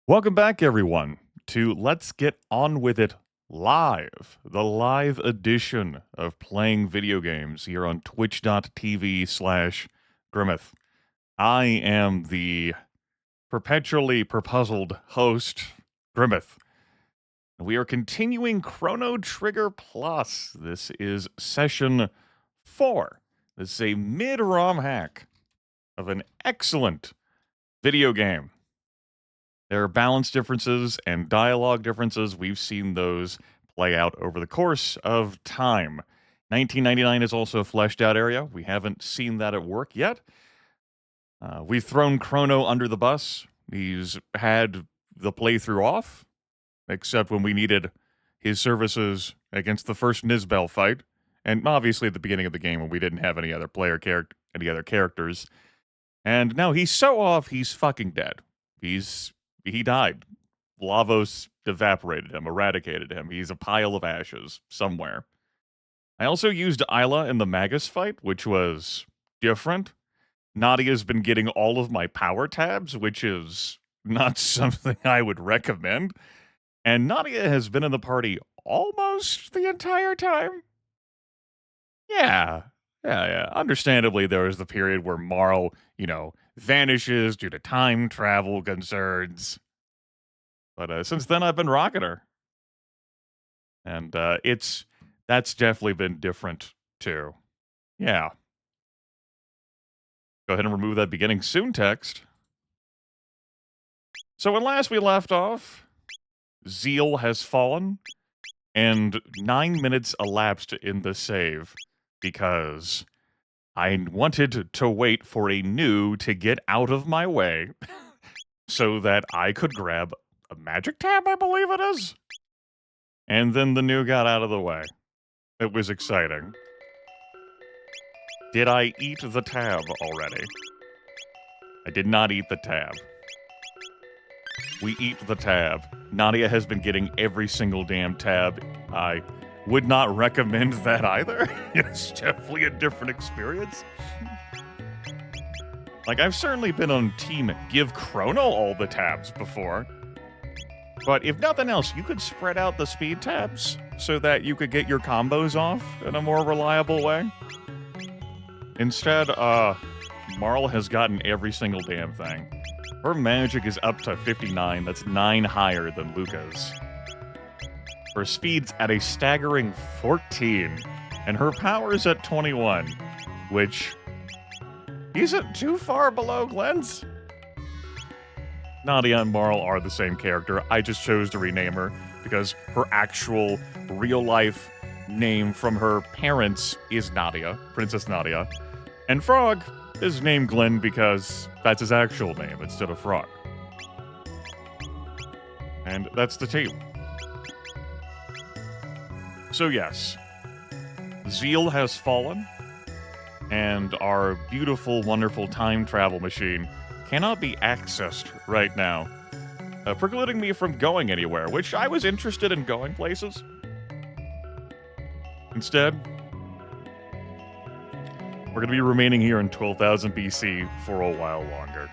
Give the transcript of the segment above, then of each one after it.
Welcome back, everyone, to Let's Get On With It Live, the live edition of playing video games here on twitch.tv/Grimith. I am the perpetually perpuzzled host, Grimith. We are continuing Chrono Trigger Plus. This is session 4. This is a mid-ROM hack of an excellent video game. There are balance differences and dialogue differences. We've seen those play out over the course of time. 1999 is also a fleshed out area. We haven't seen that at work yet. We've thrown Crono under the bus. He's had the playthrough off, except when we needed his services against the first Nizbel fight, and obviously at the beginning of the game when we didn't have any other characters. And now he's so off, he's fucking dead. He died. Lavos evaporated him, eradicated him. He's a pile of ashes somewhere. I also used Ayla in the Magus fight, which was different. Nadia's been getting all of my power tabs, which is not something I would recommend. And Nadia has been in the party almost the entire time. Yeah. Understandably, there was the period where Marle, vanishes due to time travel concerns. But since then, I've been rocking her. And that's definitely been different, too. Yeah. Go ahead and remove that beginning soon text. So when last we left off, Zeal has fallen, and 9 minutes elapsed in the save, because I wanted to wait for a new to get out of my way so that I could grab a magic tab, I believe it is. And then the new got out of the way. It was exciting. Did I eat the tab already? I did not eat the tab. We eat the tab. Nadia has been getting every single damn tab. I would not recommend that either. It's definitely a different experience. Like, I've certainly been on team give Chrono all the tabs before. But if nothing else, you could spread out the speed tabs so that you could get your combos off in a more reliable way. Instead, Marle has gotten every single damn thing. Her magic is up to 59. That's 9 higher than Luca's. Her speed's at a staggering 14. And her power is at 21. Which isn't too far below Glenn's. Nadia and Marle are the same character. I just chose to rename her because her actual real-life name from her parents is Nadia, Princess Nadia. And Frog is named Glenn because that's his actual name instead of Frog. And that's the team. So yes, Zeal has fallen, and our beautiful, wonderful time travel machine cannot be accessed right now, precluding me from going anywhere, which I was interested in going places. Instead, we're going to be remaining here in 12,000 BC for a while longer.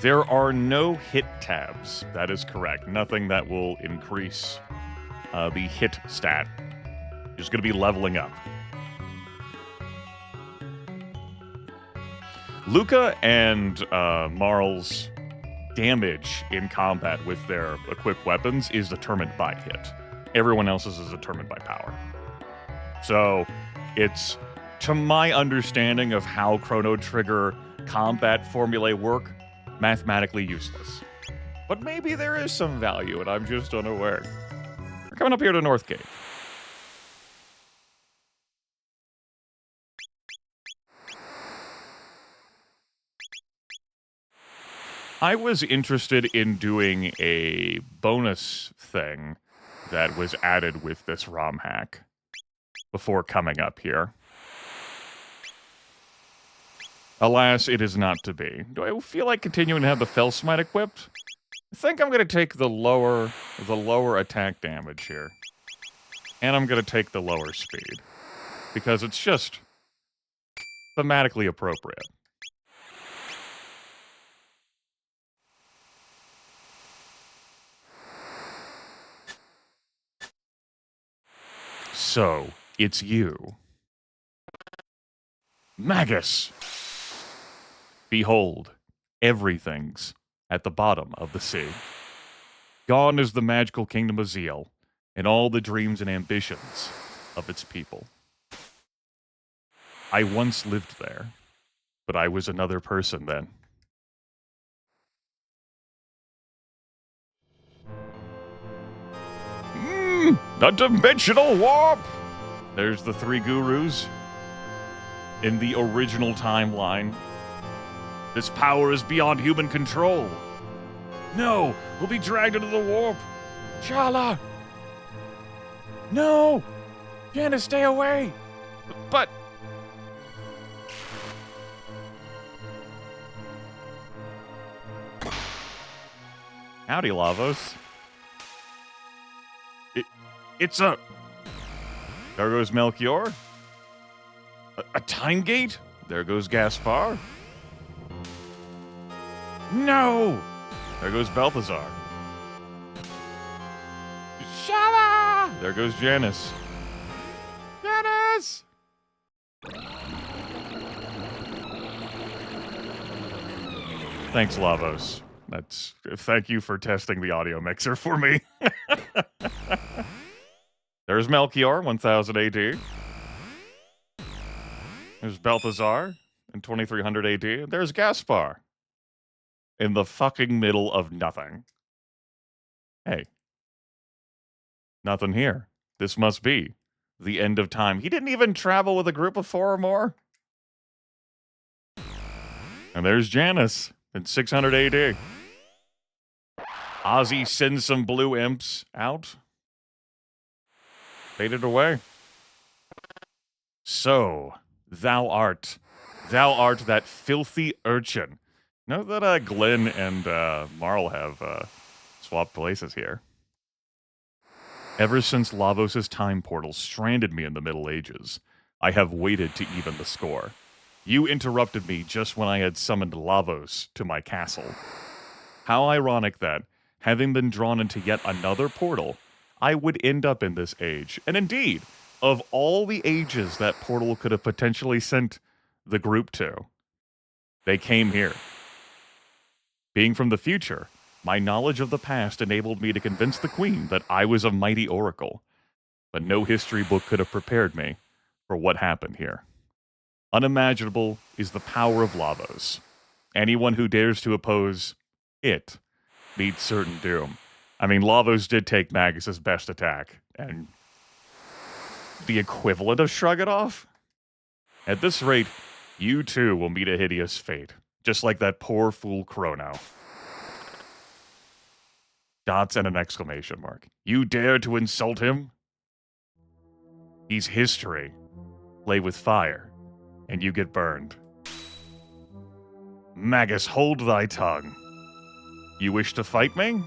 There are no hit tabs. That is correct. Nothing that will increase the hit stat. You're just going to be leveling up. Luca and Marle's damage in combat with their equipped weapons is determined by hit. Everyone else's is determined by power. So it's, to my understanding of how Chrono Trigger combat formulae work, mathematically useless. But maybe there is some value, and I'm just unaware. We're coming up here to Northgate. I was interested in doing a bonus thing that was added with this Romhack before coming up here. Alas, it is not to be. Do I feel like continuing to have the Fell Smite equipped? I think I'm going to take the lower attack damage here. And I'm going to take the lower speed. Because it's just thematically appropriate. So, it's you. Magus! Behold, everything's at the bottom of the sea. Gone is the magical kingdom of Zeal, and all the dreams and ambitions of its people. I once lived there, but I was another person then. The dimensional warp! There's the three gurus. In the original timeline, this power is beyond human control. No, we'll be dragged into the warp. Shala! No! Janice, stay away! But... Howdy, Lavos. It's a... There goes Melchior. A time gate? There goes Gaspar. No! There goes Balthazar. Shala! There goes Janice. Janice! Thanks, Lavos. Thank you for testing the audio mixer for me. There's Melchior, 1000 AD. There's Balthazar in 2300 AD. And there's Gaspar in the fucking middle of nothing. Hey. Nothing here. This must be the end of time. He didn't even travel with a group of 4 or more. And there's Janice in 600 AD. Ozzy sends some blue imps out. Faded away. So, thou art that filthy urchin. Note that Glenn and Marle have swapped places here. Ever since Lavos' time portal stranded me in the Middle Ages, I have waited to even the score. You interrupted me just when I had summoned Lavos to my castle. How ironic that, having been drawn into yet another portal, I would end up in this age. And indeed, of all the ages that portal could have potentially sent the group to, they came here. Being from the future, my knowledge of the past enabled me to convince the queen that I was a mighty oracle. But no history book could have prepared me for what happened here. Unimaginable is the power of Lavos. Anyone who dares to oppose it meets certain doom. I mean, Lavos did take Magus' best attack, and the equivalent of shrug it off? At this rate, you too will meet a hideous fate, just like that poor fool Crono. Dots and an exclamation mark. You dare to insult him? He's history. Play with fire, and you get burned. Magus, hold thy tongue. You wish to fight me?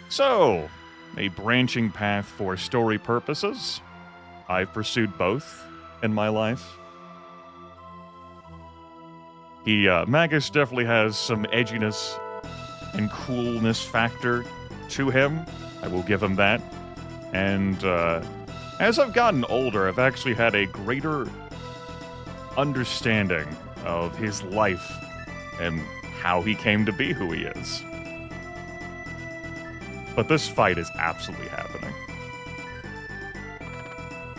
So, a branching path for story purposes. I've pursued both in my life. Magus definitely has some edginess and coolness factor to him. I will give him that. And as I've gotten older, I've actually had a greater understanding of his life and how he came to be who he is. But this fight is absolutely happening.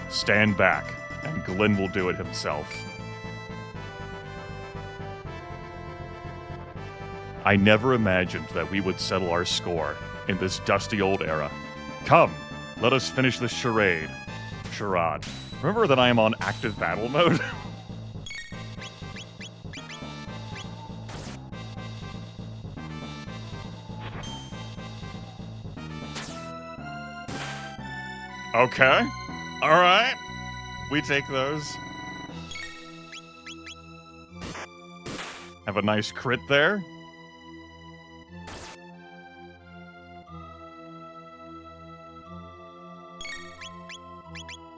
Stand back, and Glenn will do it himself. I never imagined that we would settle our score in this dusty old era. Come, let us finish this charade. Charade. Remember that I am on active battle mode? Okay. Alright. We take those. Have a nice crit there.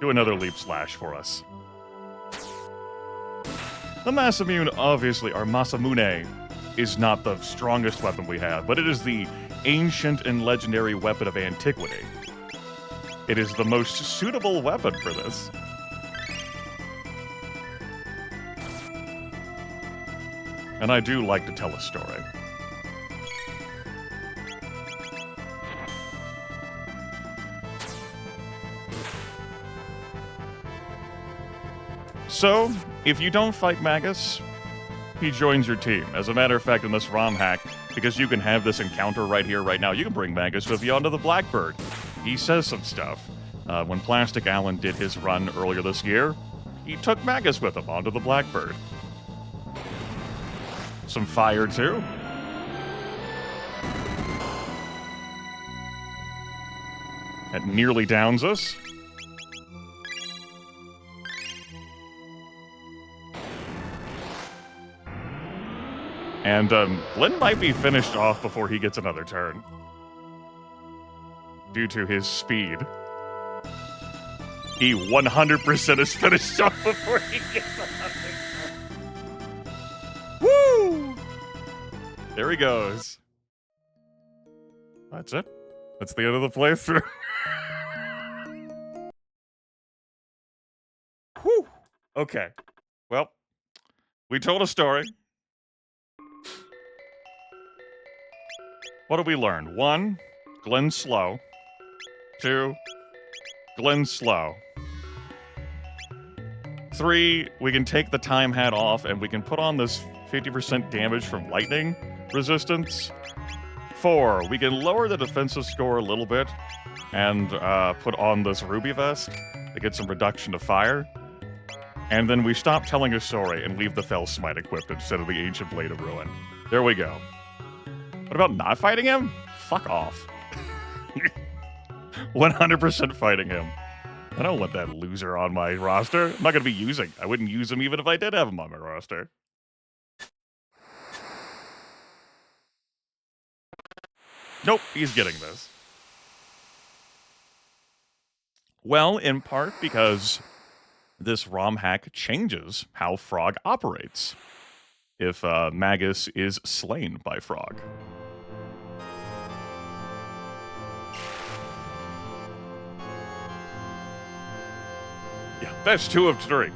Do another leap slash for us. The Masamune, obviously, our Masamune, is not the strongest weapon we have, but it is the ancient and legendary weapon of antiquity. It is the most suitable weapon for this. And I do like to tell a story. So, if you don't fight Magus, he joins your team. As a matter of fact, in this Romhack, because you can have this encounter right here, right now, you can bring Magus with you onto the Blackbird. He says some stuff. When Plastic Alan did his run earlier this year, he took Magus with him onto the Blackbird. Some fire, too. That nearly downs us. And Glenn might be finished off before he gets another turn. Due to his speed. He 100% is finished off before he gets another turn. Woo! There he goes. That's it. That's the end of the playthrough. Whew. Okay. Well, we told a story. What did we learn? 1, Glenn's slow. 2, Glenn's slow. 3, we can take the time hat off and we can put on this 50% damage from lightning resistance. 4, we can lower the defensive score a little bit and put on this ruby vest to get some reduction to fire. And then we stop telling a story and leave the Fell Smite equipped instead of the Ancient Blade of Ruin. There we go. What about not fighting him? Fuck off. 100% fighting him. I don't want that loser on my roster. I'm not going to be using. I wouldn't use him even if I did have him on my roster. Nope, he's getting this. Well, in part because this Romhack changes how Frog operates if Magus is slain by Frog. Yeah, that's 2 of 3.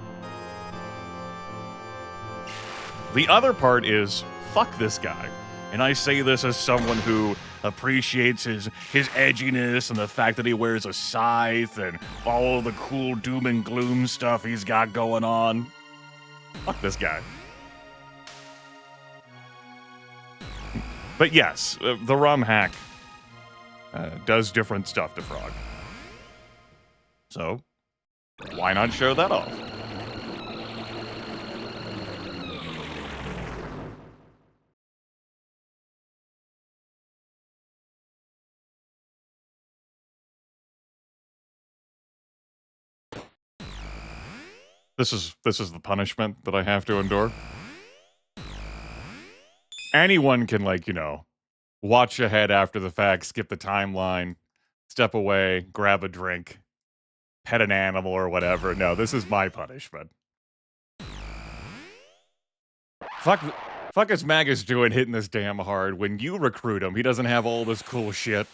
The other part is, fuck this guy. And I say this as someone who appreciates his edginess and the fact that he wears a scythe and all of the cool doom and gloom stuff he's got going on. Fuck this guy. But yes, the Romhack does different stuff to Frog. So, why not show that off? This is the punishment that I have to endure. Anyone can, like, you know, watch ahead after the fact, skip the timeline, step away, grab a drink, pet an animal or whatever. No, this is my punishment. Fuck is Magus doing hitting this damn hard? When you recruit him, he doesn't have all this cool shit.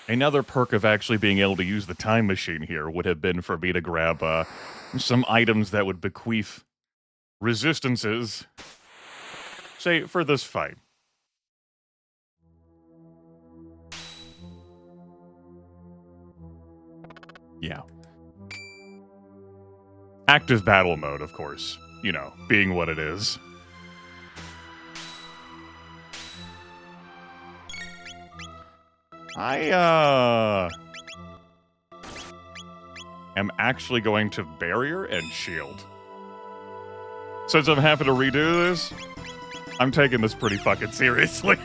Another perk of actually being able to use the time machine here would have been for me to grab some items that would bequeath resistances, say, for this fight. Yeah. Active battle mode, of course. You know, being what it is. I am actually going to barrier and shield. Since I'm having to redo this, I'm taking this pretty fucking seriously.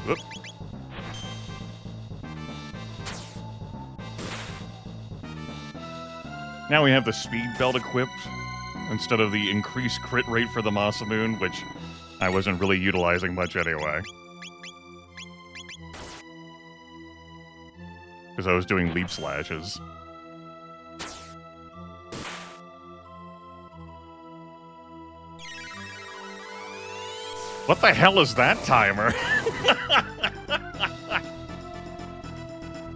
Oop. Now we have the speed belt equipped instead of the increased crit rate for the Masamune, which I wasn't really utilizing much anyway. Because I was doing leap slashes. What the hell is that timer?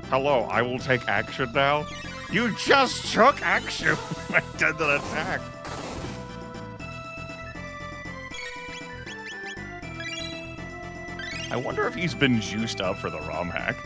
Hello, I will take action now. You just took action. I did an attack. I wonder if he's been juiced up for the Romhack.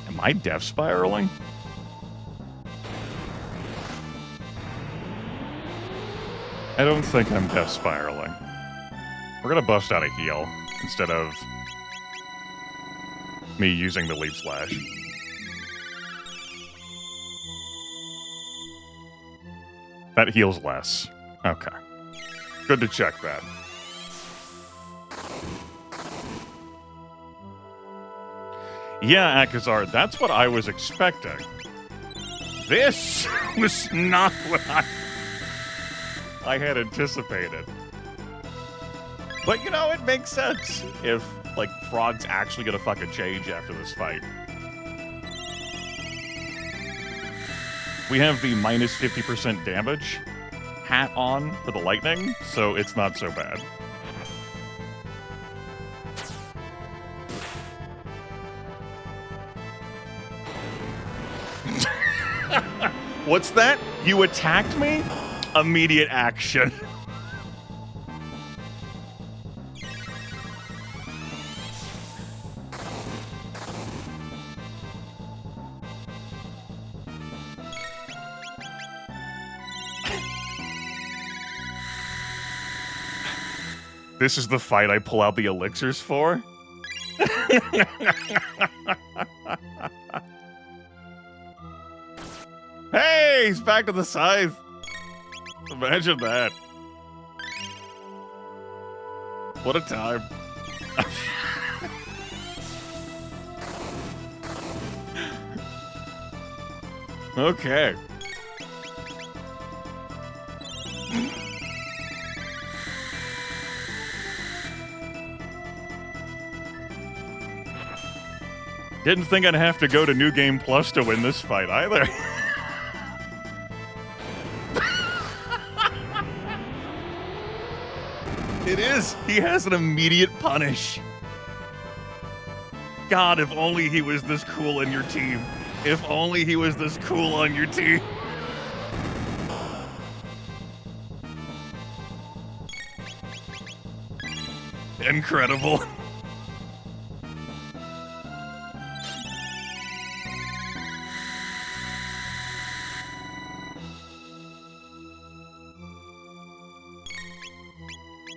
Am I death spiraling? I don't think I'm death spiraling. We're gonna bust out a heal instead of me using the leap slash. That heals less. Okay. Good to check that. Yeah, Akazar, that's what I was expecting. This was not what I had anticipated. But, you know, it makes sense if, like, Frog's actually gonna fucking change after this fight. We have the minus 50% damage hat on for the lightning, so it's not so bad. What's that? You attacked me? Immediate action. This is the fight I pull out the elixirs for? Hey, he's back to the scythe. Imagine that. What a time. Okay. Didn't think I'd have to go to New Game Plus to win this fight either. It is. He has an immediate punish. God, if only he was this cool in your team. If only he was this cool on your team. Incredible.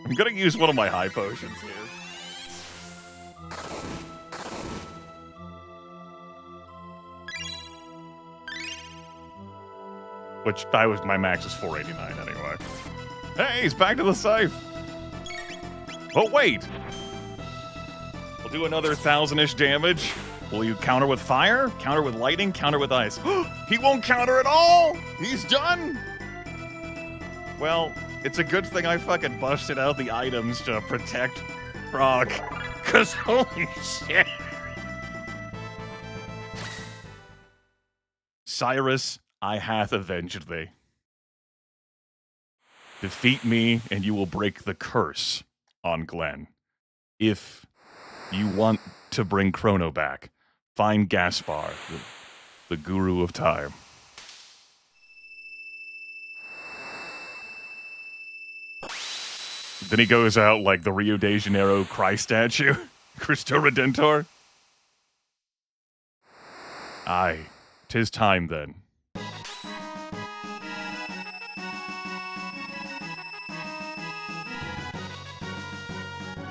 I'm gonna use one of my high potions here. Which, my max is 489 anyway. Hey, he's back to the scythe! Oh, wait! We'll do another 1,000-ish damage. Will you counter with fire? Counter with lightning? Counter with ice? He won't counter at all! He's done! Well, it's a good thing I fucking busted out the items to protect Frog. Cause holy shit! Cyrus, I hath avenged thee. Defeat me, and you will break the curse on Glenn. If you want to bring Chrono back, find Gaspar, the guru of time. Then he goes out like the Rio de Janeiro Christ statue. Cristo Redentor. Aye, 'tis time then.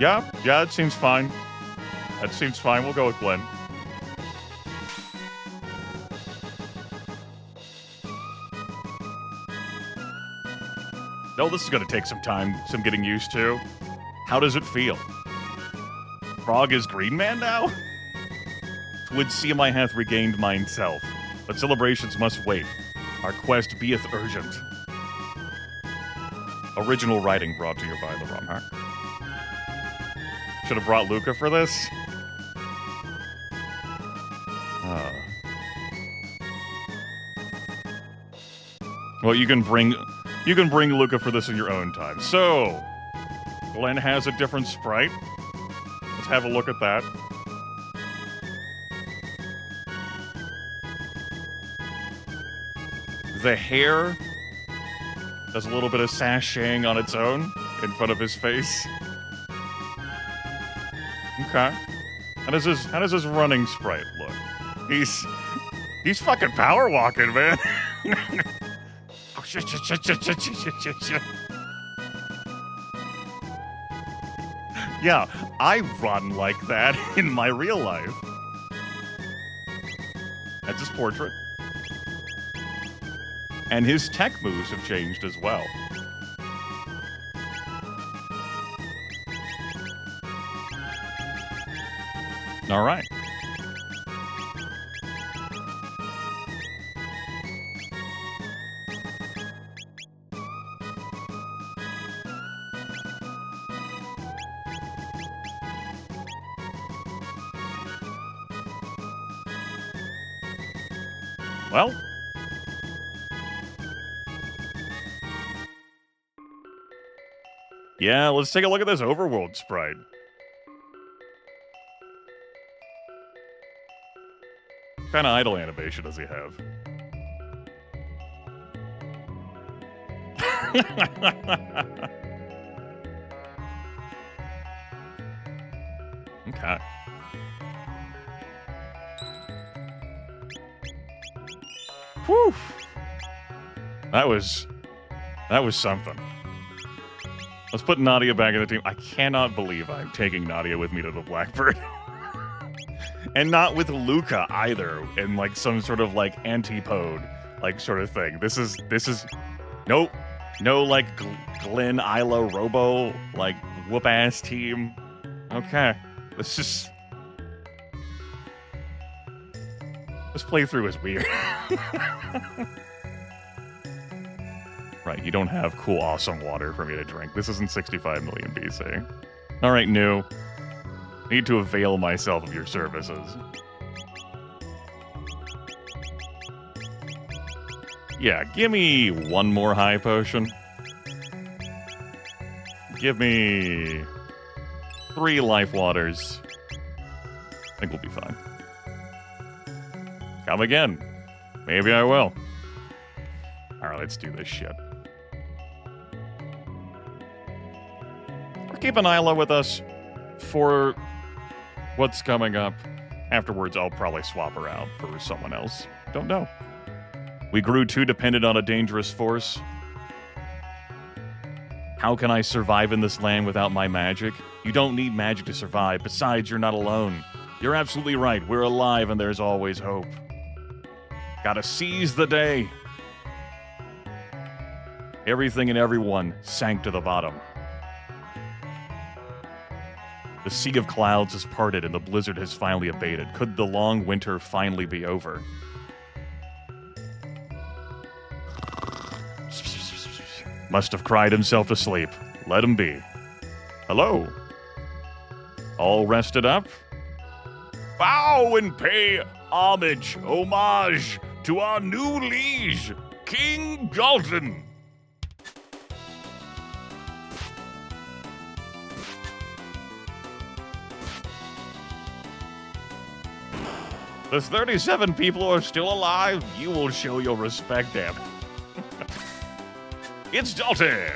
Yeah, it seems fine. That seems fine. We'll go with Glenn. No, this is going to take some time, some getting used to. How does it feel? Frog is Green Man now? Would seem I hath regained mine self, but celebrations must wait. Our quest beeth urgent. Original writing brought to you by the Romhack. Should have brought Luca for this. Well, you can bring Luca for this in your own time. So, Glenn has a different sprite. Let's have a look at that. The hair does a little bit of sashaying on its own in front of his face. Okay. How does his running sprite look? He's fucking power walking, man. Yeah, I run like that in my real life. That's his portrait. And his tech moves have changed as well. All right. Well, yeah, let's take a look at this overworld sprite. What kind of idle animation does he have? Okay. Whew. That was something. Let's put Nadia back in the team. I cannot believe I'm taking Nadia with me to the Blackbird. And not with Luca either, in like some sort of like antipode like sort of thing. This is no like Glenn, Ayla, Robo like whoop ass team. Okay, this playthrough is weird. Right, you don't have cool, awesome water for me to drink. This isn't 65 million BC. All right, new. Need to avail myself of your services. Yeah, give me one more high potion. Give me 3 life waters. I think we'll be fine. Come again. Maybe I will. Alright, let's do this shit. We're keeping Ayla with us for what's coming up. Afterwards, I'll probably swap her out for someone else. Don't know. We grew too dependent on a dangerous force. How can I survive in this land without my magic? You don't need magic to survive. Besides, you're not alone. You're absolutely right. We're alive and there's always hope. Gotta seize the day. Everything and everyone sank to the bottom. The sea of clouds has parted and the blizzard has finally abated. Could the long winter finally be over? Must have cried himself to sleep. Let him be. Hello. All rested up? Bow and pay homage to our new liege, King Dalton. The 37 people who are still alive, you will show your respect, damn it. It's Dalton!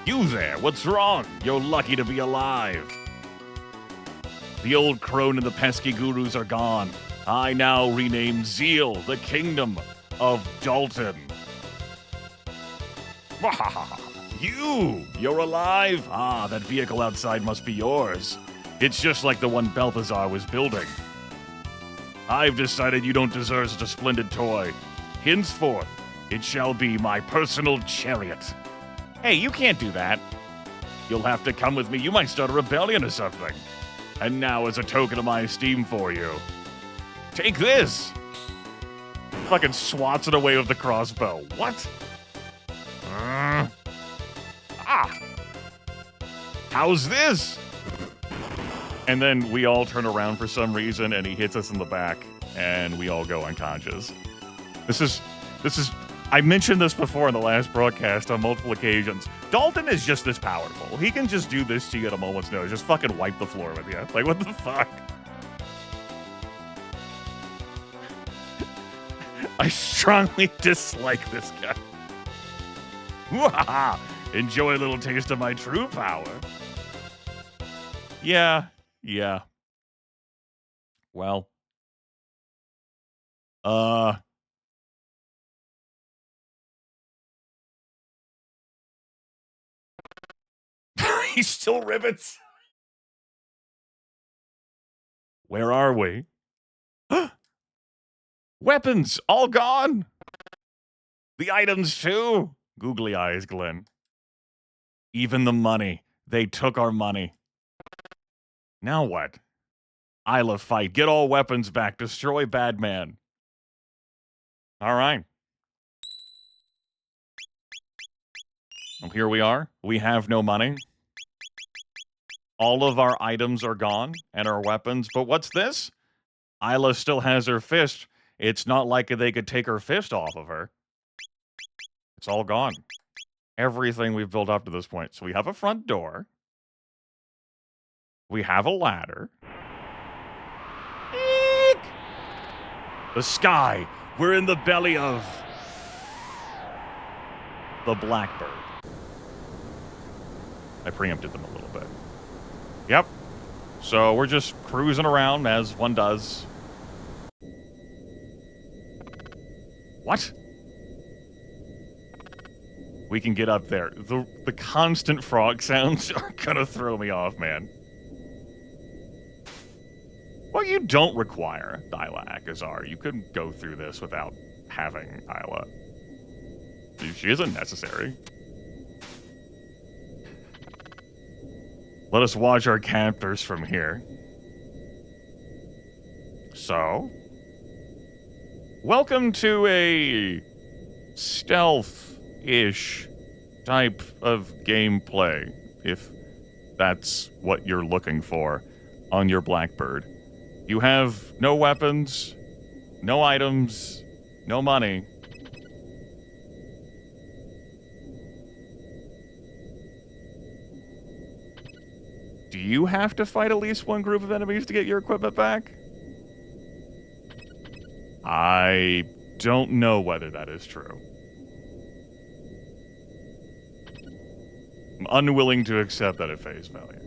You there, what's wrong? You're lucky to be alive. The old crone and the pesky gurus are gone. I now rename Zeal the Kingdom of Dalton. You're alive? Ah, that vehicle outside must be yours. It's just like the one Balthazar was building. I've decided you don't deserve such a splendid toy. Henceforth, it shall be my personal chariot. Hey, you can't do that. You'll have to come with me. You might start a rebellion or something. And now, as a token of my esteem for you, take this. Fucking swats it away with the crossbow. What? How's this? And then we all turn around for some reason, and he hits us in the back, and we all go unconscious. This is. I mentioned this before in the last broadcast on multiple occasions. Dalton is just this powerful. He can just do this to you at a moment's notice. Just fucking wipe the floor with you. Like, what the fuck? I strongly dislike this guy. Enjoy a little taste of my true power. Yeah. Well. He still rivets. Where are we? Weapons all gone. The items too. Googly eyes, Glenn. Even the money. They took our money. Now what? Ayla fight. Get all weapons back. Destroy Badman. All right. Well, here we are. We have no money. All of our items are gone and our weapons. But what's this? Ayla still has her fist. It's not like they could take her fist off of her. It's all gone. Everything we've built up to this point. So we have a front door. We have a ladder. Eek! The sky. We're in the belly of the Blackbird. I preempted them a little bit. Yep. So we're just cruising around as one does. What? We can get up there. The constant frog sounds are gonna throw me off, man. Well, you don't require Ayla Akazar. You couldn't go through this without having Ayla. She isn't necessary. Let us watch our captors from here. So, welcome to a stealth-ish type of gameplay, if that's what you're looking for on your Blackbird. You have no weapons, no items, no money. Do you have to fight at least one group of enemies to get your equipment back? I don't know whether that is true. I'm unwilling to accept that at face value.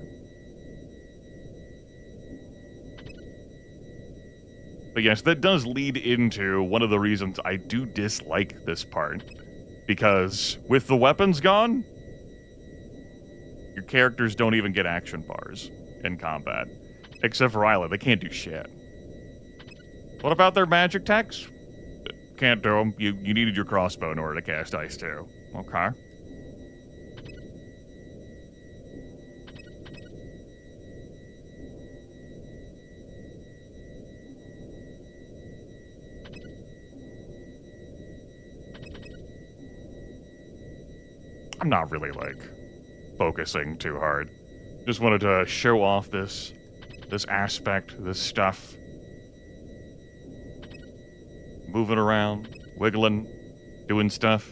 But yes, that does lead into one of the reasons I do dislike this part. Because with the weapons gone, your characters don't even get action bars in combat. Except for Ayla, they can't do shit. What about their magic techs? Can't do them. You needed your crossbow in order to cast ice too. Okay. I'm not really, like, focusing too hard. Just wanted to show off this aspect, this stuff. Moving around, wiggling, doing stuff.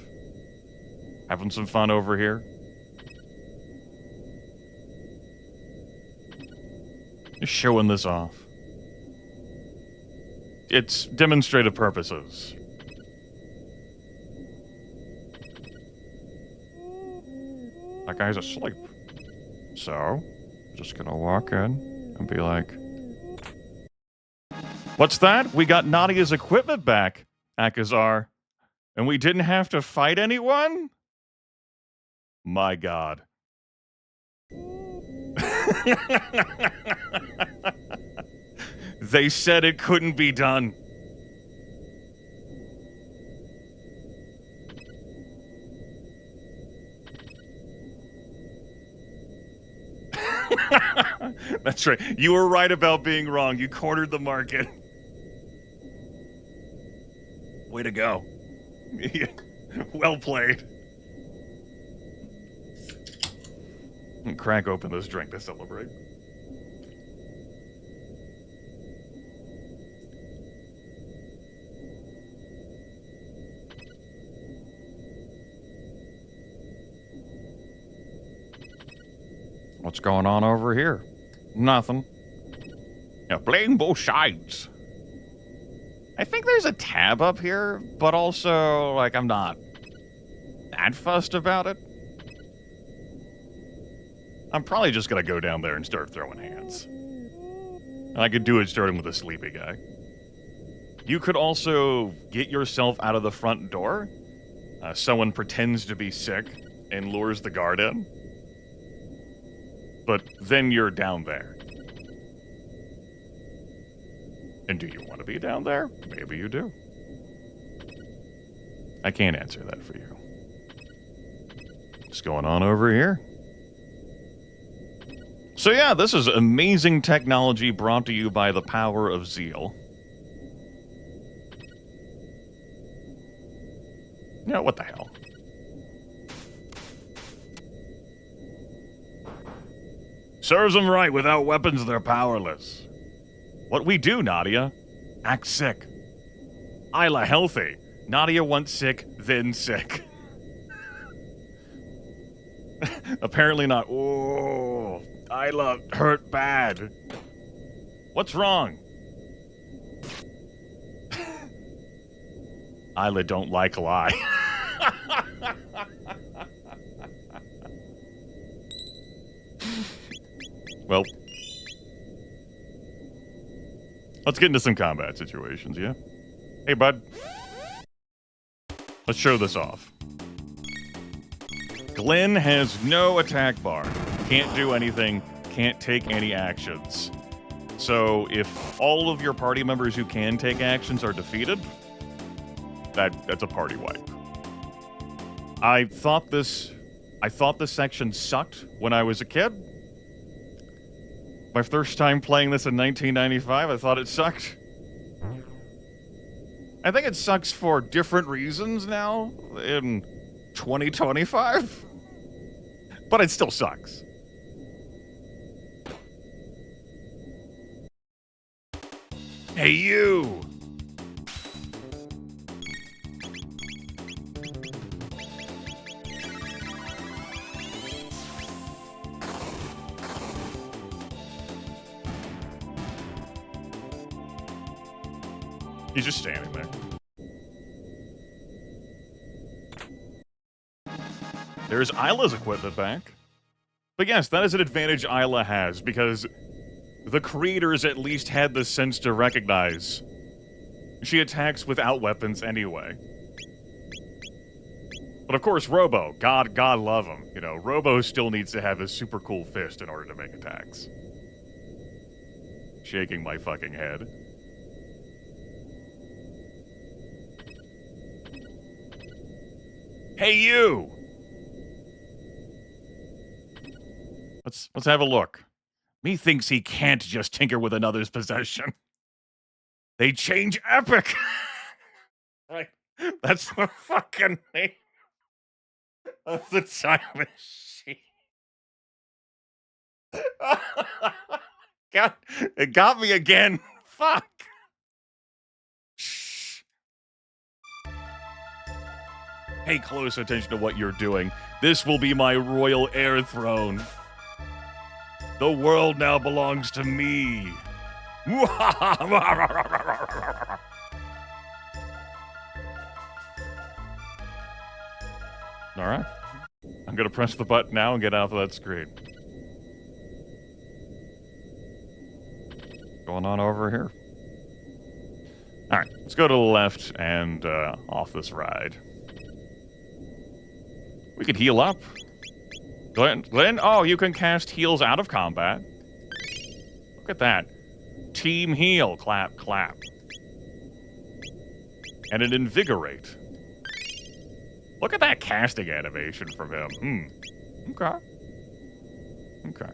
Having some fun over here. Just showing this off. It's demonstrative purposes. That guy's asleep. So, just gonna walk in and be like, what's that? We got Nadia's equipment back, Akazar. And we didn't have to fight anyone? My God. They said it couldn't be done. That's right. You were right about being wrong. You cornered the market. Way to go. Well played. Crack open this drink to celebrate. What's going on over here? Nothing. Yeah, playing both sides. I think there's a tab up here, but also, like, I'm not that fussed about it. I'm probably just gonna go down there and start throwing hands. And I could do it starting with a sleepy guy. You could also get yourself out of the front door. Someone pretends to be sick and lures the guard in. But then you're down there. And do you want to be down there? Maybe you do. I can't answer that for you. What's going on over here? So yeah, this is amazing technology brought to you by the power of zeal. Yeah, what the hell? Serves them right. Without weapons, they're powerless. What we do, Nadia? Act sick. Ayla healthy. Nadia once sick, then sick. Apparently not. Oh, Ayla hurt bad. What's wrong? Ayla don't like lie. Well, let's get into some combat situations, yeah? Hey, bud. Let's show this off. Glenn has no attack bar. Can't do anything. Can't take any actions. So if all of your party members who can take actions are defeated, that's a party wipe. I thought this section sucked when I was a kid. My first time playing this in 1995, I thought it sucked. I think it sucks for different reasons now in 2025. But it still sucks. Hey, you! He's just standing there. There's Ayla's equipment back. But yes, that is an advantage Ayla has, because the creators at least had the sense to recognize she attacks without weapons anyway. But of course, Robo, God love him. You know, Robo still needs to have his super cool fist in order to make attacks. Shaking my fucking head. Hey, you! Let's have a look. Methinks he can't just tinker with another's possession. They change epic! Right. That's the fucking name of the time machine. God, it got me again. Fuck. Shh. Pay close attention to what you're doing. This will be my royal heir throne. The world now belongs to me. Alright. I'm gonna press the button now and get out of that screen. Going on over here. Alright, let's go to the left and off this ride. We could heal up. Glenn, oh, you can cast heals out of combat. Look at that. Team heal, clap, clap. And an invigorate. Look at that casting animation from him. Okay. Okay.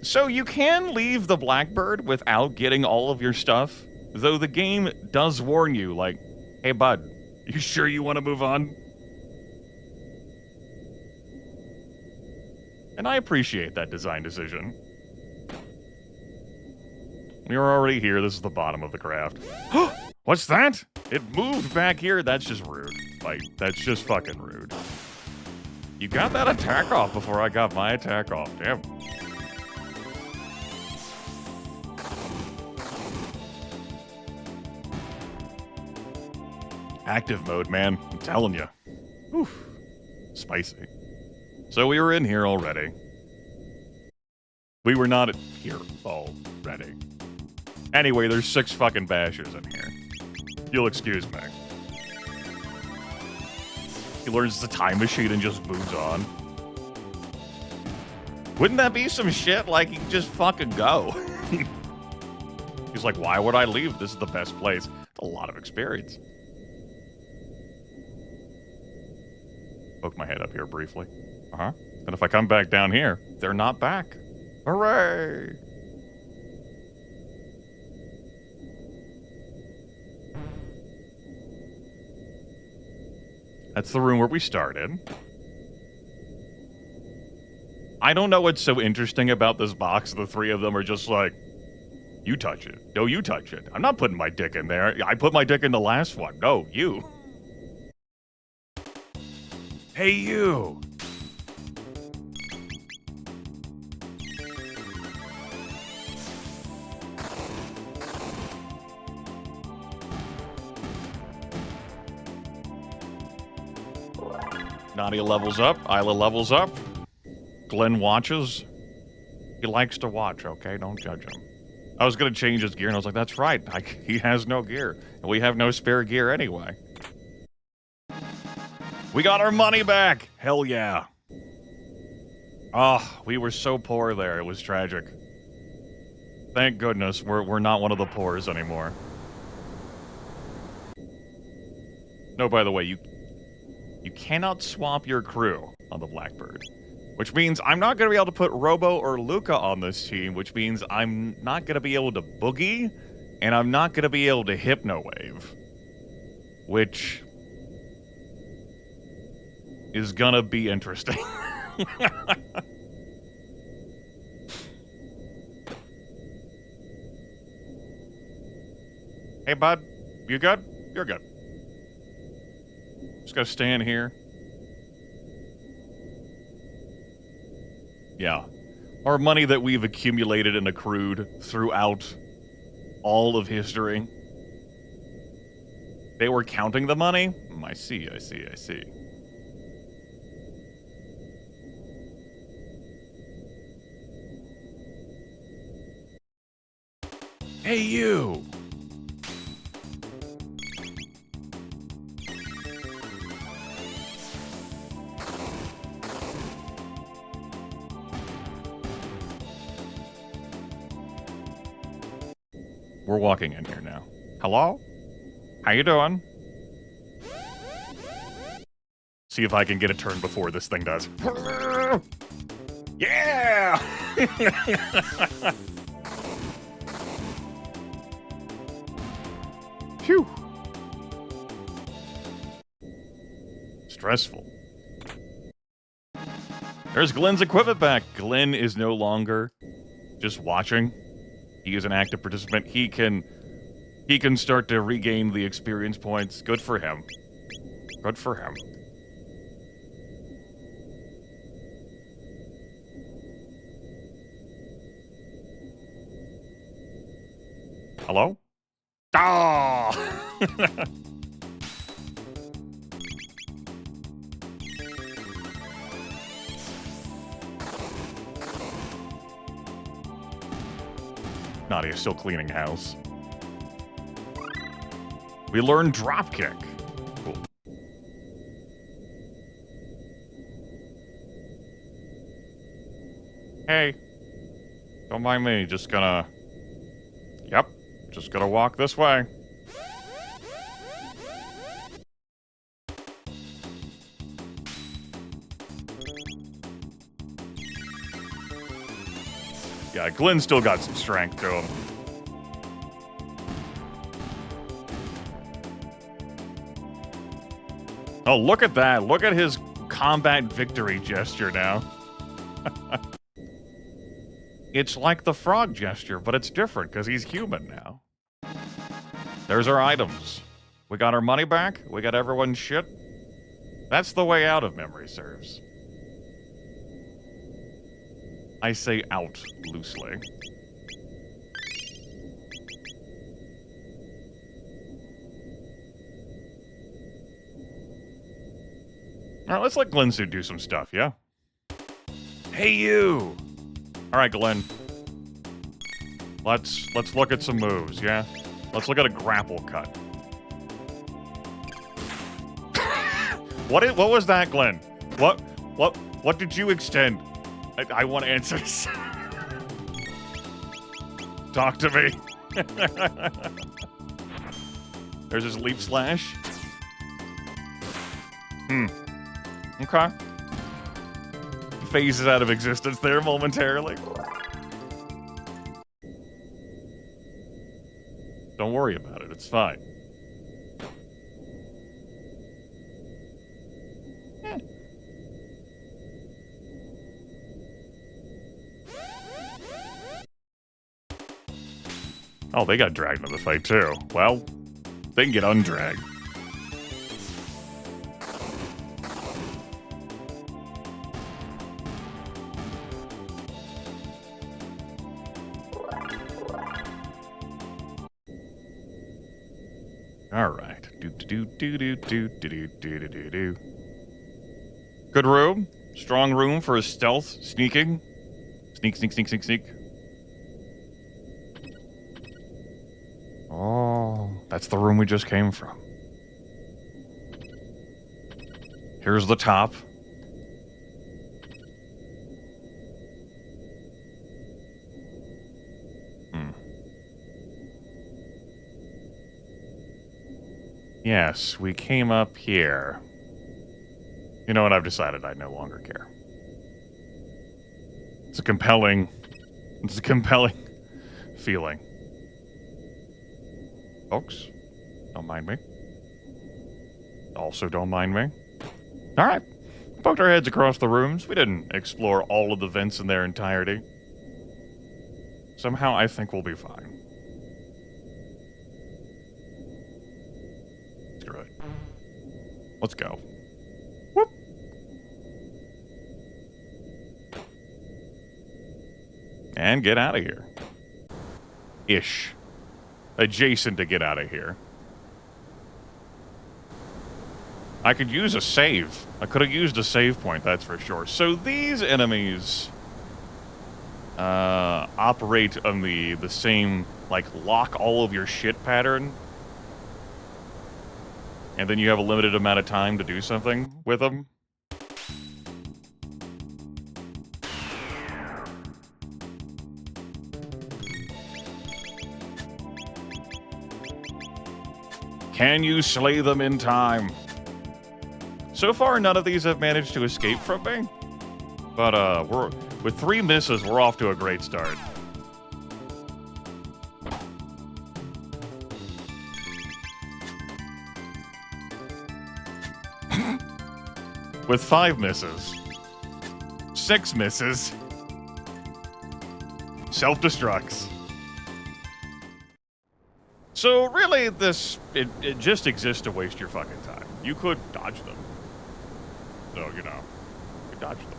So you can leave the Blackbird without getting all of your stuff, though the game does warn you, like, hey, bud, you sure you want to move on? And I appreciate that design decision. We were already here. This is the bottom of the craft. What's that? It moved back here. That's just rude. Like, that's just fucking rude. You got that attack off before I got my attack off. Damn. Active mode, man. I'm telling you. Oof. Spicy. So we were in here already. We were not here already. Anyway, there's 6 fucking bashers in here. You'll excuse me. He learns the time machine and just moves on. Wouldn't that be some shit? Like, he can just fucking go. He's like, why would I leave? This is the best place. It's a lot of experience. Poke my head up here briefly. Uh-huh. And if I come back down here, they're not back. Hooray! That's the room where we started. I don't know what's so interesting about this box. The 3 of them are just like, you touch it. No, you touch it. I'm not putting my dick in there. I put my dick in the last one. No, you. Hey, you. Nadia levels up. Ayla levels up. Glenn watches. He likes to watch, okay? Don't judge him. I was going to change his gear, and I was like, that's right. He has no gear. And we have no spare gear anyway. We got our money back! Hell yeah. Oh, we were so poor there. It was tragic. Thank goodness we're not one of the poors anymore. No, by the way, you cannot swap your crew on the Blackbird. Which means I'm not going to be able to put Robo or Luca on this team, which means I'm not going to be able to boogie, and I'm not going to be able to hypno-wave. Which is going to be interesting. Hey, bud. You good? You're good. Just gotta stand here. Yeah. Our money that we've accumulated and accrued throughout all of history. They were counting the money? I see. Hey, you! We're walking in here now. Hello? How you doing? See if I can get a turn before this thing does. Yeah! Phew. Stressful. There's Glenn's equipment back. Glenn is no longer just watching. He is an active participant. He can start to regain the experience points. Good for him. Good for him. Hello? Ah! Nadia's still cleaning house. We learned dropkick. Cool. Hey, don't mind me. Just gonna... Yep, just gonna walk this way. Yeah, Glenn still got some strength to him. Oh, look at that. Look at his combat victory gesture now. It's like the frog gesture, but it's different because he's human now. There's our items. We got our money back. We got everyone's shit. That's the way out of memory serves. I say out loosely. All right, let's let Glenn do some stuff, yeah? Hey, you! All right, Glenn. Let's look at some moves, yeah? Let's look at a grapple cut. What was that, Glenn? What did you extend? I want answers. Talk to me. There's his leap slash. Okay. Phases out of existence there momentarily. Don't worry about it. It's fine. Oh, they got dragged into the fight, too. Well, they can get undragged. All right. Do. Good room. Strong room for his stealth. Sneaking. Sneak. Oh, that's the room we just came from. Here's the top. Yes, we came up here. You know what? I've decided I no longer care. It's a compelling feeling. Folks, don't mind me. Also don't mind me. All right. Poked our heads across the rooms. We didn't explore all of the vents in their entirety. Somehow I think we'll be fine. Screw it. Let's go. Whoop. And get out of here. Ish. Adjacent to get out of here. I could use a save. I could have used a save point, that's for sure. So these enemies operate on the same, like, lock all of your shit pattern. And then you have a limited amount of time to do something with them. Can you slay them in time? So far, none of these have managed to escape from me. But, with 3 misses, we're off to a great start. With 5 misses. 6 misses. Self-destructs. So, really, it just exists to waste your fucking time. You could dodge them. So, you know, you could dodge them.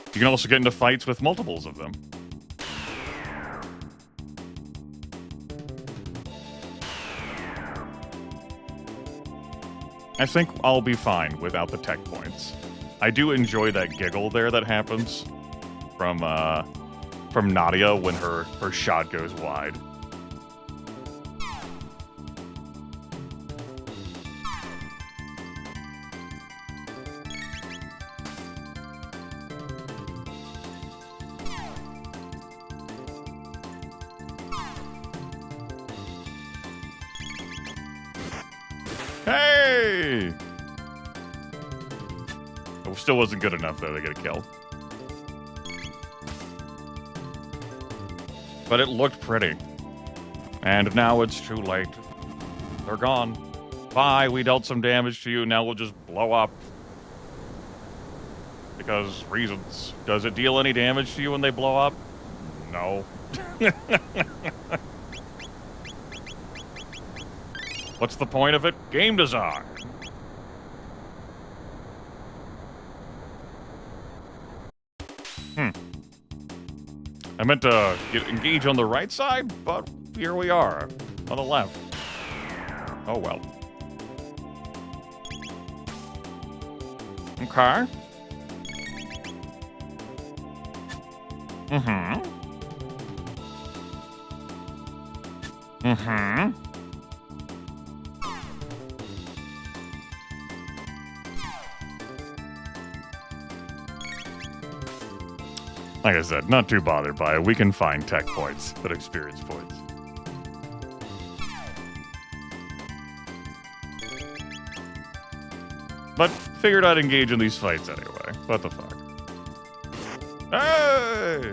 You can also get into fights with multiples of them. I think I'll be fine without the tech points. I do enjoy that giggle there that happens from Nadia when her shot goes wide. It still wasn't good enough, though, to get a kill. But it looked pretty. And now it's too late. They're gone. Bye, we dealt some damage to you, now we'll just blow up. Because reasons. Does it deal any damage to you when they blow up? No. What's the point of it? Game design. I meant to engage on the right side, but here we are, on the left. Oh well. Okay. Like I said, not too bothered by it. We can find tech points, but experience points. But figured I'd engage in these fights anyway. What the fuck? Hey!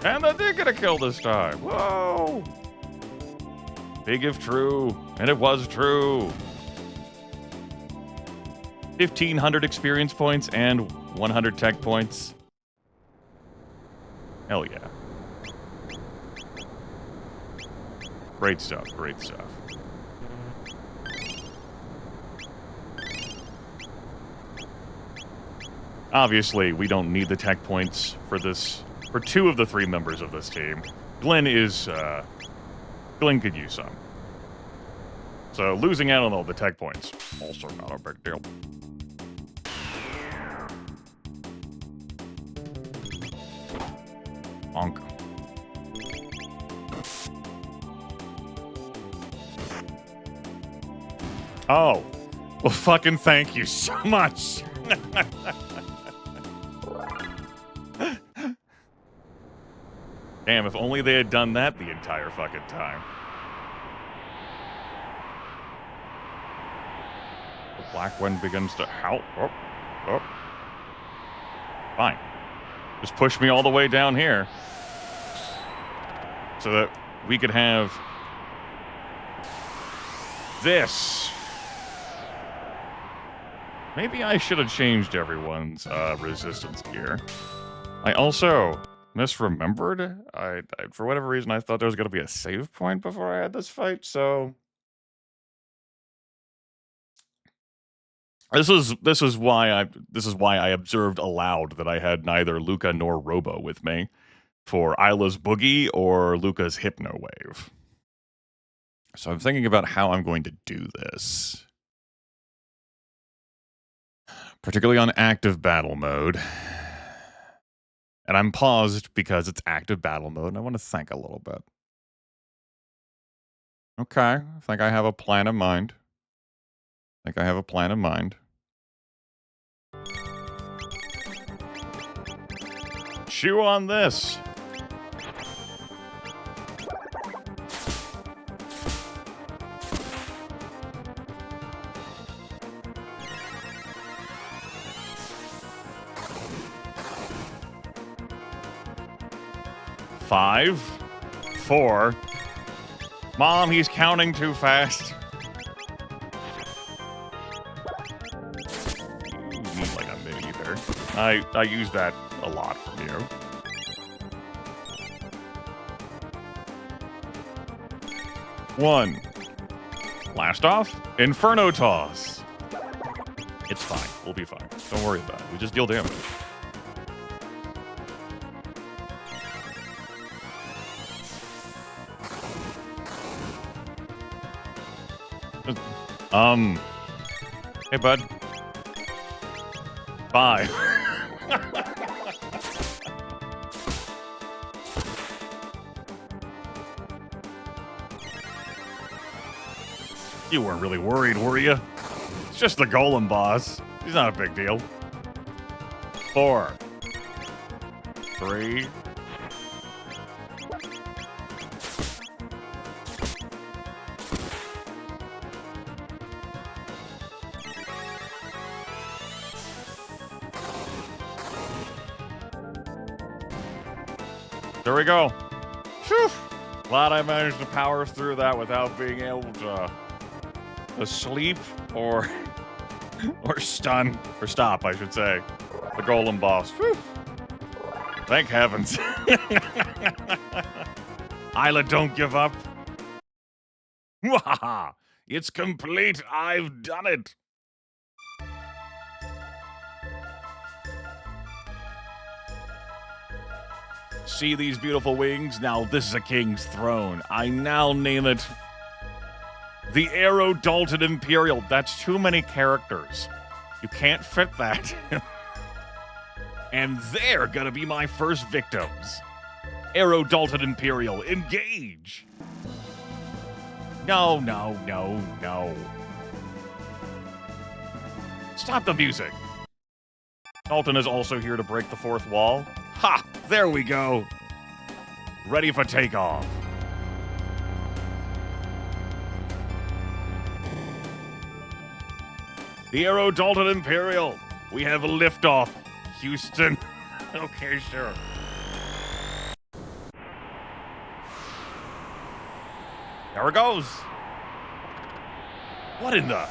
And I did get a kill this time. Whoa! Big if true. And it was true. 1,500 experience points and 100 tech points. Hell yeah. Great stuff, great stuff. Obviously, we don't need the tech points for this, for 2 of the 3 members of this team. Glenn could use some. So losing out on all the tech points, also not a big deal. Bonk. Oh. Well, fucking thank you so much. Damn, if only they had done that the entire fucking time. The black one begins to howl. Oh, oh. Fine. Just push me all the way down here. So that we could have this. Maybe I should have changed everyone's resistance gear. I also misremembered. I for whatever reason, I thought there was going to be a save point before I had this fight, so... This is why I observed aloud that I had neither Luca nor Robo with me for Ayla's Boogie or Luca's Hypno Wave. So I'm thinking about how I'm going to do this. Particularly on active battle mode. And I'm paused because it's active battle mode and I want to think a little bit. Okay, I think I have a plan in mind. Chew on this. Five, 4. Mom, he's counting too fast. You need like a mini there. I use that a lot from you. One. Blast off. Inferno toss. It's fine. We'll be fine. Don't worry about it. We just deal damage. Hey, bud. Bye. You weren't really worried, were you? It's just the golem boss. He's not a big deal. 4. 3. There we go. Phew. Glad I managed to power through that without being able to sleep or stun, or stop, I should say, the golem boss. Whew. Thank heavens. Ayla, don't give up. Wahaha! It's complete. I've done it. See these beautiful wings? Now this is a king's throne. I now name it the Arrow Dalton Imperial. That's too many characters. You can't fit that. And they're gonna be my first victims. Arrow Dalton Imperial, engage! No, no, no, no. Stop the music. Dalton is also here to break the fourth wall. Ha! There we go. Ready for takeoff. The Arrow Dalton Imperial. We have a liftoff. Houston. Okay, sure. There it goes. What in the...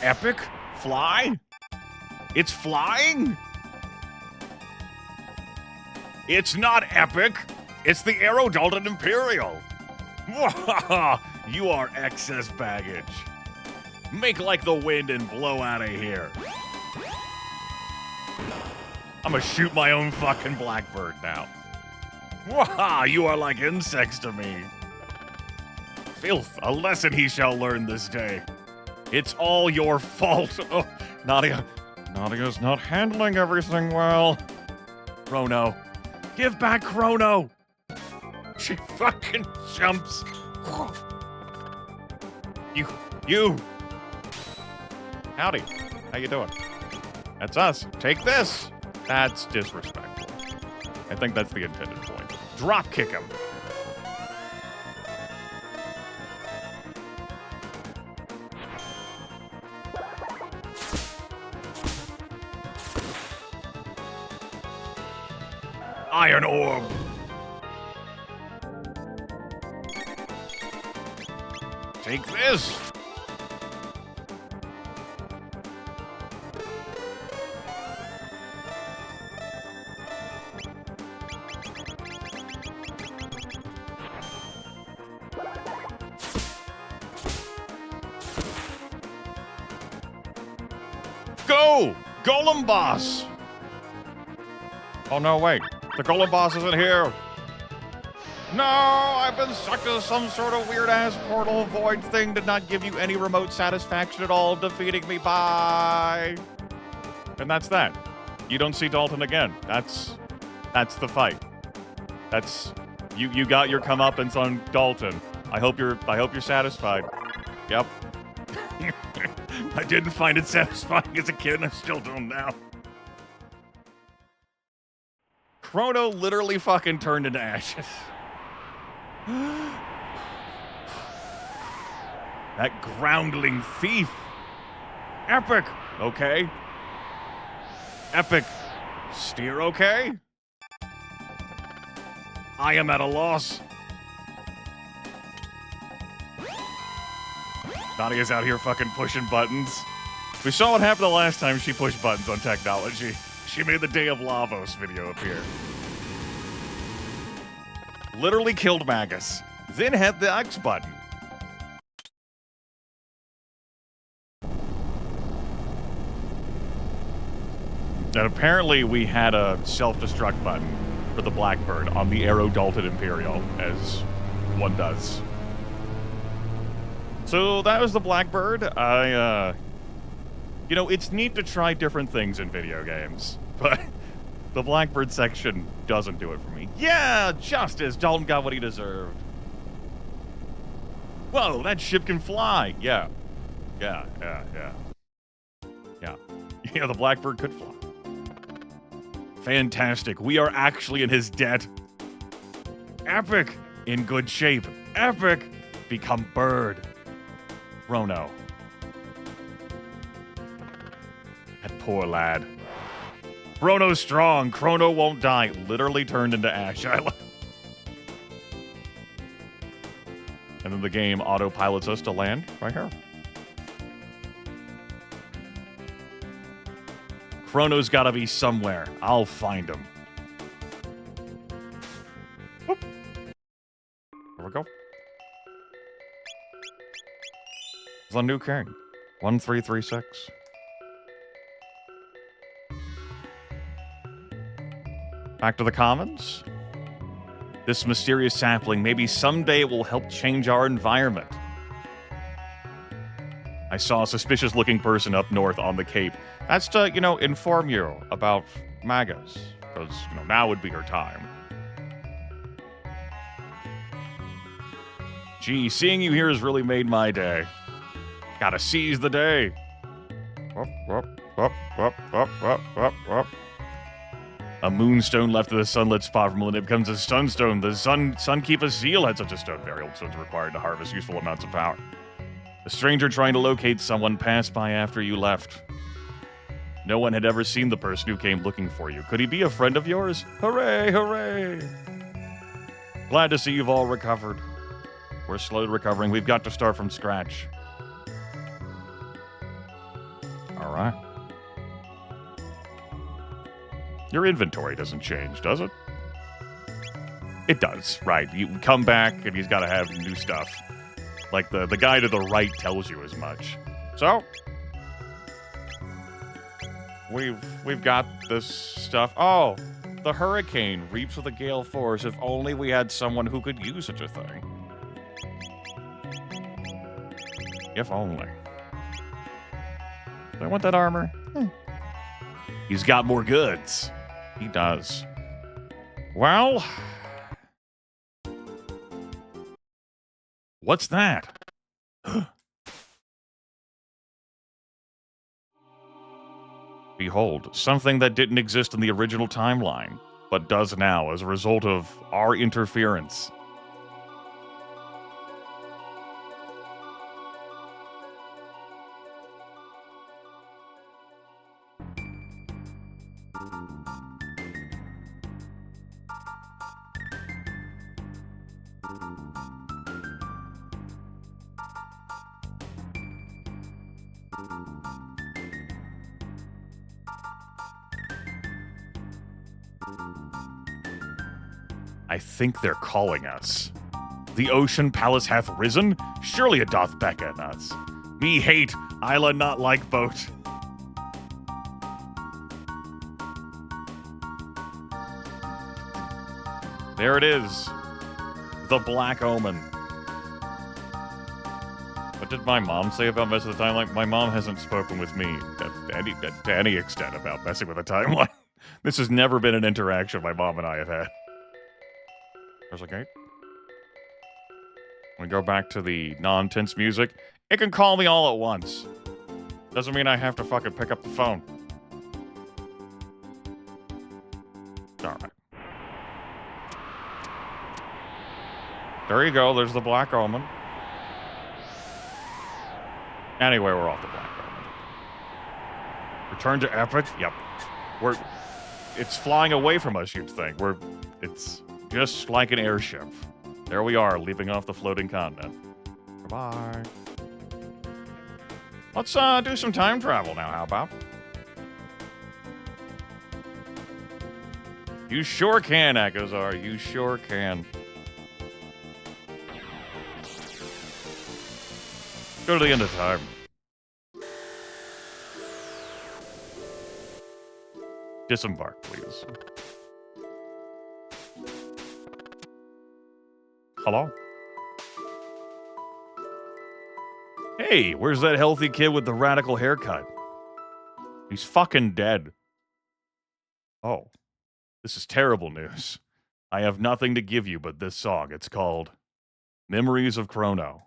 Epic? Fly? It's flying? It's not epic. It's the Arrow Dalton Imperial. You are excess baggage. Make like the wind and blow out of here. I'm gonna shoot my own fucking blackbird now. You are like insects to me. Filth, a lesson he shall learn this day. It's all your fault. Oh, Nadia's not handling everything well. Chrono. Give back Chrono. She fucking jumps. You. Howdy. How you doing? That's us. Take this. That's disrespectful. I think that's the intended point. Drop kick him. Iron Orb. Take this. Go! Golem boss! Oh no, wait. The golem boss isn't here. No, I've been sucked into some sort of weird-ass portal void thing. Did not give you any remote satisfaction at all, defeating me. Bye. And that's that. You don't see Dalton again. That's the fight. That's you got your comeuppance on Dalton. I hope you're satisfied. Yep. I didn't find it satisfying as a kid, and I still don't now. Chrono literally fucking turned into ashes. That groundling thief. Epic. Okay. Epic. Steer okay? I am at a loss. Nadia's out here fucking pushing buttons. We saw what happened the last time she pushed buttons on technology. She made the Day of Lavos video appear. Literally killed Magus. Then hit the X button. And apparently we had a self-destruct button for the Blackbird on the Arrow Dalton Imperial, as one does. So that was the Blackbird. You know, it's neat to try different things in video games, but the Blackbird section doesn't do it for me. Yeah, justice. Dalton got what he deserved. Whoa, that ship can fly. Yeah. Yeah, the Blackbird could fly. Fantastic. We are actually in his debt. Epic. In good shape. Epic. Become bird. Crono. poor lad. Chrono's strong. Chrono won't die. Literally turned into ash, Ayla. And then the game autopilots us to land right here. Chrono's gotta be somewhere. I'll find him. Whoop. There we go. The new king. 1336. Back to the commons. This mysterious sapling, maybe someday it will help change our environment. I saw a suspicious-looking person up north on the Cape. That's to, inform you about Magus. Because, now would be her time. Gee, seeing you here has really made my day. Gotta seize the day. Whoop, whoop, whoop, whoop, whoop, whoop, whoop, whoop. A moonstone left of the sunlit spot from millennia becomes a sunstone. The Sunkeeper seal had such a stone burial, so it's required to harvest useful amounts of power. A stranger trying to locate someone passed by after you left. No one had ever seen the person who came looking for you. Could he be a friend of yours? Hooray, hooray! Glad to see you've all recovered. We're slowly recovering. We've got to start from scratch. All right. Your inventory doesn't change, does it? It does, right. You come back and he's got to have new stuff. Like the guy to the right tells you as much. So, we've got this stuff. Oh, the hurricane reaps with a gale force. If only we had someone who could use such a thing. If only. Do I want that armor? He's got more goods. He does. Well, what's that? Behold, something that didn't exist in the original timeline, but does now as a result of our interference. I think they're calling us. The ocean palace hath risen? Surely it doth beckon us. Me hate, Ayla not like boat. There it is. The Black Omen. What did my mom say about messing with the timeline? My mom hasn't spoken with me to any extent about messing with the timeline. This has never been an interaction my mom and I have had. There's a gate. We go back to the non-tense music. It can call me all at once. Doesn't mean I have to fucking pick up the phone. Alright. There you go, there's the Black Omen. Anyway, we're off the Black Omen. Return to Epic? Yep. It's flying away from us, you'd think. It's just like an airship. There we are, leaping off the floating continent. Bye-bye. Let's do some time travel now, how about? You sure can, Akazar. You sure can. Go to the end of time. Disembark, please. Hello? Hey, where's that healthy kid with the radical haircut? He's fucking dead. Oh. This is terrible news. I have nothing to give you but this song. It's called Memories of Crono.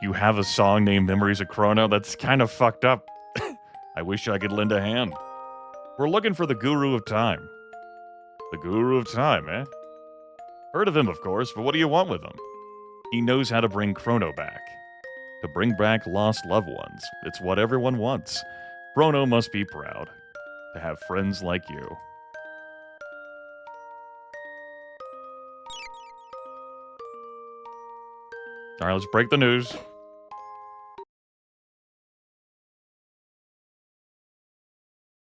You have a song named Memories of Crono? That's kind of fucked up. I wish I could lend a hand. We're looking for the Guru of Time. The Guru of Time, eh? Heard of him, of course, but what do you want with him? He knows how to bring Crono back. to bring back lost loved ones. It's what everyone wants. Crono must be proud to have friends like you. All right, let's break the news.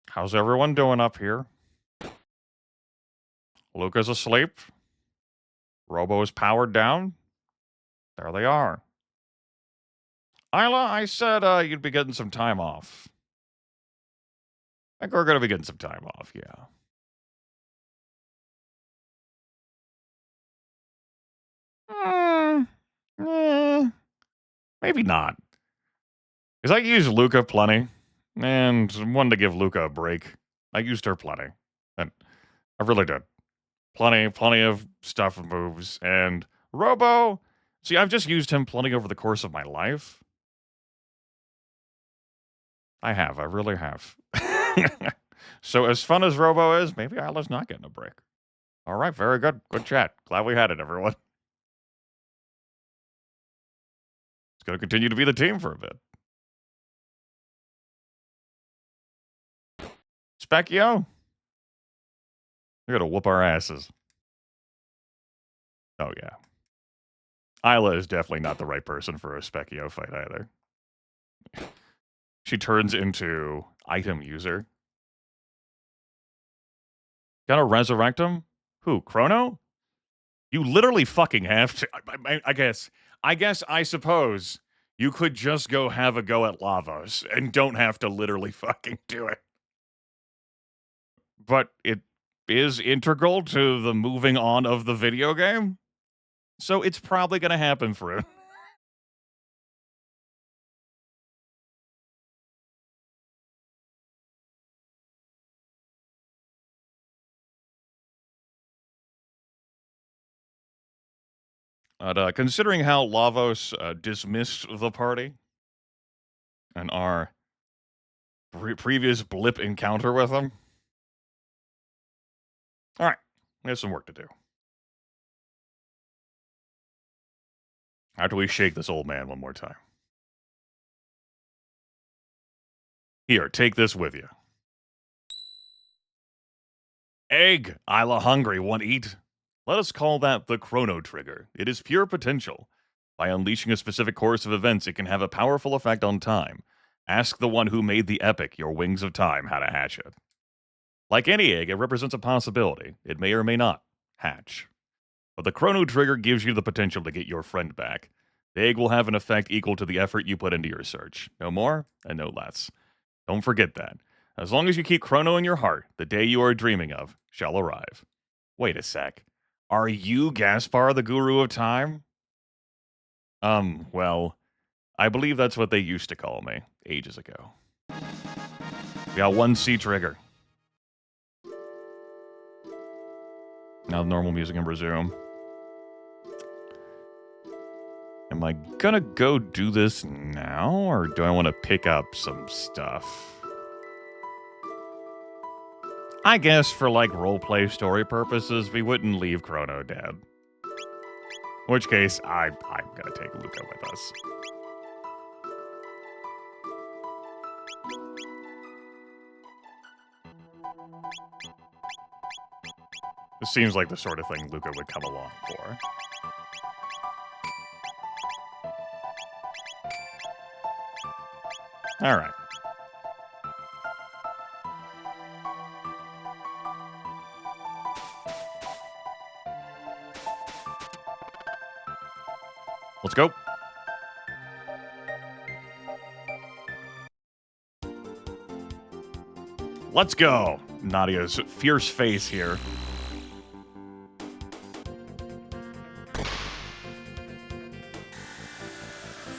How's everyone doing up here? Luca's asleep. Robo is powered down. There they are. Ayla, I said you'd be getting some time off. I think we're going to be getting some time off, yeah. Maybe not. Because I used Luca plenty, and wanted to give Luca a break. I used her plenty. And I really did. Plenty of stuff and moves. And Robo, see, I've just used him plenty over the course of my life. I really have. So as fun as Robo is, maybe Ayla's not getting a break. All right, very good. Good chat. Glad we had it, everyone. It's going to continue to be the team for a bit. Specchio? We're going to whoop our asses. Oh, yeah. Ayla is definitely not the right person for a Specchio fight either. She turns into item user. Gonna resurrect him? Who, Chrono? You literally fucking have to. I suppose you could just go have a go at Lavos and don't have to literally fucking do it. But it is integral to the moving on of the video game. So it's probably going to happen for him. But considering how Lavos dismissed the party and our previous blip encounter with him, all right, we have some work to do. How do we shake this old man one more time? Here, take this with you. Egg! Ayla hungry, want eat? Let us call that the Chrono trigger. It is pure potential. By unleashing a specific course of events, it can have a powerful effect on time. Ask the one who made the epic, Your Wings of Time, how to hatch it. Like any egg, it represents a possibility. It may or may not hatch. But the Chrono trigger gives you the potential to get your friend back. The egg will have an effect equal to the effort you put into your search. No more and no less. Don't forget that. As long as you keep Chrono in your heart, the day you are dreaming of shall arrive. Wait a sec. Are you Gaspar, the Guru of Time? Well, I believe that's what they used to call me ages ago. We got one C trigger. Now normal music can resume. Am I gonna go do this now, or do I want to pick up some stuff? I guess for, like, roleplay story purposes, we wouldn't leave Crono dead. In which case, I'm gonna take Luca with us. This seems like the sort of thing Luca would come along for. Alright. Let's go. Let's go. Nadia's fierce face here.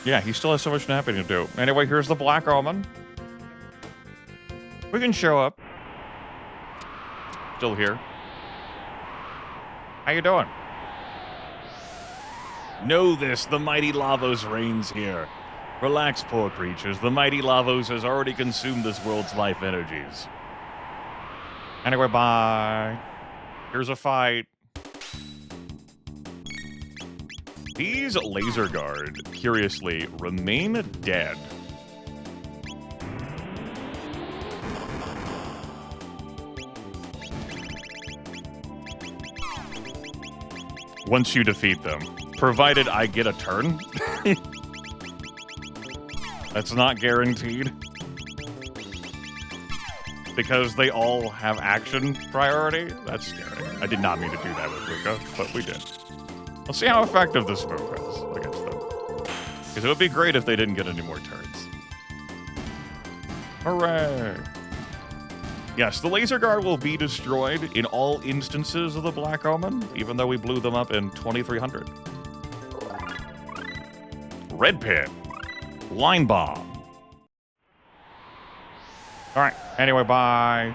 Yeah, he still has so much napping to do. Anyway, here's the Black Omen. We can show up. Still here. How you doing? Know this, the mighty Lavos reigns here. Relax, poor creatures. The mighty Lavos has already consumed this world's life energies. Anyway, bye. Here's a fight. These laser guard, curiously, remain dead. Once you defeat them, provided I get a turn. That's not guaranteed. Because they all have action priority? That's scary. I did not mean to do that with Luca, but we did. Let's see how effective this move is against them. Because it would be great if they didn't get any more turns. Hooray! Yes, the laser guard will be destroyed in all instances of the Black Omen, even though we blew them up in 2300. Red pin. Line bomb. Alright, anyway, bye.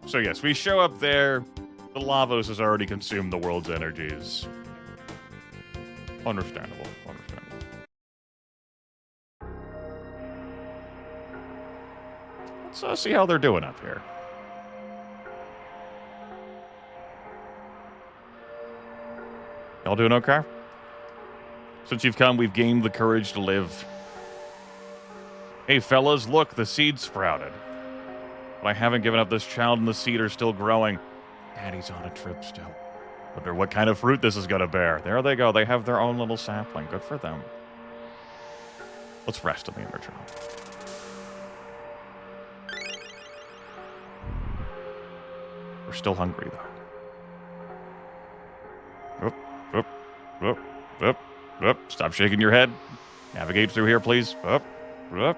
So yes, we show up there. The Lavos has already consumed the world's energies. Understandable, understandable. Let's see how they're doing up here. Y'all doing okay? Since you've come, we've gained the courage to live. Hey fellas, look, the seed sprouted. But I haven't given up. This child and the seed are still growing. Daddy's on a trip still. Wonder what kind of fruit this is going to bear. There they go. They have their own little sapling. Good for them. Let's rest in the inner child. We're still hungry, though. Up, up, up, up, up. Stop shaking your head. Navigate through here, please. Up, up,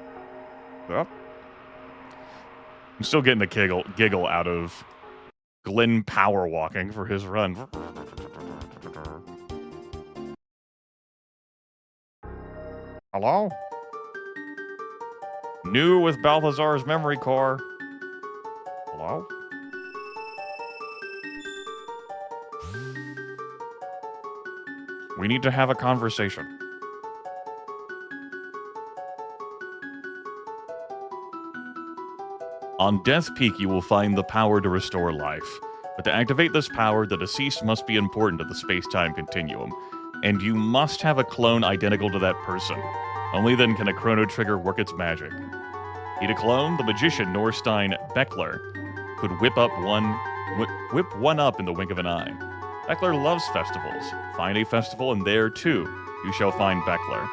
up. I'm still getting a giggle out of Glenn power walking for his run. Hello? New with Balthazar's memory core. Hello? We need to have a conversation. On Death Peak, you will find the power to restore life. But to activate this power, the deceased must be important to the space-time continuum. And you must have a clone identical to that person. Only then can a Chrono trigger work its magic. Need a clone? The magician Norstein Beckler could whip one up in the wink of an eye. Beckler loves festivals. Find a festival, and there, too, you shall find Beckler.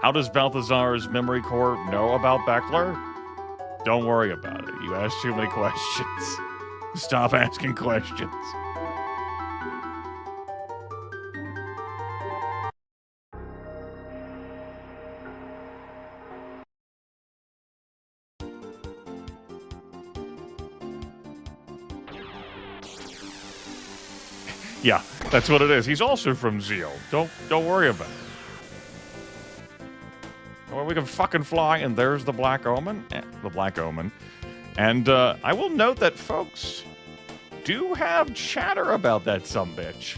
How does Balthazar's memory core know about Beckler? Don't worry about it. You asked too many questions. Stop asking questions. Yeah, that's what it is. He's also from Zeal. Don't worry about it. Well, we can fucking fly, and there's the Black Omen. The Black Omen. And I will note that folks do have chatter about that sumbitch.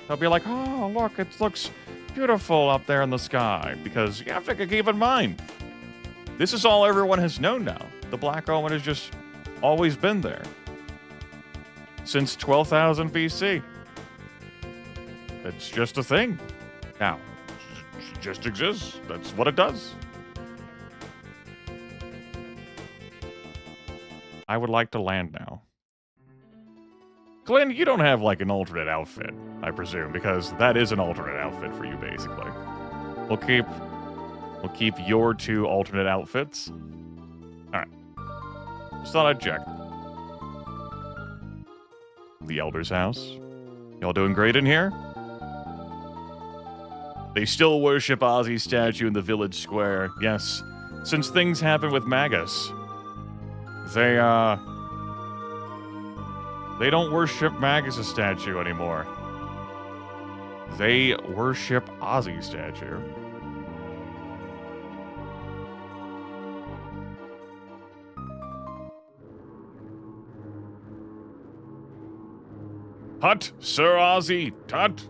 They'll be like, oh, look, it looks beautiful up there in the sky. Because you have to keep in mind, this is all everyone has known now. The Black Omen has just always been there. Since 12,000 BC. It's just a thing. Now, it just exists. That's what it does. I would like to land now. Glenn, you don't have like an alternate outfit, I presume, because that is an alternate outfit for you, basically. We'll keep your two alternate outfits. Alright. Just thought I'd check. The Elder's house. Y'all doing great in here? They still worship Ozzy's statue in the village square. Yes, since things happened with Magus. They don't worship Magus' statue anymore. They worship Ozzy's statue. Tut, Sir Ozzy, tut.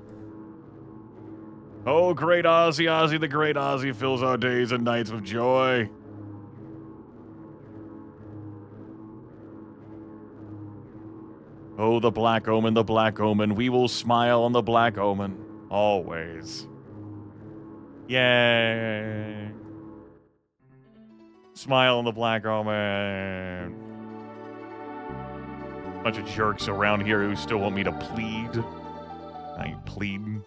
Oh, great Ozzy, Ozzy, the great Ozzy fills our days and nights with joy. Oh, the black omen, the black omen. We will smile on the black omen. Always. Yay. Smile on the black omen. Bunch of jerks around here who still want me to plead. I ain't pleading.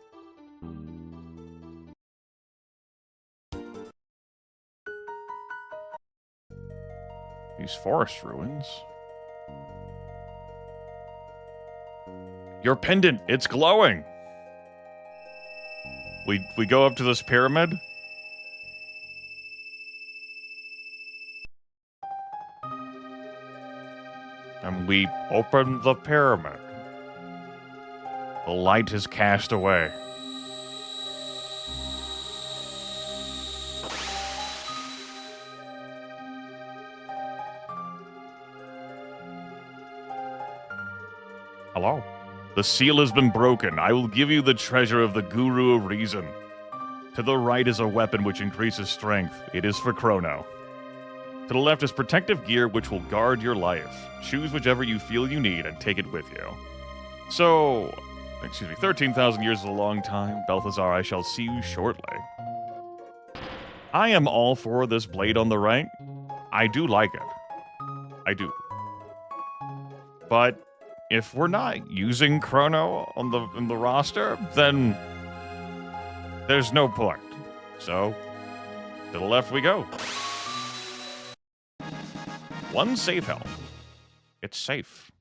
These forest ruins. Your pendant, it's glowing. We go up to this pyramid. And we open the pyramid. The light is cast away. Hello? The seal has been broken. I will give you the treasure of the Guru of Reason. To the right is a weapon which increases strength. It is for Crono. To the left is protective gear which will guard your life. Choose whichever you feel you need and take it with you. So, 13,000 years is a long time. Balthazar, I shall see you shortly. I am all for this blade on the right. I do like it. I do. But if we're not using Chrono in the roster, then there's no point. So, to the left we go. One safe helmet. It's safe.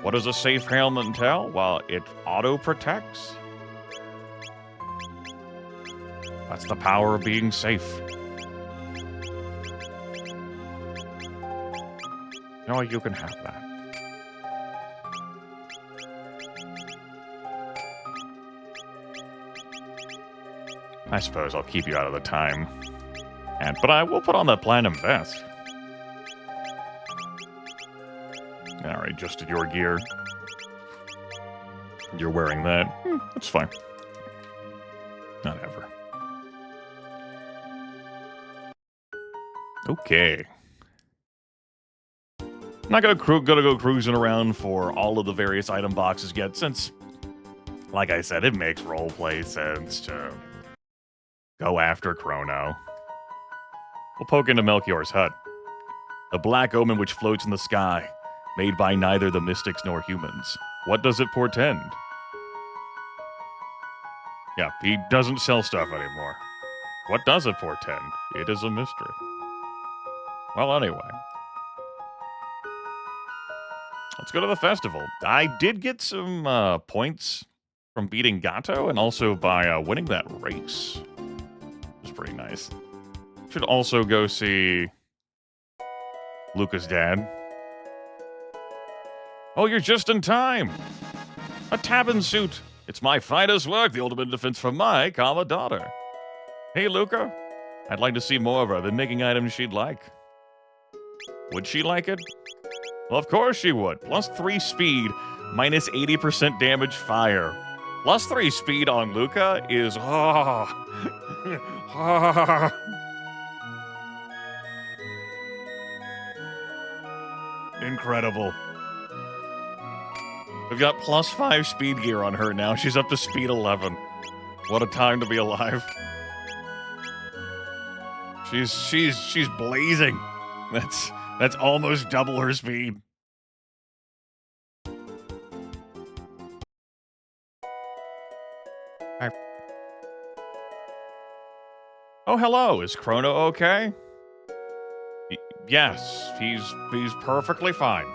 What does a safe helmet entail? Well, it auto-protects. That's the power of being safe. No, you can have that. I suppose I'll keep you out of the time. But I will put on that platinum vest. Alright, adjusted your gear. You're wearing that. That's fine. Not ever. Okay. Not gonna go cruising around for all of the various item boxes yet, since, like I said, it makes roleplay sense to go after Crono. We'll poke into Melchior's hut. The black omen which floats in the sky, made by neither the mystics nor humans. What does it portend? Yeah, he doesn't sell stuff anymore. What does it portend? It is a mystery. Well, anyway. Let's go to the festival. I did get some points from beating Gato and also by winning that race. It was pretty nice. Should also go see Luca's dad. Oh, you're just in time. A Tabin suit. It's my finest work, the ultimate defense for my comma daughter. Hey, Luca. I'd like to see more of her. I've been making items she'd like. Would she like it? Well, of course she would. Plus 3 speed, minus 80% damage fire. Plus 3 speed on Luca is... Incredible. We've got plus 5 speed gear on her now. She's up to speed 11. What a time to be alive. She's blazing. That's almost double her speed. Hi. Oh, hello. Is Crono okay? Yes, he's perfectly fine.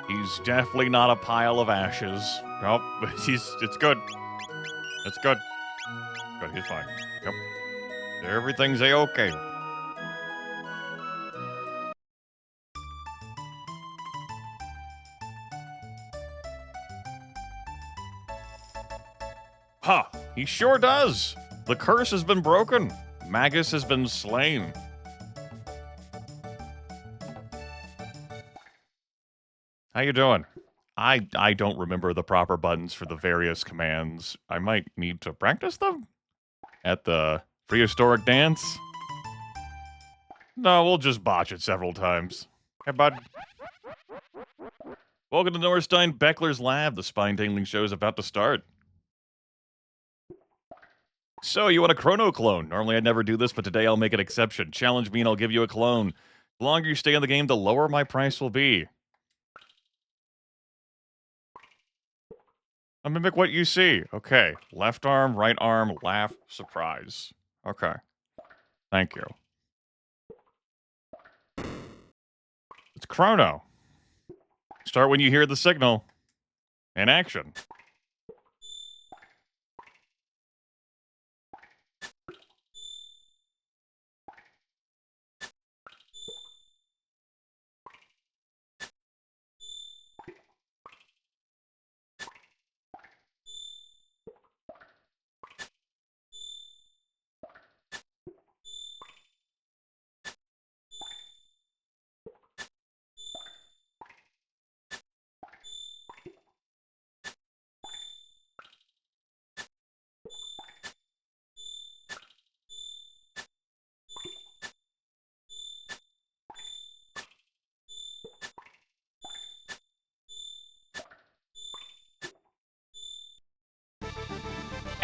He's definitely not a pile of ashes. Nope, it's good. It's good. Good, he's fine. Yep. Everything's a-okay. Huh, he sure does. The curse has been broken. Magus has been slain. How you doing? I don't remember the proper buttons for the various commands. I might need to practice them at the prehistoric dance. No, we'll just botch it several times. Hey, bud. Welcome to Norstein Beckler's Lab. The spine-tingling show is about to start. So, you want a Chrono clone? Normally I'd never do this, but today I'll make an exception. Challenge me and I'll give you a clone. The longer you stay in the game, the lower my price will be. I'll mimic what you see. Okay. Left arm, right arm, laugh, surprise. Okay. Thank you. It's Chrono. Start when you hear the signal. In action.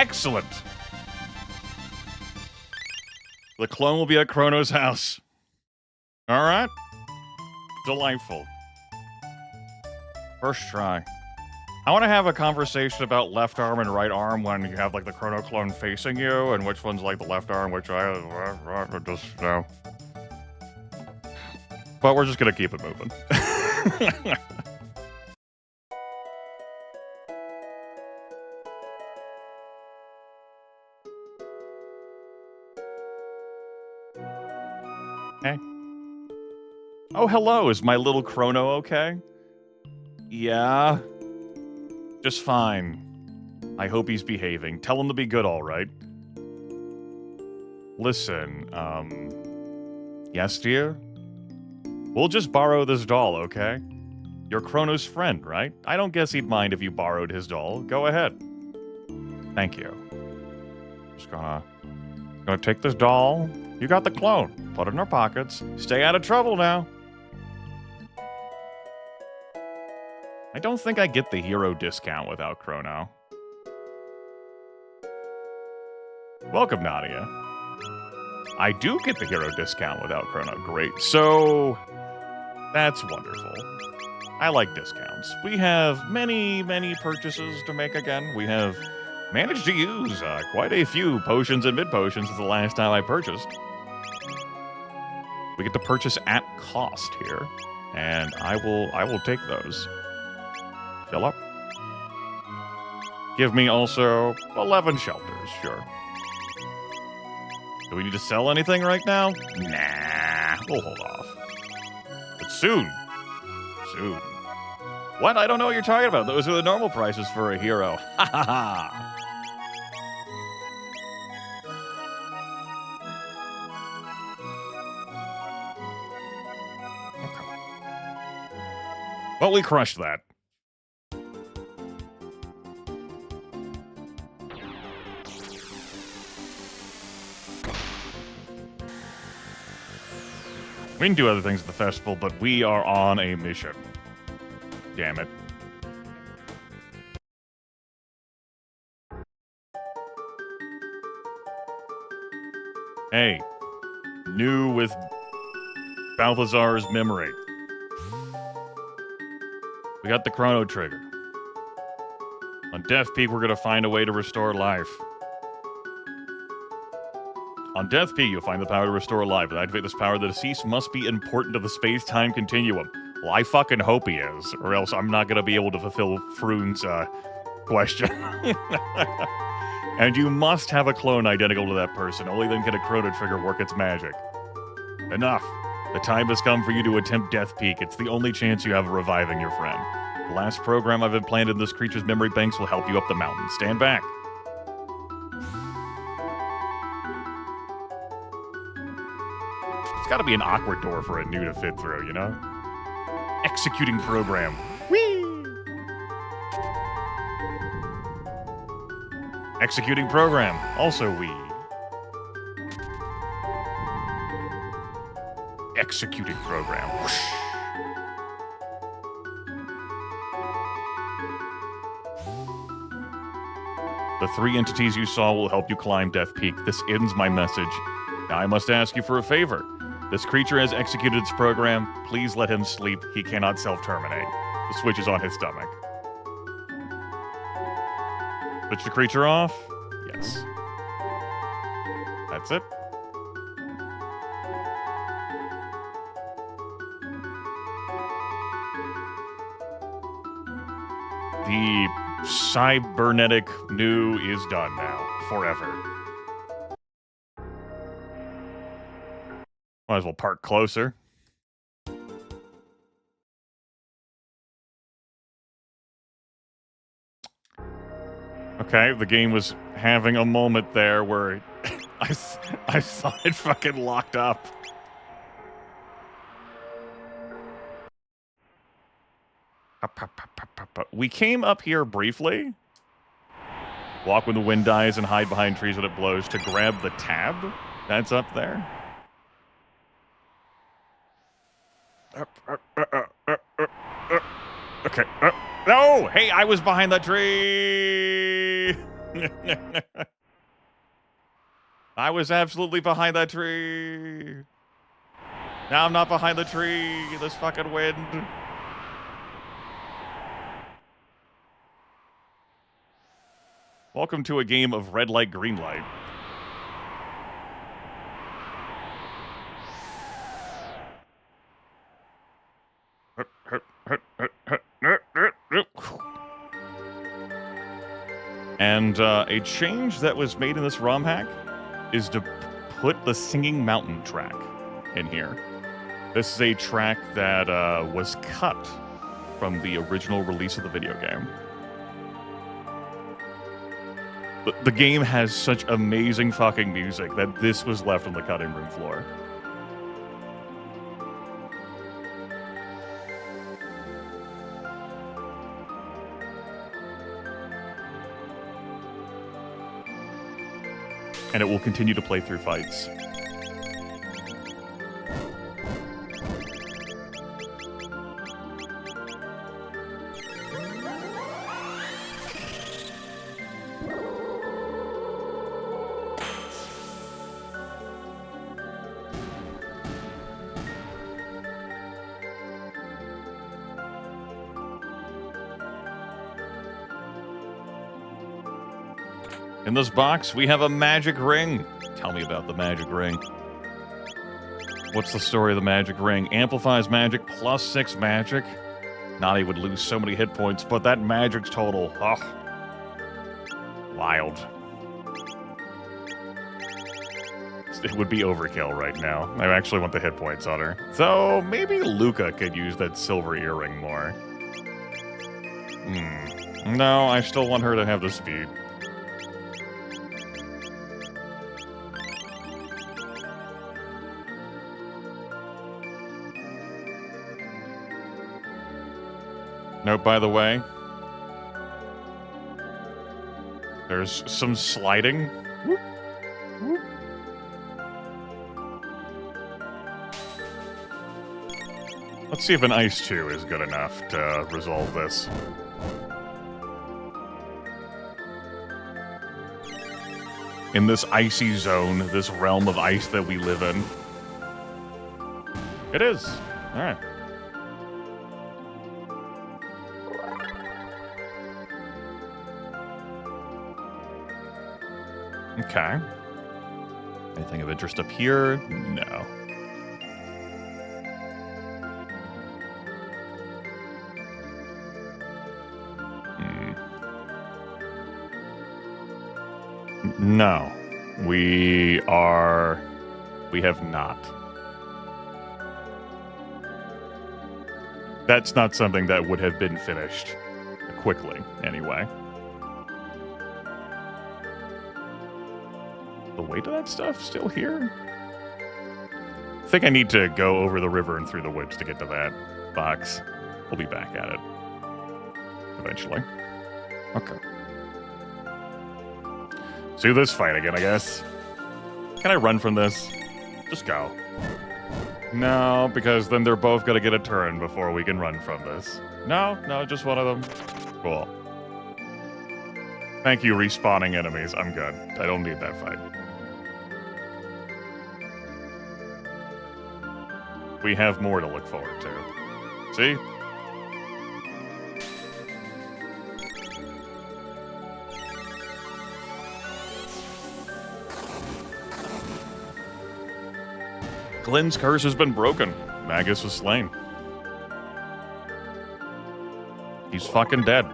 Excellent. The clone will be at Chrono's house. All right. Delightful. First try. I want to have a conversation about left arm and right arm when you have, like, the Chrono clone facing you, and which one's, like, the left arm, which I just, you know. But we're just going to keep it moving. Hey. Oh, hello. Is my little Chrono okay? Yeah. Just fine. I hope he's behaving. Tell him to be good, all right? Listen, yes, dear? We'll just borrow this doll, okay? You're Chrono's friend, right? I don't guess he'd mind if you borrowed his doll. Go ahead. Thank you. Just gonna take this doll. You got the clone. Put it in our pockets. Stay out of trouble now. I don't think I get the hero discount without Chrono. Welcome, Nadia. I do get the hero discount without Chrono. Great. So, that's wonderful. I like discounts. We have many, many purchases to make again. We have managed to use quite a few potions and mid-potions since the last time I purchased. We get to purchase at cost here, and I will take those. Fill up. Give me also 11 shelters, sure. Do we need to sell anything right now? Nah, we'll hold off. But soon. Soon. What? I don't know what you're talking about. Those are the normal prices for a hero. Ha ha ha. Okay. Well, we crushed that. We can do other things at the festival, but we are on a mission. Damn it. Hey. New with Balthazar's memory. We got the Chrono trigger. On Death Peak, we're going to find a way to restore life. On Death Peak, you'll find the power to restore life. To activate this power, the deceased must be important to the space-time continuum. Well, I fucking hope he is, or else I'm not going to be able to fulfill Froon's question. And you must have a clone identical to that person. Only then can a Chrono trigger work its magic. Enough. The time has come for you to attempt Death Peak. It's the only chance you have of reviving your friend. The last program I've implanted in this creature's memory banks will help you up the mountain. Stand back. It's gotta be an awkward door for a new to fit through, you know? Executing program. Whee! Executing program. Also wee. Executing program. Whoosh. The 3 entities you saw will help you climb Death Peak. This ends my message. Now I must ask you for a favor. This creature has executed its program. Please let him sleep. He cannot self-terminate. The switch is on his stomach. Switch the creature off? Yes. That's it. The cybernetic new is done now. Forever. Might as well park closer. Okay, the game was having a moment there where I thought it fucking locked up. We came up here briefly. Walk when the wind dies and hide behind trees when it blows to grab the tab that's up there. Okay. No! Hey, I was behind that tree! I was absolutely behind that tree. Now I'm not behind the tree. This fucking wind. Welcome to a game of red light, green light. And a change that was made in this Romhack is to put the Singing Mountain track in here. This is a track that was cut from the original release of the video game. The game has such amazing fucking music that this was left on the cutting room floor. And it will continue to play through fights. In this box, we have a magic ring. Tell me about the magic ring. What's the story of the magic ring? Amplifies magic, plus 6 magic. Nani would lose so many hit points, but that magic's total. Oh. Wild. It would be overkill right now. I actually want the hit points on her. So maybe Luca could use that silver earring more. No, I still want her to have the speed. Note, by the way, there's some sliding. Whoop, whoop. Let's see if an Ice 2 is good enough to resolve this. In this icy zone, this realm of ice that we live in. It is. All right. Okay. Anything of interest up here? No. No. We have not. That's not something that would have been finished quickly, anyway. The weight of that stuff still here? I think I need to go over the river and through the woods to get to that box. We'll be back at it. Eventually. Okay. Let's do this fight again, I guess. Can I run from this? Just go. No, because then they're both gonna get a turn before we can run from this. No, just one of them. Cool. Thank you, respawning enemies. I'm good. I don't need that fight. We have more to look forward to. See? Glenn's curse has been broken. Magus was slain. He's fucking dead.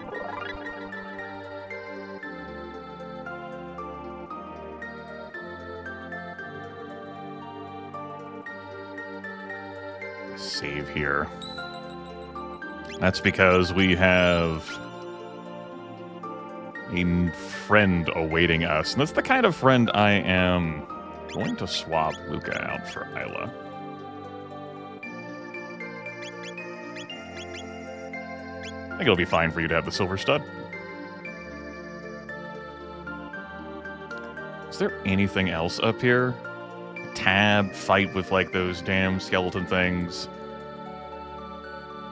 Save here. That's because we have a friend awaiting us. And that's the kind of friend I am going to swap Luca out for Ayla. I think it'll be fine for you to have the silver stud. Is there anything else up here? Tab, fight with like those damn skeleton things.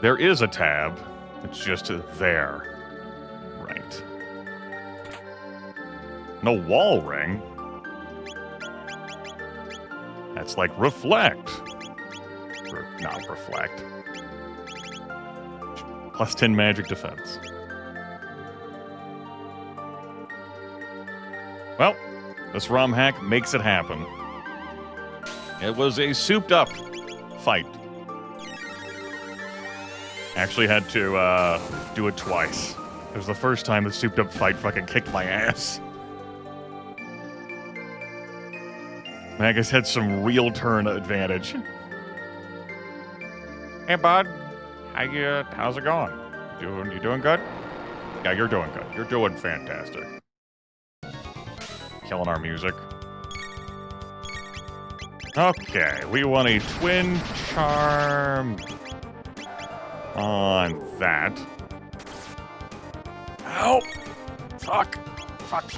There is a tab. It's just there. Right. No wall ring. That's like reflect. Or not reflect. Plus 10 magic defense. Well, this Romhack makes it happen. It was a souped-up fight. Actually had to do it twice. It was the first time the souped-up fight fucking kicked my ass. Magus had some real turn advantage. Hey, bud. How's it going? You doing good? Yeah, you're doing good. You're doing fantastic. Killing our music. Okay, we want a twin charm on that. Ow! Fuck! Fuck.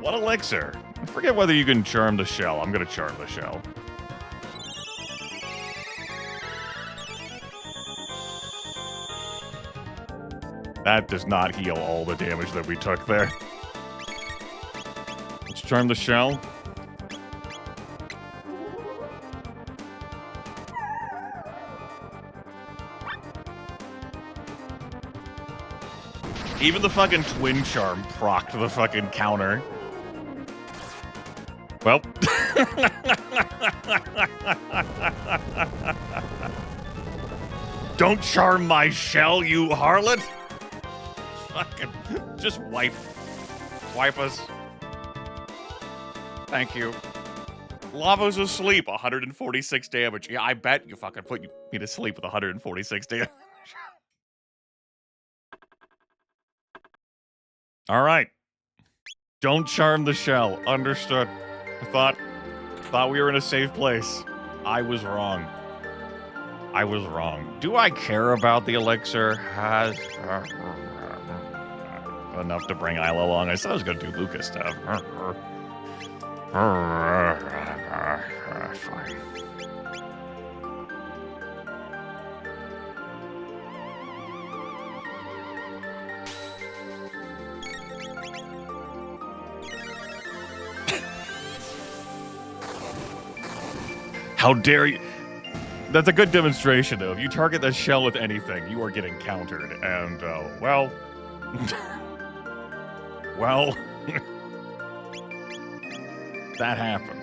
What elixir? I forget whether you can charm the shell. I'm gonna charm the shell. That does not heal all the damage that we took there. Let's charm the shell. Even the fucking twin charm procced the fucking counter. Well. Don't charm my shell, you harlot! Fucking just wipe us. Thank you. Lava's asleep, 146 damage. Yeah, I bet you fucking put me to sleep with 146 damage. Alright. Don't charm the shell. Understood. I thought we were in a safe place. I was wrong. Do I care about the elixir? Enough to bring Ayla along. I said I was going to do Lucas stuff. Fine. How dare you? That's a good demonstration, though. If you target that shell with anything, you are getting countered. And, well... well... that happened.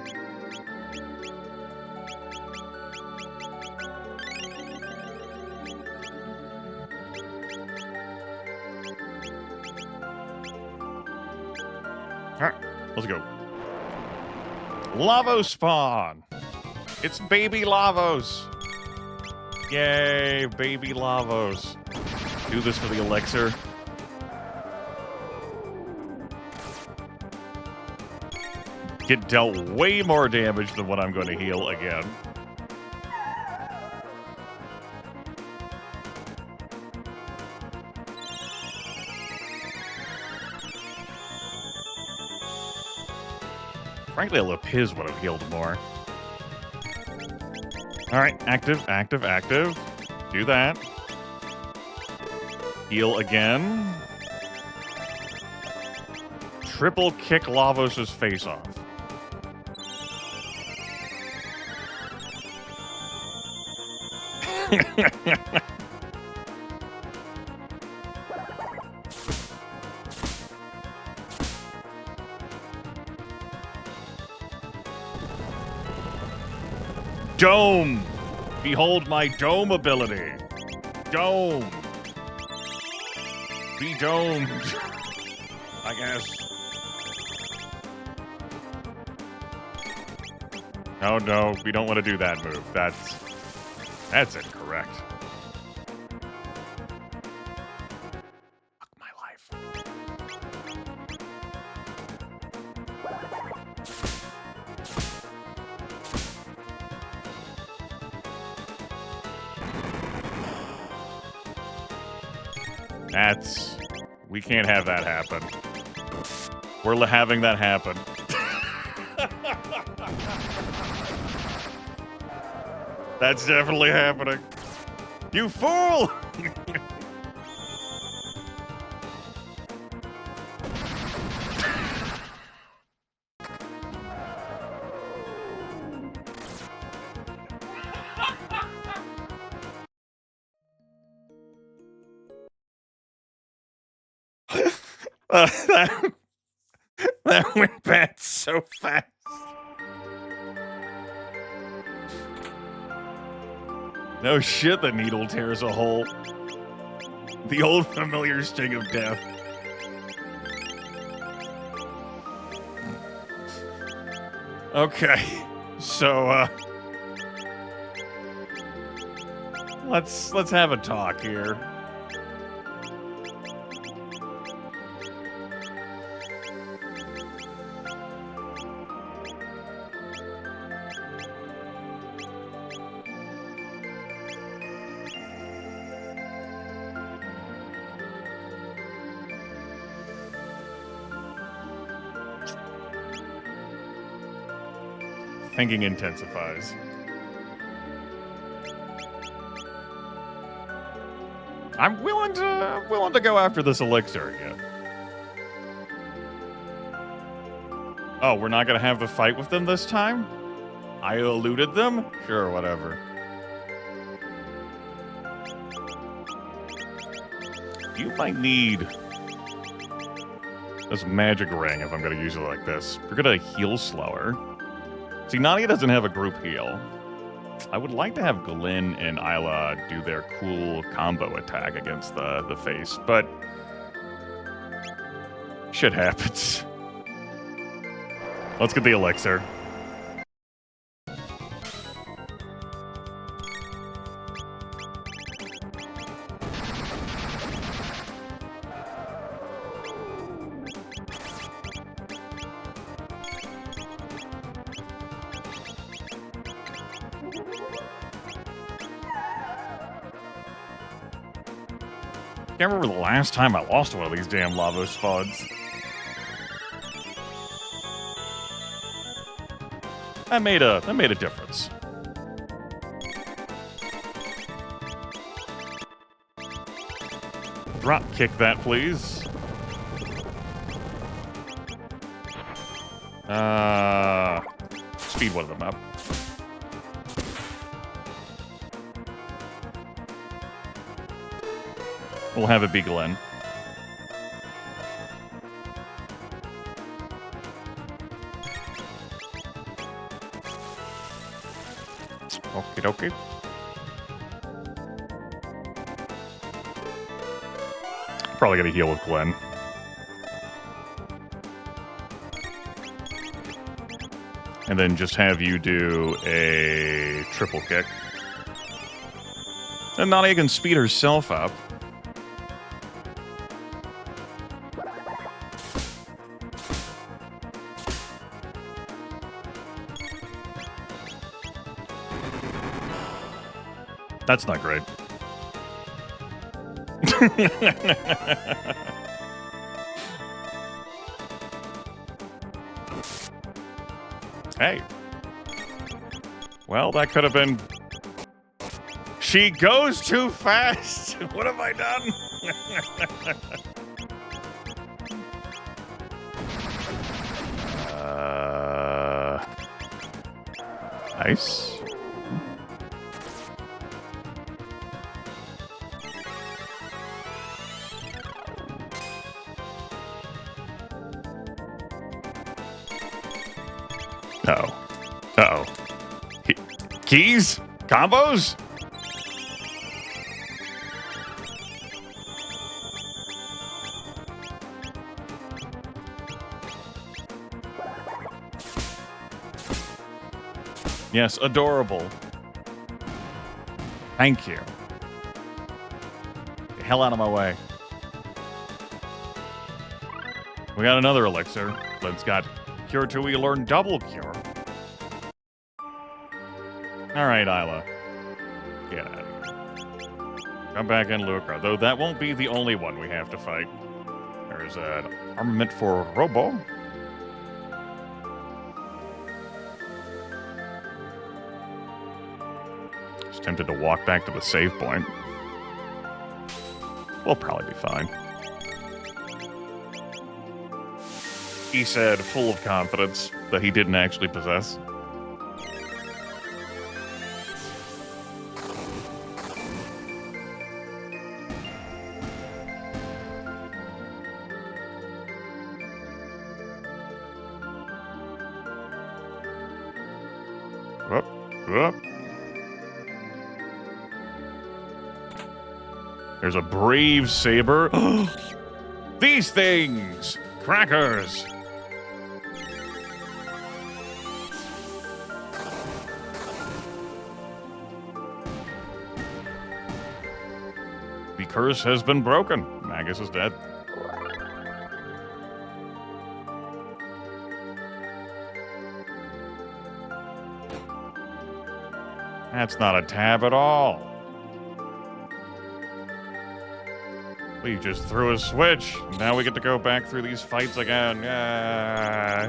Alright, let's go. Lavo spawn! It's baby Lavos! Yay, baby Lavos. Do this for the elixir. Get dealt way more damage than what I'm going to heal again. Frankly, a Lapiz would have healed more. Alright, active. Do that. Heal again. Triple kick Lavos' face off. Dome! Behold my dome ability. Dome. Be domed. I guess. Oh no, we don't want to do that move. That's incorrect. Fuck my life. We can't have that happen. We're having that happen. That's definitely happening. You fool! That went bad so fast. No shit, the needle tears a hole. The old familiar sting of death. Okay, so let's have a talk here. Thinking intensifies. I'm willing to go after this elixir again. Oh, we're not gonna have the fight with them this time? I eluded them? Sure, whatever. You might need this magic ring if I'm gonna use it like this. We're gonna heal slower. See, Nadia doesn't have a group heal. I would like to have Glenn and Ayla do their cool combo attack against the face, but shit happens. Let's get the elixir. I can't remember the last time I lost one of these damn lava spuds. That made a difference. Drop kick that, please. Speed one of them up. We'll have it be Glenn. Okie dokie. Probably gonna heal with Glenn. And then just have you do a triple kick. And Nadia can speed herself up. That's not great. Hey. Well, that could have been... She goes too fast! What have I done? Nice. Uh-oh. Uh-oh. Keys? Combos? Yes, adorable. Thank you. Get the hell out of my way. We got another elixir. Let's got cure till we learn double cure. Alright, Ayla. Get out of here. Come back and Lucra, though that won't be the only one we have to fight. There's an armament for Robo. Just tempted to walk back to the save point. We'll probably be fine. He said, full of confidence, that he didn't actually possess. Whoop, whoop. There's a brave saber. These things! Crackers! The curse has been broken. Magus is dead. That's not a tab at all. We just threw a switch. Now we get to go back through these fights again. Yeah.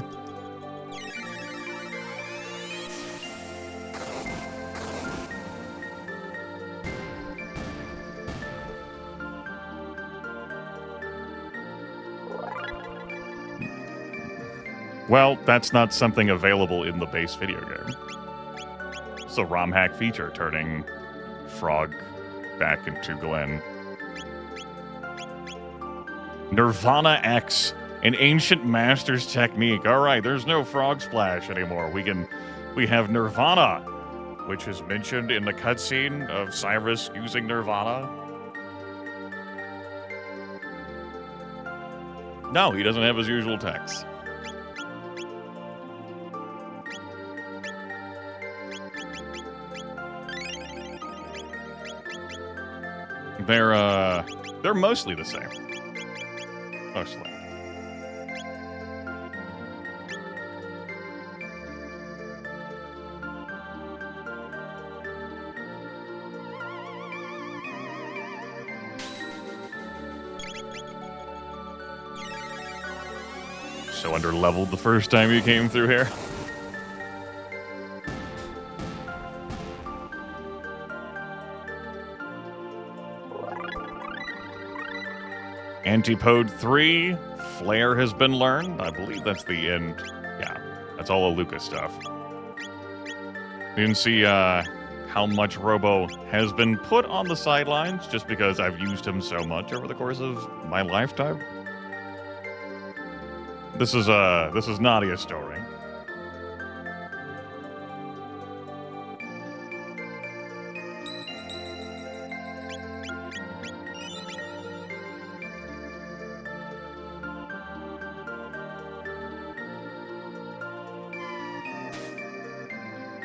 Well, that's not something available in the base video game. It's a Romhack feature, turning Frog back into Glenn. Nirvana X, an ancient master's technique. All right, there's no frog splash anymore. We have Nirvana, which is mentioned in the cutscene of Cyrus using Nirvana. No, he doesn't have his usual text. They're mostly the same. Mostly. So under-leveled the first time you came through here? Antipode 3, Flare has been learned. I believe that's the end. Yeah, that's all the Lucas stuff. You can see how much Robo has been put on the sidelines just because I've used him so much over the course of my lifetime. This is Nadia's story.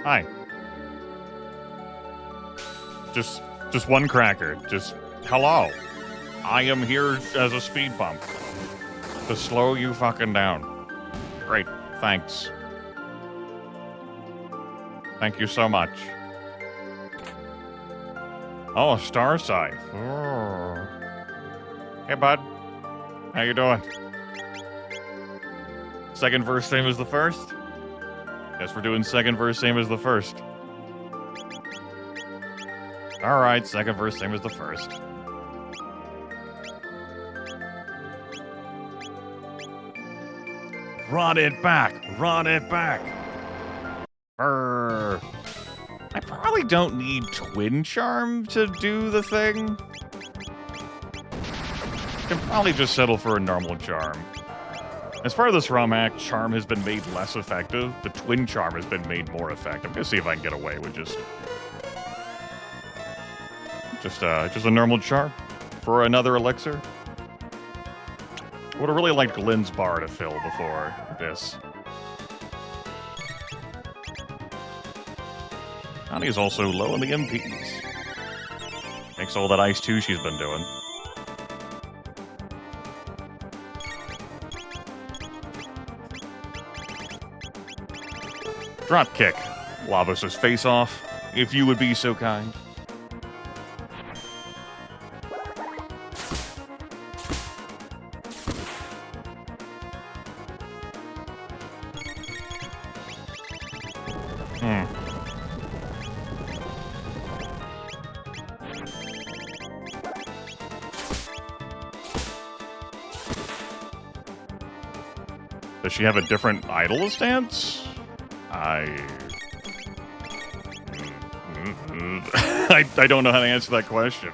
Hi. Just one cracker. Just hello. I am here as a speed bump to slow you fucking down. Great. Thanks. Thank you so much. Oh, a star scythe. Oh. Hey, bud. How you doing? Second verse, same as the first? Guess we're doing second verse, same as the first. Alright, second verse, same as the first. Run it back! Run it back! Brr. I probably don't need Twin Charm to do the thing. I can probably just settle for a normal Charm. As part of this Romhack, Charm has been made less effective. The Twin Charm has been made more effective. I'm gonna see if I can get away with just a normal Charm for another elixir. Would have really liked Glenn's bar to fill before this. Connie's also low on the MPs. Thanks to all that Ice 2 she's been doing. Drop kick. Lavos' face off, if you would be so kind. Does she have a different idol stance? I don't know how to answer that question.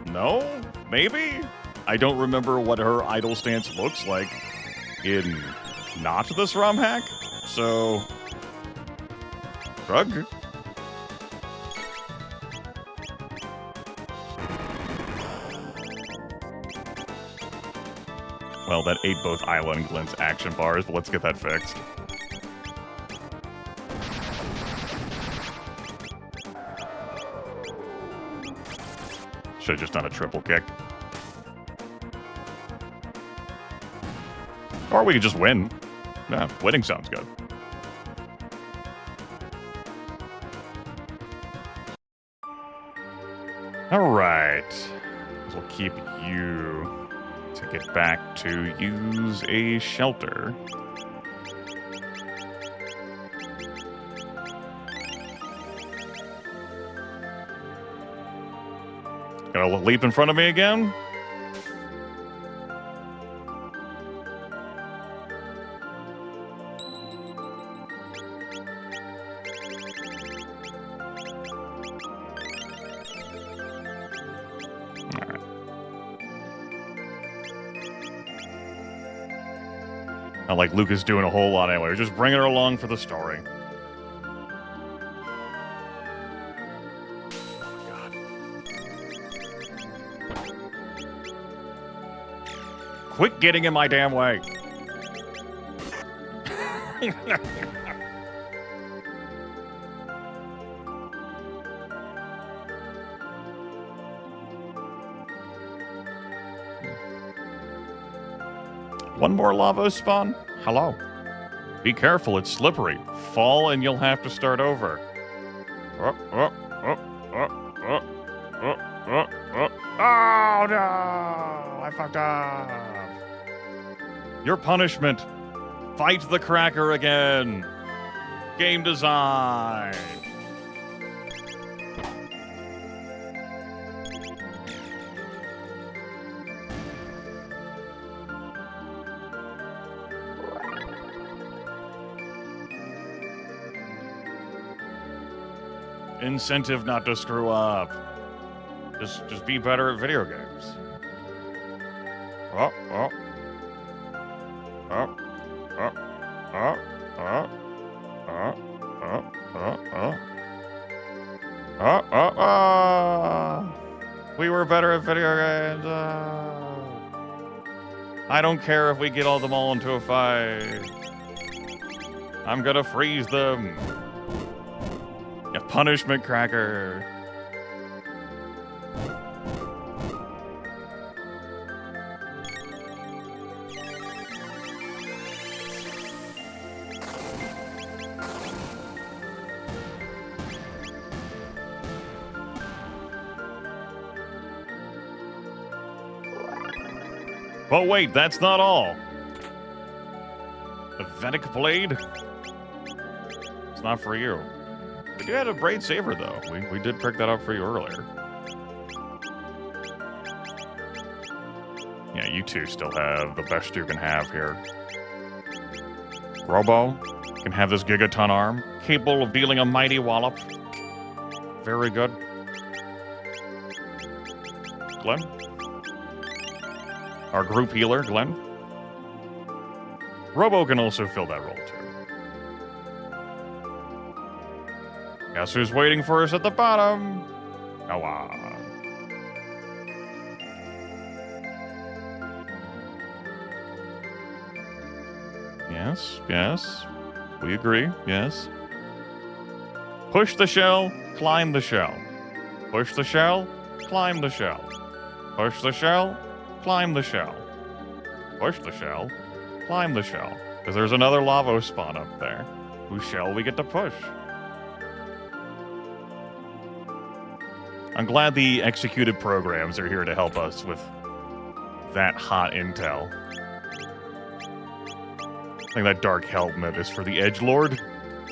No? Maybe? I don't remember what her idol stance looks like in not this Romhack, so... Shrug? Well, that ate both Ayla and Glenn's action bars, but let's get that fixed. Should have just done a triple kick. Or we could just win. Yeah, winning sounds good. Alright. We'll keep you to get back to use a shelter. Gonna leap in front of me again? Alright. Not like Luke is doing a whole lot anyway. We're just bringing her along for the story. Quit getting in my damn way. One more lava spawn? Hello. Be careful, it's slippery. Fall and you'll have to start over. Oh no! I fucked up. Your punishment. Fight the cracker again. Game design. Incentive not to screw up. Just be better at video games. We were better at video games. I don't care if we get them all into a fight. I'm gonna freeze them. A punishment cracker. But wait, that's not all. The Vedic Blade? It's not for you. We do have a Braid Saver, though. We did pick that up for you earlier. Yeah, you two still have the best you can have here. Robo can have this gigaton arm, capable of dealing a mighty wallop. Very good. Glenn? Our group healer, Glenn. Robo can also fill that role, too. Guess who's waiting for us at the bottom? Noah. Yes, yes. We agree, yes. Push the shell, climb the shell. Push the shell, climb the shell. Push the shell, climb the shell. Push the shell, climb the shell. Because there's another lava spawn up there. Whose shell we get to push. I'm glad the executed programs are here to help us with that hot intel. I think that dark helmet is for the edgelord.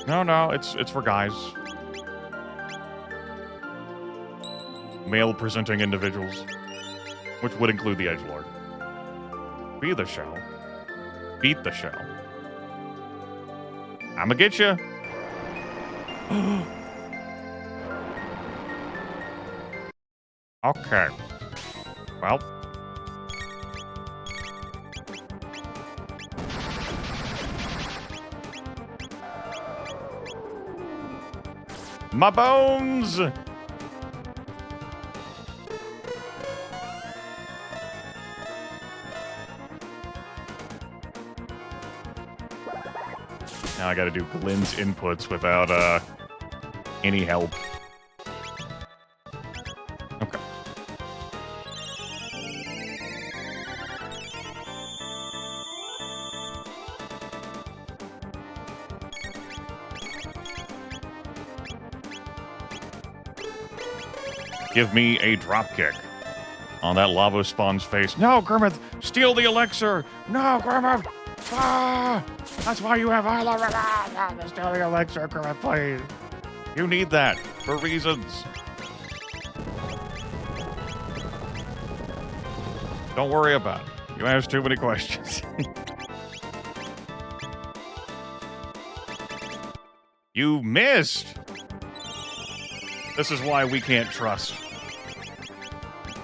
No, it's for guys. Male-presenting individuals. Which would include the edgelord. Be the shell. Beat the shell. I'ma get you. Okay. Well. My bones! Now I gotta do Glenn's inputs without, any help. Okay. Give me a dropkick on that lava spawn's face. No, Grimith! Steal the elixir! No, Grimith! Ah! That's why you have Ayla. Steal the elixir, Grimith, please. You need that for reasons. Don't worry about it. You ask too many questions. You missed! This is why we can't trust.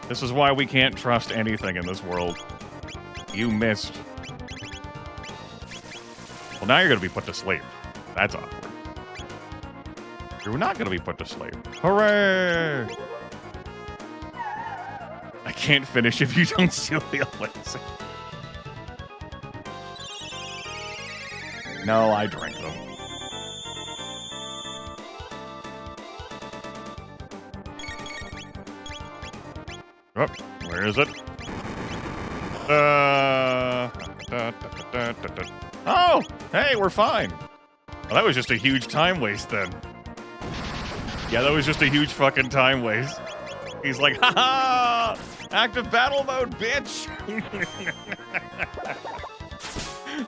This is why we can't trust anything in this world. You missed. Well, now you're going to be put to sleep. That's awkward. You're not going to be put to sleep. Hooray! I can't finish if you don't steal the elixir. No, I drank them. Oh, where is it? Oh, hey, we're fine. Well, that was just a huge time waste then. Yeah, that was just a huge fucking time waste. He's like, ha-ha! Active battle mode, bitch!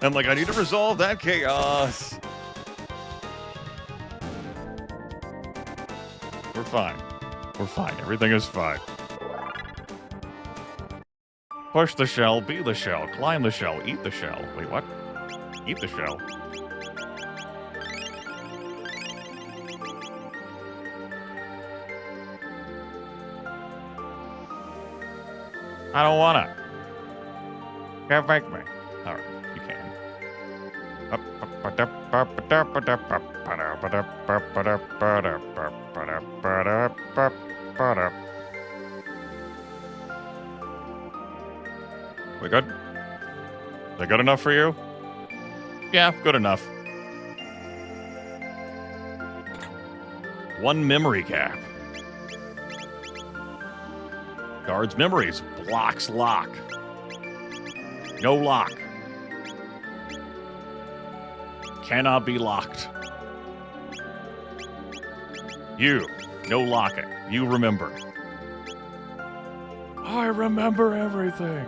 I'm like, I need to resolve that chaos. We're fine. We're fine. Everything is fine. Push the shell, be the shell, climb the shell, eat the shell. Wait, what? Eat the shell. I don't wanna. Can't make me. Alright, you can. We good? Is that good enough for you? Yeah, good enough. One memory gap. Guards memories. Blocks lock. No lock. Cannot be locked. You. No locking. You remember. I remember everything.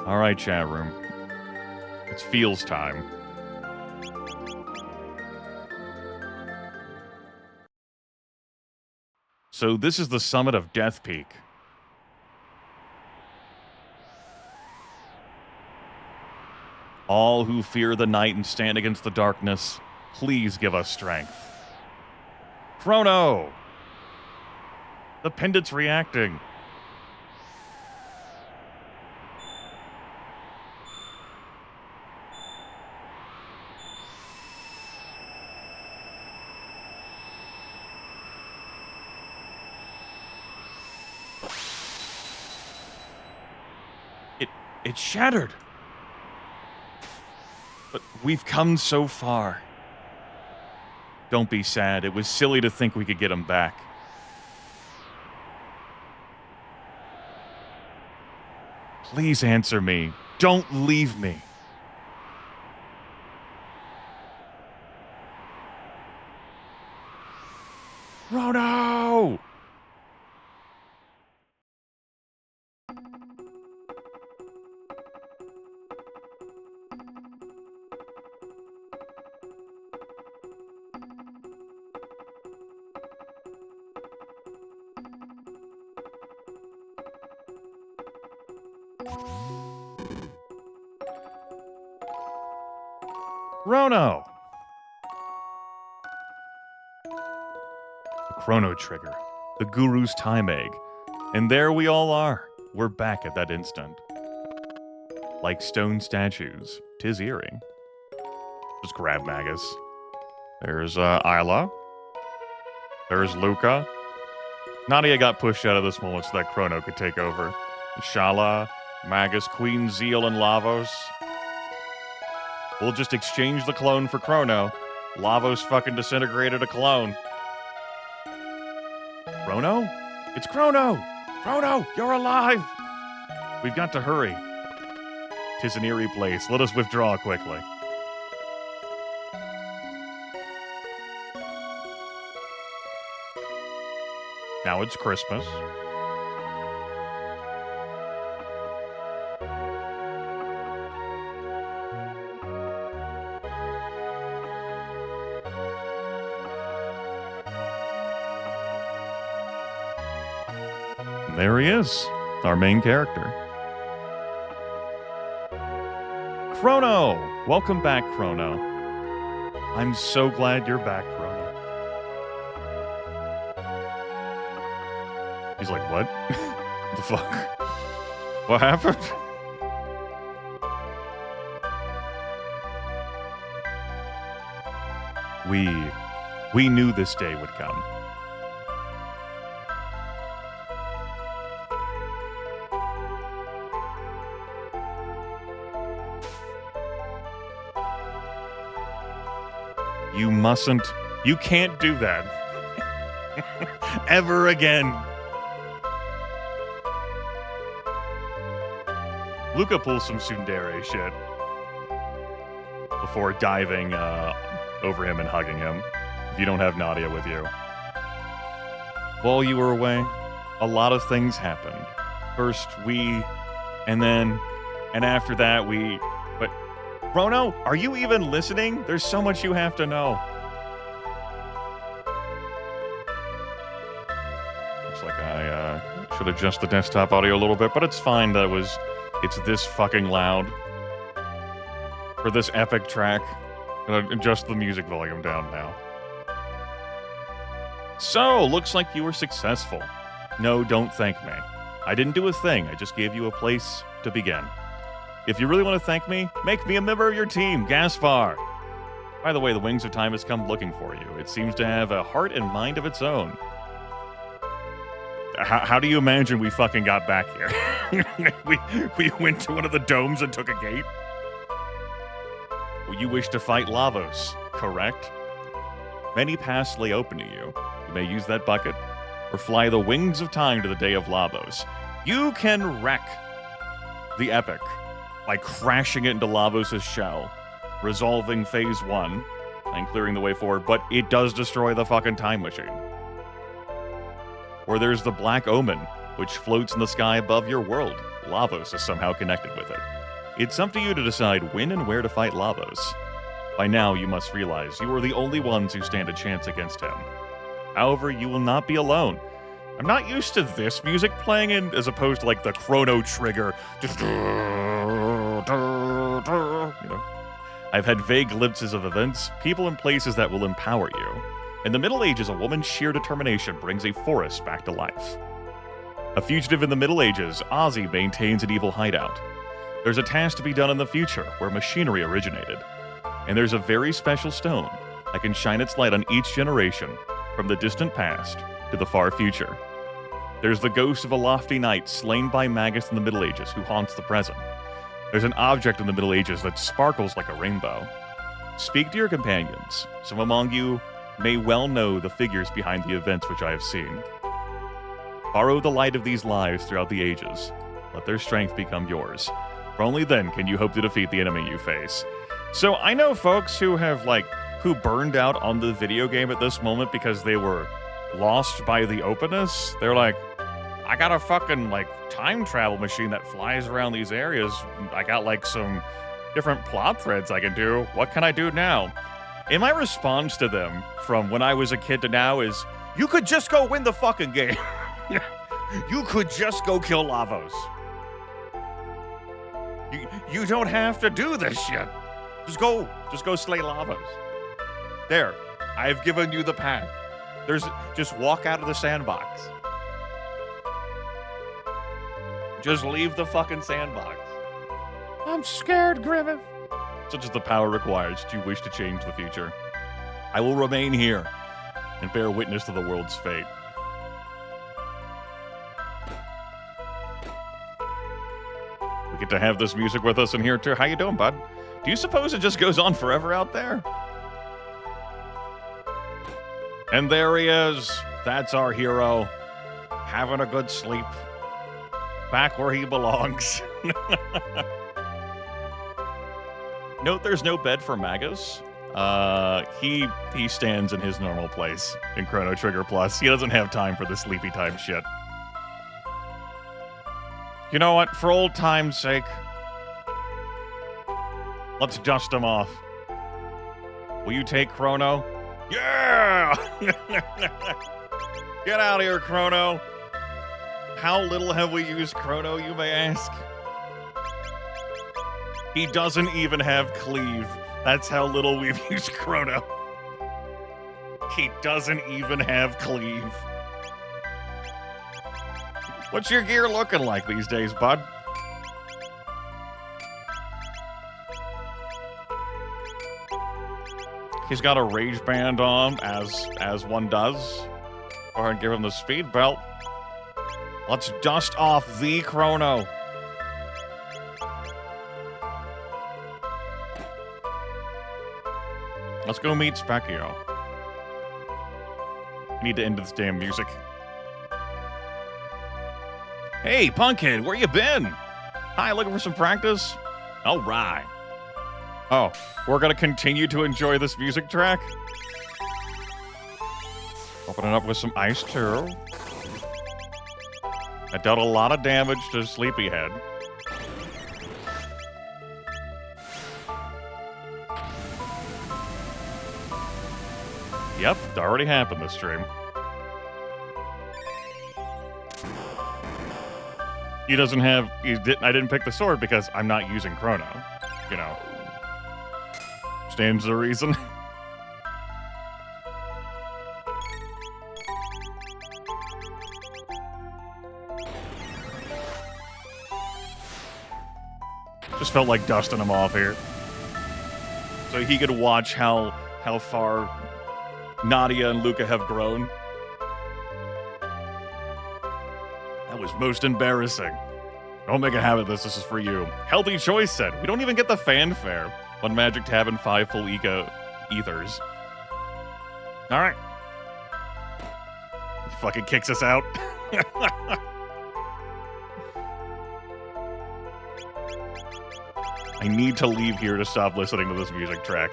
All right, chat room. It's feels time. So this is the summit of Death Peak. All who fear the night and stand against the darkness, please give us strength. Chrono! The pendant's reacting. It shattered. But we've come so far. Don't be sad. It was silly to think we could get him back. Please answer me. Don't leave me. Robo! Crono! The Chrono trigger. The Guru's time egg. And there we all are. We're back at that instant. Like stone statues. 'Tis eerie. Just grab Magus. There's Ayla. There's Luca. Nadia got pushed out of this moment so that Crono could take over. Shala, Magus, Queen Zeal, and Lavos. We'll just exchange the clone for Crono. Lavos fucking disintegrated a clone. Crono? It's Crono! Crono, you're alive! We've got to hurry. 'Tis an eerie place. Let us withdraw quickly. Now it's Christmas. There he is, our main character. Crono! Welcome back, Crono. I'm so glad you're back, Crono. He's like, what? What the fuck? What happened? We knew this day would come. You mustn't. You can't do that. Ever again. Luca pulls some tsundere shit before diving over him and hugging him. If you don't have Nadia with you. While you were away, a lot of things happened. First, and after that, but Crono, are you even listening? There's so much you have to know. Looks like I should adjust the desktop audio a little bit, but it's fine that it's this fucking loud. For this epic track, I'm gonna adjust the music volume down now. So, looks like you were successful. No, don't thank me. I didn't do a thing, I just gave you a place to begin. If you really want to thank me, make me a member of your team, Gaspar. By the way, the Wings of Time has come looking for you. It seems to have a heart and mind of its own. How do you imagine we fucking got back here? we went to one of the domes and took a gate? Well, you wish to fight Lavos, correct? Many paths lay open to you. You may use that bucket, or fly the Wings of Time to the day of Lavos. You can wreck the epic by crashing it into Lavos' shell, resolving Phase 1, and clearing the way forward, but it does destroy the fucking time machine. Or there's the Black Omen, which floats in the sky above your world. Lavos is somehow connected with it. It's up to you to decide when and where to fight Lavos. By now, you must realize you are the only ones who stand a chance against him. However, you will not be alone. I'm not used to this music playing in, as opposed to like the Chrono trigger. Just, you know. I've had vague glimpses of events, people, and places that will empower you. In the Middle Ages, a woman's sheer determination brings a forest back to life. A fugitive in the Middle Ages, Ozzy maintains an evil hideout. There's a task to be done in the future, where machinery originated. And there's a very special stone that can shine its light on each generation, from the distant past to the far future. There's the ghost of a lofty knight slain by Magus in the Middle Ages who haunts the present. There's an object in the Middle Ages that sparkles like a rainbow. Speak to your companions. Some among you may well know the figures behind the events which I have seen. Borrow the light of these lives throughout the ages. Let their strength become yours. For only then can you hope to defeat the enemy you face. So I know folks who have, who burned out on the video game at this moment because they were lost by the openness. They're like, I got a fucking, time travel machine that flies around these areas. I got, some different plot threads I can do. What can I do now? And my response to them from when I was a kid to now is, you could just go win the fucking game. You could just go kill Lavos. You don't have to do this shit. Just go slay Lavos. There, I've given you the path. Just walk out of the sandbox. Just leave the fucking sandbox. I'm scared, Grimith. Such is the power required should you wish to change the future. I will remain here and bear witness to the world's fate. We get to have this music with us in here too. How you doing, bud? Do you suppose it just goes on forever out there? And there he is. That's our hero. Having a good sleep. Back where he belongs. Note there's no bed for Magus. He stands in his normal place in Chrono Trigger Plus. He doesn't have time for the sleepy time shit. You know what? For old time's sake, let's dust him off. Will you take Crono? Yeah! Get out of here, Crono. How little have we used Crono, you may ask? He doesn't even have cleave. That's how little we've used Crono. He doesn't even have cleave. What's your gear looking like these days, bud? He's got a rage band on, as one does. Go ahead and give him the speed belt. Let's dust off the Crono. Let's go meet Specchio. I need to end this damn music. Hey, Punkhead, where you been? Hi, looking for some practice? All right. Oh, we're gonna continue to enjoy this music track? Open it up with some ice, too. I dealt a lot of damage to Sleepyhead. Yep, it already happened this stream. He doesn't have... I didn't pick the sword because I'm not using Chrono. You know. Stands to reason. Just felt like dusting him off here. So he could watch how far Nadia and Luca have grown. That was most embarrassing. Don't make a habit of this. This is for you. Healthy choice said. We don't even get the fanfare. 1 magic tab and 5 full ethers. Alright. He fucking kicks us out. I need to leave here to stop listening to this music track.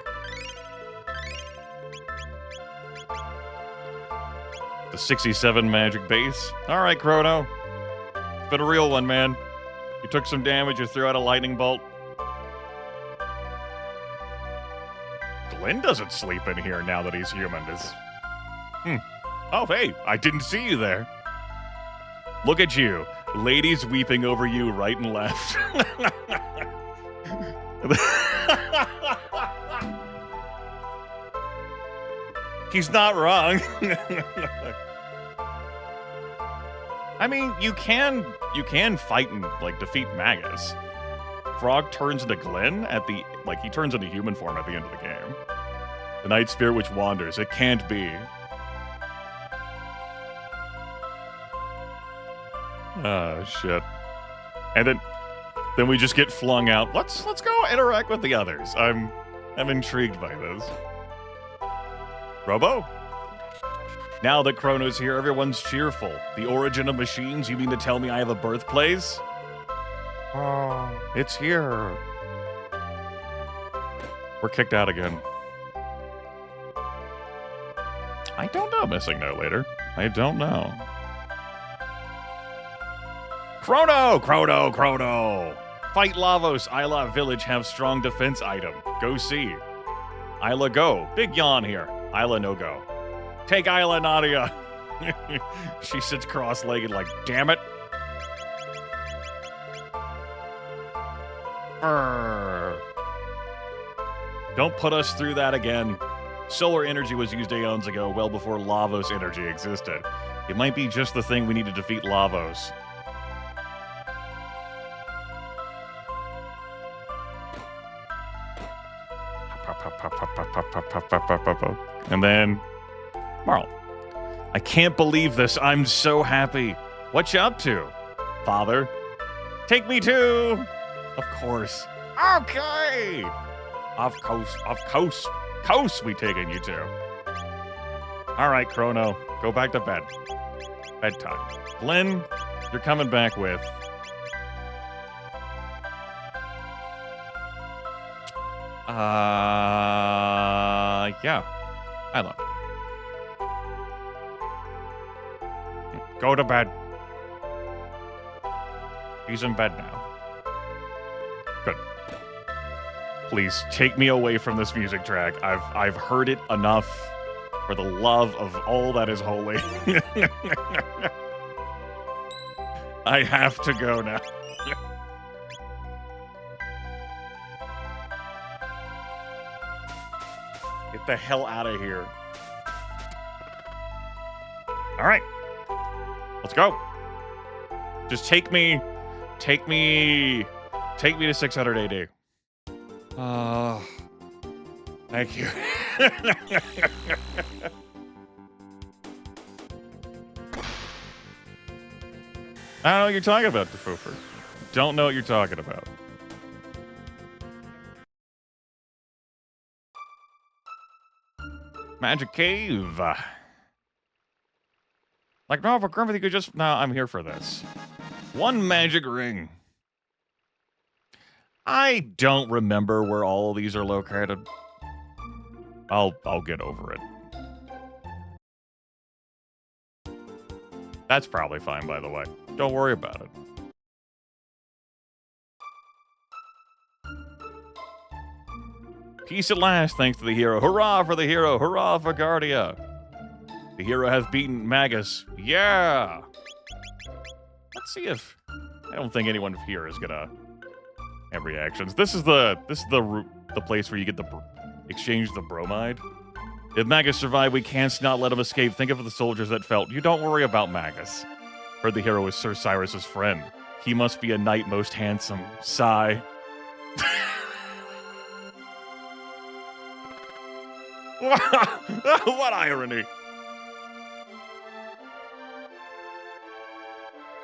The 67 magic base. Alright, Crono. It's been a real one, man. You took some damage, you threw out a lightning bolt. Glenn doesn't sleep in here now that he's human. Oh, hey, I didn't see you there. Look at you. Ladies weeping over you right and left. He's not wrong. I mean, you can fight and like defeat Magus. Frog turns into Glenn at the he turns into human form at the end of the game. The night spirit which wanders. It can't be. Oh shit. And then we just get flung out. Let's go interact with the others. I'm intrigued by this. Robo? Now that Chrono's here, everyone's cheerful. The origin of machines? You mean to tell me I have a birthplace? Oh, it's here. We're kicked out again. I don't know, missing no later. I don't know. Crono! Crono! Crono! Fight Lavos. Ayla village have strong defense item. Go see. Ayla go. Big yawn here. Ayla no go. Take Ayla, Nadia. She sits cross-legged like, damn it. Don't put us through that again. Solar energy was used aeons ago, well before Lavos energy existed. It might be just the thing we need to defeat Lavos. And then Marle. I can't believe this. I'm so happy. What you up to? Father. Take me too. Of course. Okay. Of course we taking you to. All right, Crono. Go back to bed. Bedtime. Glenn, you're coming back with... yeah. Ayla. Go to bed. He's in bed now. Good. Please, take me away from this music track. I've heard it enough for the love of all that is holy. I have to go now. Get the hell out of here. All right. Let's go. Just take me to 600 AD. Thank you. I don't know what you're talking about, Defoofer. Don't know what you're talking about. Magic Cave. Like, no, but Grimith, you could just... No, I'm here for this. One magic ring. I don't remember where all of these are located. I'll get over it. That's probably fine, by the way. Don't worry about it. Peace at last, thanks to the hero. Hurrah for the hero! Hurrah for Guardia! The hero has beaten Magus. Yeah! Let's see if... I don't think anyone here is gonna have reactions. This is the place where you get the exchange the bromide. If Magus survived, we can't not let him escape. Think of the soldiers that felt. You don't worry about Magus. Heard the hero is Sir Cyrus's friend. He must be a knight most handsome. Sigh. What irony.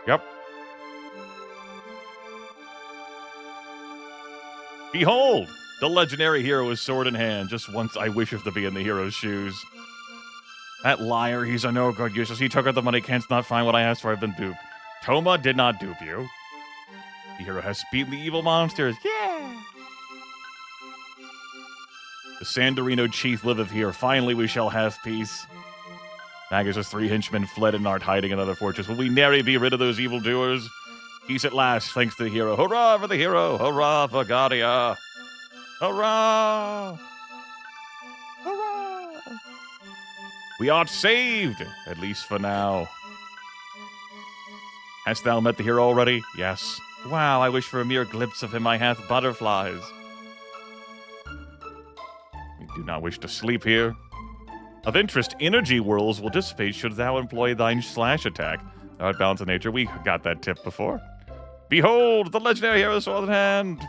Yep. Behold! The legendary hero is sword in hand. Just once I wish to be in the hero's shoes. That liar, he's a no-good useless. He took out the money, can't not find what I asked for. I've been duped. Toma did not dupe you. The hero has beaten the evil monsters. Yeah! The Sandorino chief liveth here. Finally we shall have peace. Magus' 3 henchmen fled and art hiding in another fortress. Will we nary be rid of those evildoers? Peace at last, thanks to the hero. Hurrah for the hero! Hurrah for Guardia! Hurrah! Hurrah! We art saved! At least for now. Hast thou met the hero already? Yes. Wow, I wish for a mere glimpse of him. I hath butterflies. We do not wish to sleep here. Of interest, energy whirls will dissipate should thou employ thine slash attack. Outbound to nature. We got that tip before. Behold, the legendary hero sword in hand.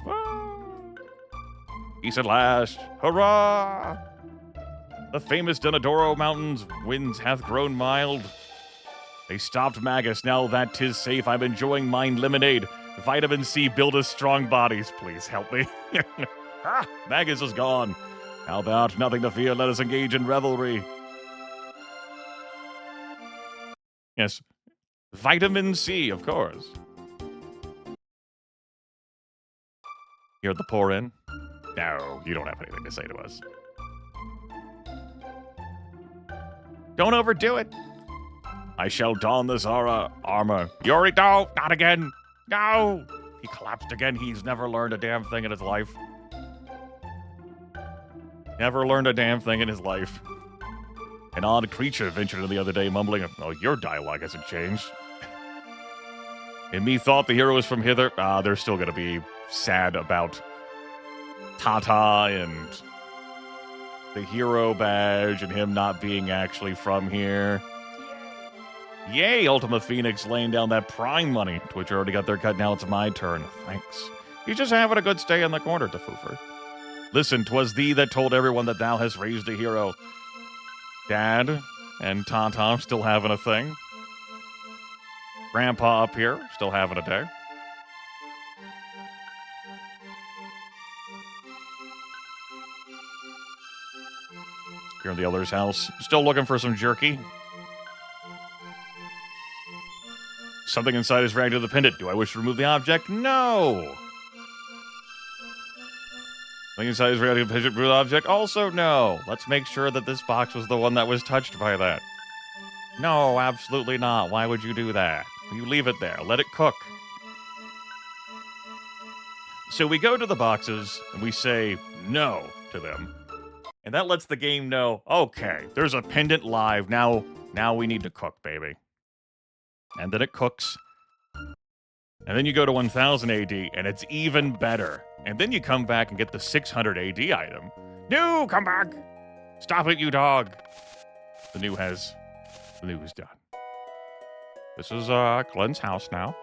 Peace at last. Hurrah! The famous Denadoro Mountains winds hath grown mild. They stopped Magus. Now that 'tis safe, I'm enjoying mine lemonade. Vitamin C build us strong bodies. Please help me. Magus is gone. How about nothing to fear? Let us engage in revelry. Yes. Vitamin C, of course. Here at the pour in. No, you don't have anything to say to us. Don't overdo it. I shall don this armor. Yuri, no, not again. No. He collapsed again. He's never learned a damn thing in his life. Never learned a damn thing in his life. An odd creature ventured in the other day, mumbling, oh, your dialogue hasn't changed. And me thought the hero was from hither. They're still going to be sad about Tata and the hero badge and him not being actually from here. Yay, Ultima Phoenix laying down that prime money. Twitch already got their cut, now it's my turn. Thanks. He's just having a good stay in the corner, Tafoofer. Listen, 'twas thee that told everyone that thou hast raised a hero. Dad and Tata still having a thing. Grandpa up here, still having a day. Here in the elder's house, still looking for some jerky. Something inside is reacting to the pendant. Do I wish to remove the object? No! Something inside is reacting to the pendant. Remove the object? Also no. Let's make sure that this box was the one that was touched by that. No, absolutely not. Why would you do that? You leave it there. Let it cook. So we go to the boxes, and we say no to them. And that lets the game know, okay, there's a pendant live. Now we need to cook, baby. And then it cooks. And then you go to 1000 AD, and it's even better. And then you come back and get the 600 AD item. No, come back! Stop it, you dog! The new is done. This is Glenn's house now.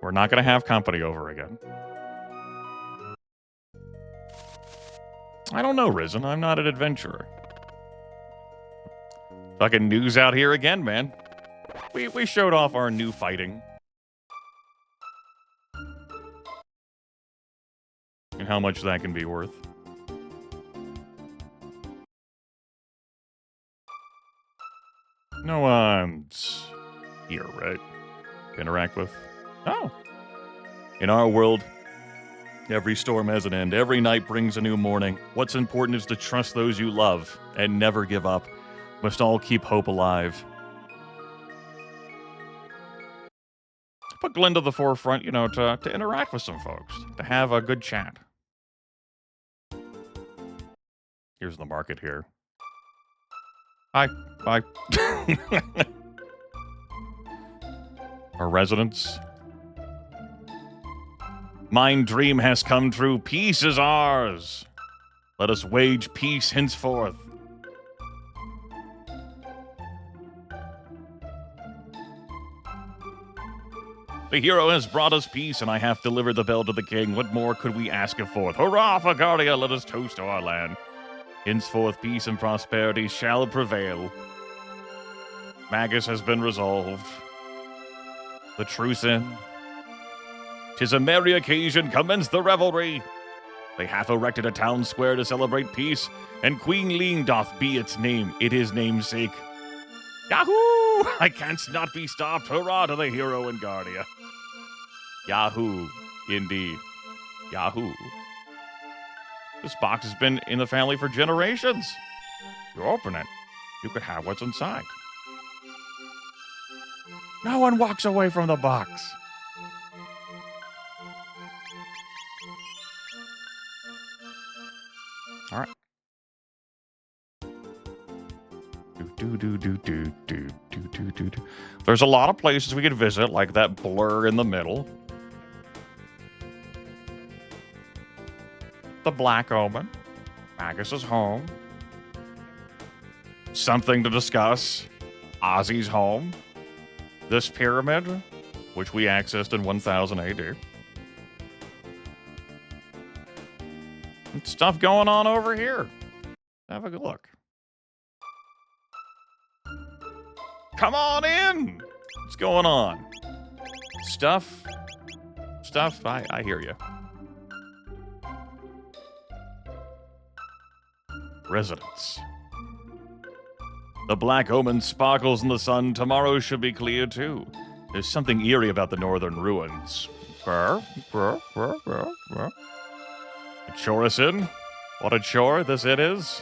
We're not going to have company over again. I don't know, Risen. I'm not an adventurer. Fucking news out here again, man. We showed off our new fighting. And how much that can be worth. No one's here, right? To interact with. Oh. In our world, every storm has an end. Every night brings a new morning. What's important is to trust those you love and never give up. Must all keep hope alive. Put Glenn to the forefront, you know, to interact with some folks. To have a good chat. Here's the market here. Hi. Bye. Our residents. Mine dream has come true. Peace is ours. Let us wage peace henceforth. The hero has brought us peace, and I have delivered the bell to the king. What more could we ask of forth? Hurrah for Guardia, let us toast our land. Henceforth peace and prosperity shall prevail. Magus has been resolved. The truce in. 'Tis a merry occasion, commence the revelry. They hath erected a town square to celebrate peace, and Queen Lean doth be its name, it is namesake. Yahoo! I can't not be stopped. Hurrah to the hero and Guardia. Yahoo, indeed. Yahoo. This box has been in the family for generations. You open it, you could have what's inside. No one walks away from the box. All right. There's a lot of places we could visit, like that blur in the middle. The Black Omen. Magus is home. Something to discuss. Ozzy's home. This pyramid, which we accessed in 1000 AD. And stuff going on over here. Have a good look. Come on in! What's going on? Stuff? Stuff? I hear you. Residence. The black omen sparkles in the sun. Tomorrow should be clear, too. There's something eerie about the northern ruins. A chore is in? What a chore this it is?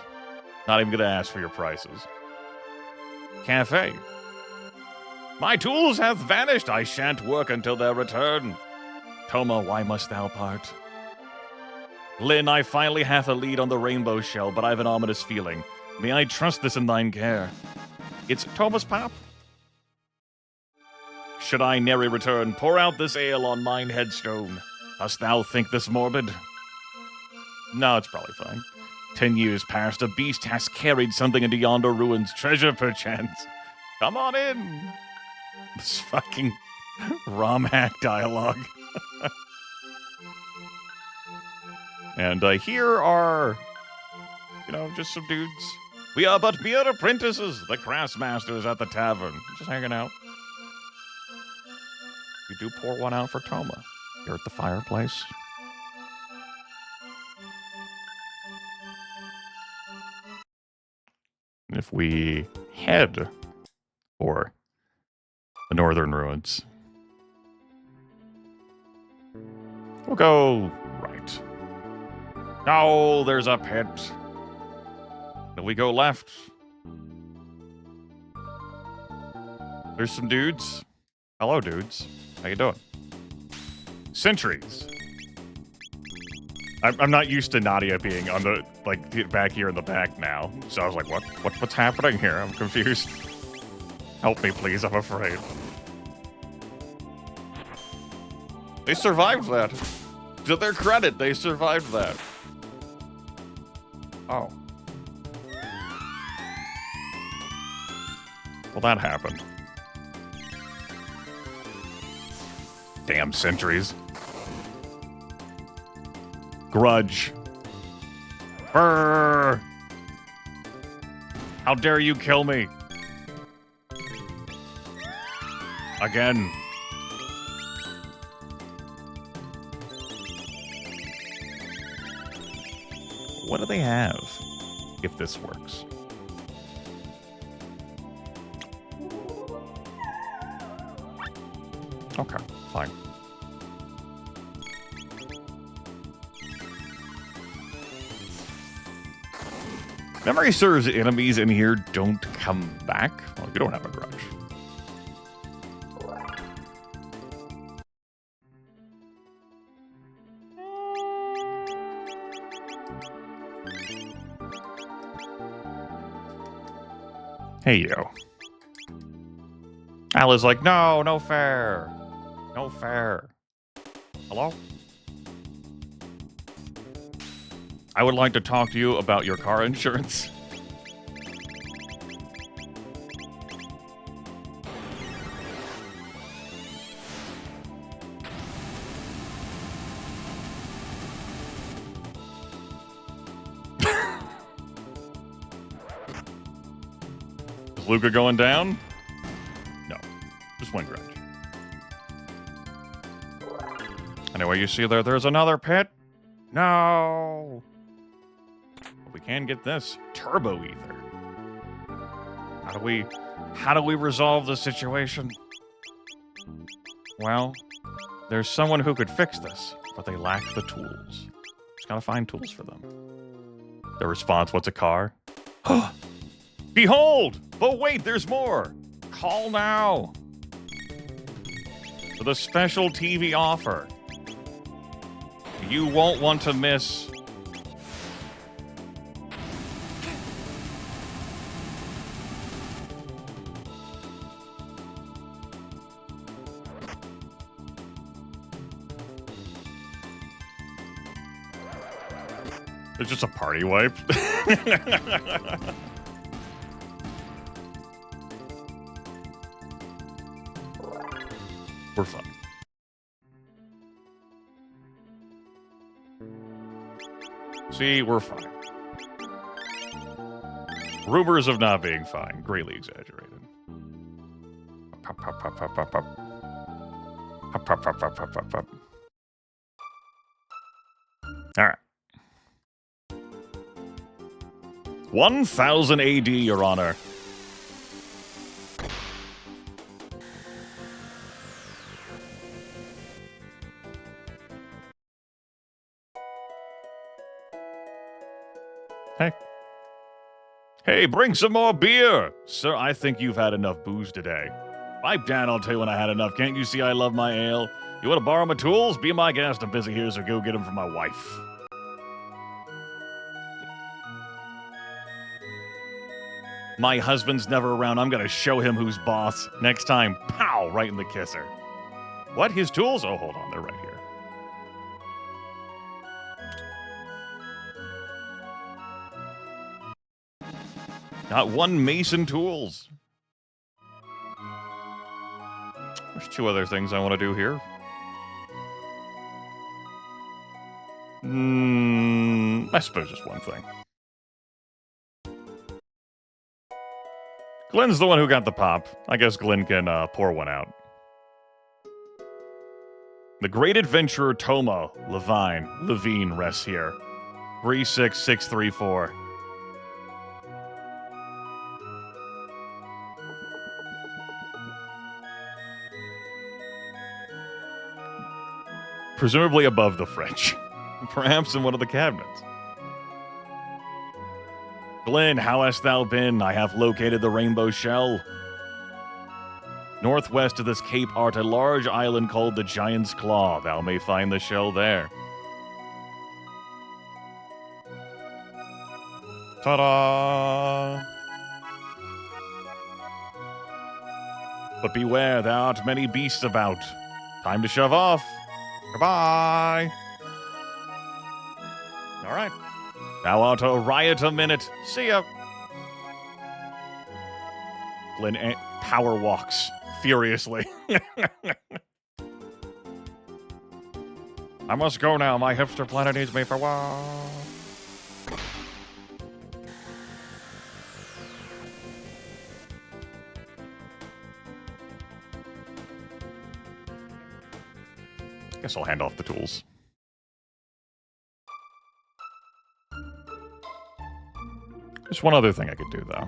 Not even gonna ask for your prices. Cafe. My tools hath vanished. I shan't work until their return. Toma, why must thou part? Lynn, I finally hath a lead on the rainbow shell, but I've an ominous feeling. May I trust this in thine care? It's Toma's pap. Should I nary return, pour out this ale on mine headstone. Dost thou think this morbid? No, it's probably fine. 10 years past, a beast has carried something into yonder ruins, treasure perchance. Come on in. This fucking Romhack dialogue. And here are, just some dudes. We are but mere apprentices, the craftsmasters at the tavern. Just hanging out. You do pour one out for Toma. Here at the fireplace. And if we head for the northern ruins, we'll go right. No, there's a pit. Then we go left. There's some dudes. Hello, dudes. How you doing? Sentries. I'm not used to Nadia being on the, back here in the back now. So I was like, what's happening here? I'm confused. Help me, please. I'm afraid. They survived that. To their credit, they survived that. Oh. Well, that happened. Damn sentries. Grudge. Brrr. How dare you kill me? Again. What do they have, if this works? Okay, fine. Memory serves, enemies in here don't come back. Well, you don't have a grudge. Hey, you. Ayla's like, no fair. No fair. Hello? I would like to talk to you about your car insurance. Is Luca going down? No. Just one grudge. Anyway, you see there's another pit? No. But we can get this turbo ether. How do we resolve the situation? Well, there's someone who could fix this, but they lack the tools. Just gotta find tools for them. The response, what's a car? Behold! But wait, there's more! Call now! For the special TV offer. You won't want to miss. It's just a party wipe. We're fine. See, we're fine. Rumors of not being fine. Greatly exaggerated. Pop, pop, pop, pop, pop, pop. Pop, pop, pop, pop, pop, pop, pop. Alright. 1000 AD, Your Honor. Hey. Hey, bring some more beer! Sir, I think you've had enough booze today. Pipe down, I'll tell you when I had enough. Can't you see I love my ale? You want to borrow my tools? Be my guest. I'm busy here, so go get them for my wife. My husband's never around. I'm gonna show him who's boss. Next time, pow, right in the kisser. What? His tools? Oh, hold on, they're right here. Got one mason tools. There's two other things I want to do here. I suppose just one thing. Glenn's the one who got the pop. I guess Glenn can pour one out. The great adventurer Toma Levine rests here. 36634. Presumably above the fridge. Perhaps in one of the cabinets. Glenn, how hast thou been? I have located the rainbow shell. Northwest of this cape art a large island called the Giant's Claw. Thou may find the shell there. Ta-da! But beware, there aren't many beasts about. Time to shove off. Goodbye. All right. Thou art a riot a minute. See ya. Glenn power walks furiously. I must go now. My hipster planet needs me for a while. Guess I'll hand off the tools. There's one other thing I could do, though.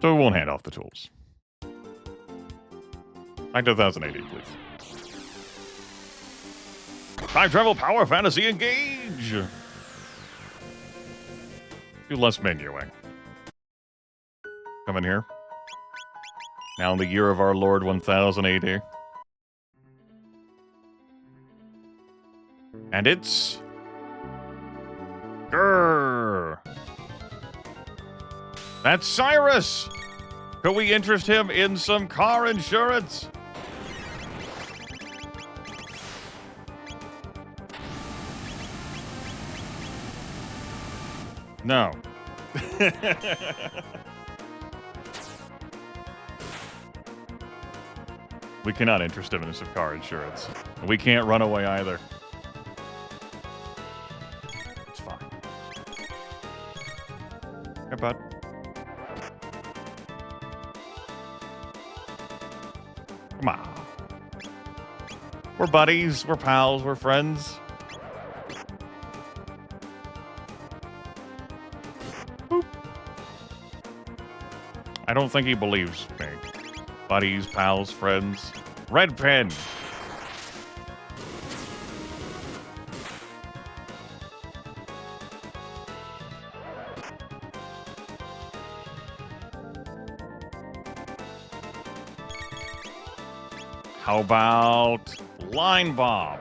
So we won't hand off the tools. Back to 1080, please. Time travel, power, fantasy, engage! Do less menuing. Come in here. Now in the year of our Lord 1080. And it's... Grrr! That's Cyrus! Could we interest him in some car insurance? No. We cannot interest him in some car insurance. We can't run away either. It's fine. Hey, bud. Come on. We're buddies, we're pals, we're friends. Boop. I don't think he believes me. Buddies, pals, friends. Red pen. How about line bomb?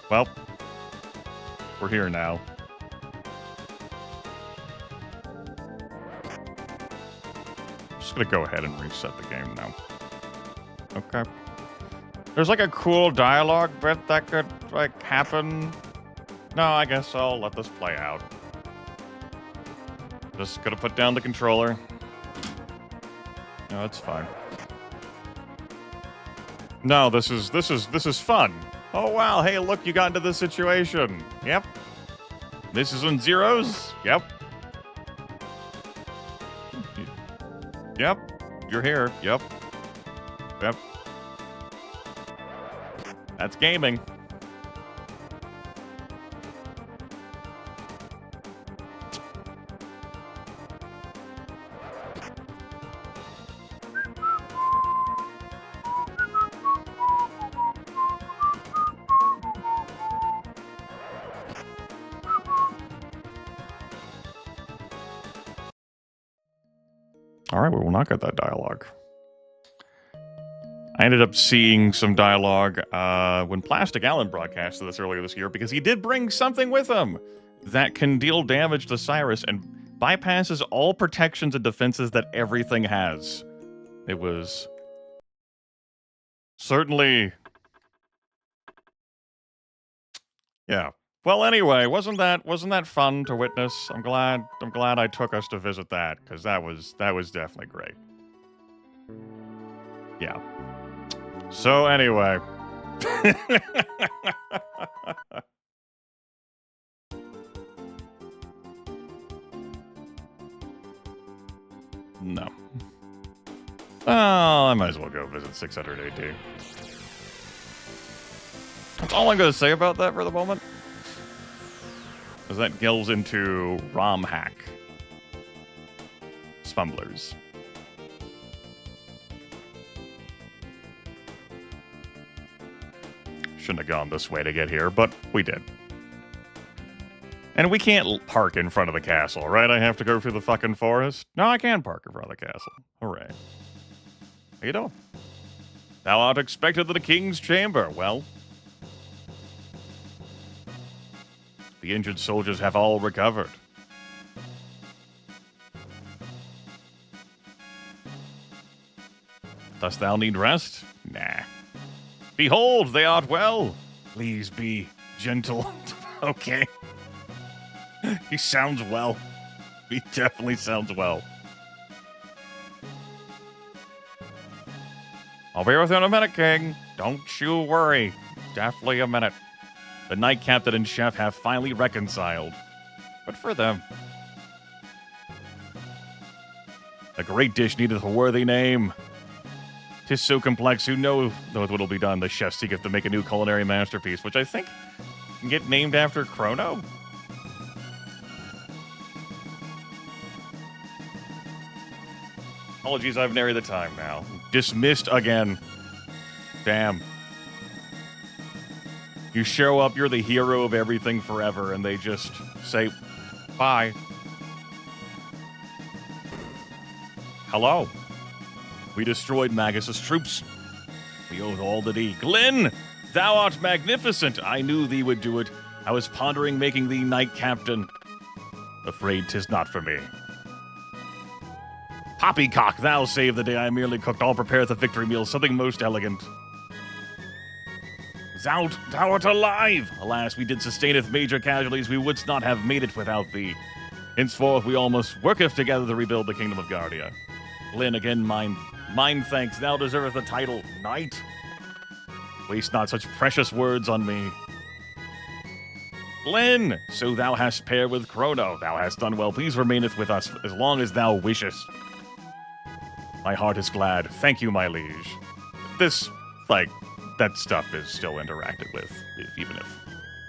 Well, we're here now. Just gonna go ahead and reset the game now. Okay. There's like a cool dialogue bit that could, like, happen. No, I guess I'll let this play out. Just gonna put down the controller. No, it's fine. No, this is fun. Oh wow, hey look, you got into this situation. Yep. This is on zeros? Yep. Yep. You're here. Yep. Yep. That's gaming. All right, we will not get that dialogue. I ended up seeing some dialogue when Plastic Allen broadcasted this earlier this year because he did bring something with him that can deal damage to Cyrus and bypasses all protections and defenses that everything has. It was certainly... Yeah. Well, anyway, wasn't that fun to witness? I'm glad I took us to visit that because that was definitely great. Yeah. So anyway. No. Well, I might as well go visit 600 AD. That's all I'm going to say about that for the moment. Because that gills into Romhack. Spumblers. Shouldn't have gone this way to get here, but we did. And we can't park in front of the castle, right? I have to go through the fucking forest? No, I can park in front of the castle. Hooray. How you doing? Thou art expected to the king's chamber. Well, the injured soldiers have all recovered. Dost thou need rest? Nah. Behold, they art well. Please be gentle. Okay. He sounds well. He definitely sounds well. I'll be with you in a minute, King. Don't you worry. Definitely a minute. The knight captain and chef have finally reconciled. Good for them. A great dish needeth a worthy name. 'Tis so complex, who knoweth what'll be done? The chef seeketh to make a new culinary masterpiece, which I think can get named after Chrono. Apologies, I've narrowed the time now. Dismissed again. Damn. You show up, you're the hero of everything forever, and they just say, bye. Hello. We destroyed Magus' troops. We owe all to thee. Glenn, thou art magnificent. I knew thee would do it. I was pondering making thee knight captain. Afraid 'tis not for me. Poppycock, thou save the day. I merely cooked. All prepare the victory meal, something most elegant. Thou art alive! Alas, we did sustaineth major casualties. We wouldst not have made it without thee. Henceforth, we all must worketh together to rebuild the kingdom of Guardia. Glenn, again, mine thanks. Thou deservest the title, knight. Waste not such precious words on me. Glenn, so thou hast paired with Crono. Thou hast done well. Please remaineth with us as long as thou wishest. My heart is glad. Thank you, my liege. This, like, that stuff is still interacted with, even if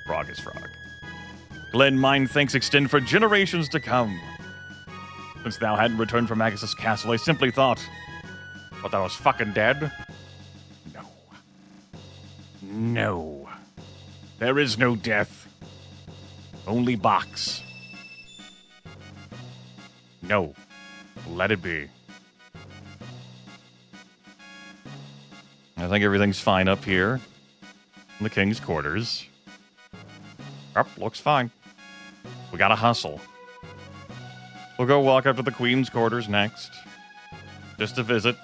frog is frog. Glenn, mine thanks extend for generations to come. Since thou hadn't returned from Magus' castle, I simply thought thou was fucking dead. No. No. There is no death. Only box. No. Let it be. I think everything's fine up here in the king's quarters. Up, looks fine. We gotta hustle. We'll go walk up to the Queen's quarters next. Just a visit.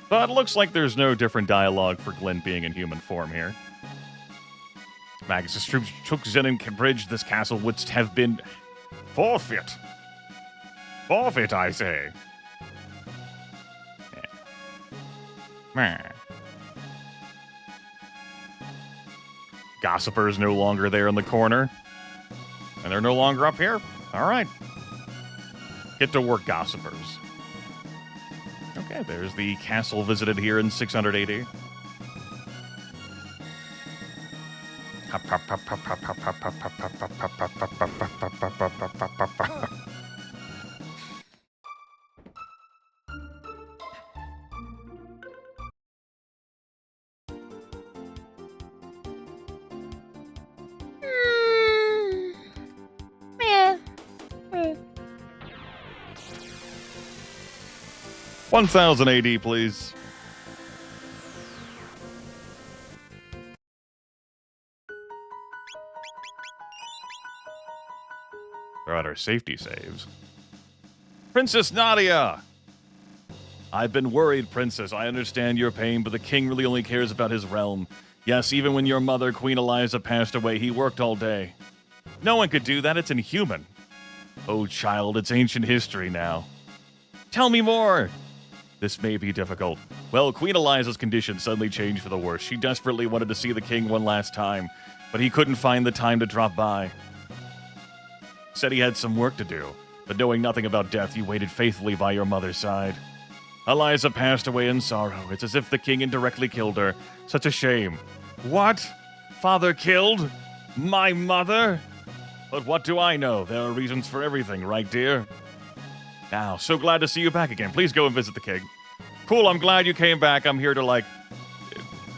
But it looks like there's no different dialogue for Glenn being in human form here. Magus' troops took Zenon Bridge. This castle would have been forfeit. Forfeit, I say. Yeah. Gossiper's no longer there in the corner. And they're no longer up here. All right. Get to work, Gossipers. Okay, there's the castle visited here in 680. 1000 AD, please. Throw out our safety saves. Princess Nadia! I've been worried, Princess. I understand your pain, but the king really only cares about his realm. Yes, even when your mother, Queen Eliza, passed away, he worked all day. No one could do that. It's inhuman. Oh, child, it's ancient history now. Tell me more! This may be difficult. Well, Queen Eliza's condition suddenly changed for the worse. She desperately wanted to see the king one last time, but he couldn't find the time to drop by. Said he had some work to do, but knowing nothing about death, he waited faithfully by your mother's side. Eliza passed away in sorrow. It's as if the king indirectly killed her. Such a shame. What? Father killed? My mother? But what do I know? There are reasons for everything, right, dear? Now, so glad to see you back again. Please go and visit the king. Cool, I'm glad you came back. I'm here to, like,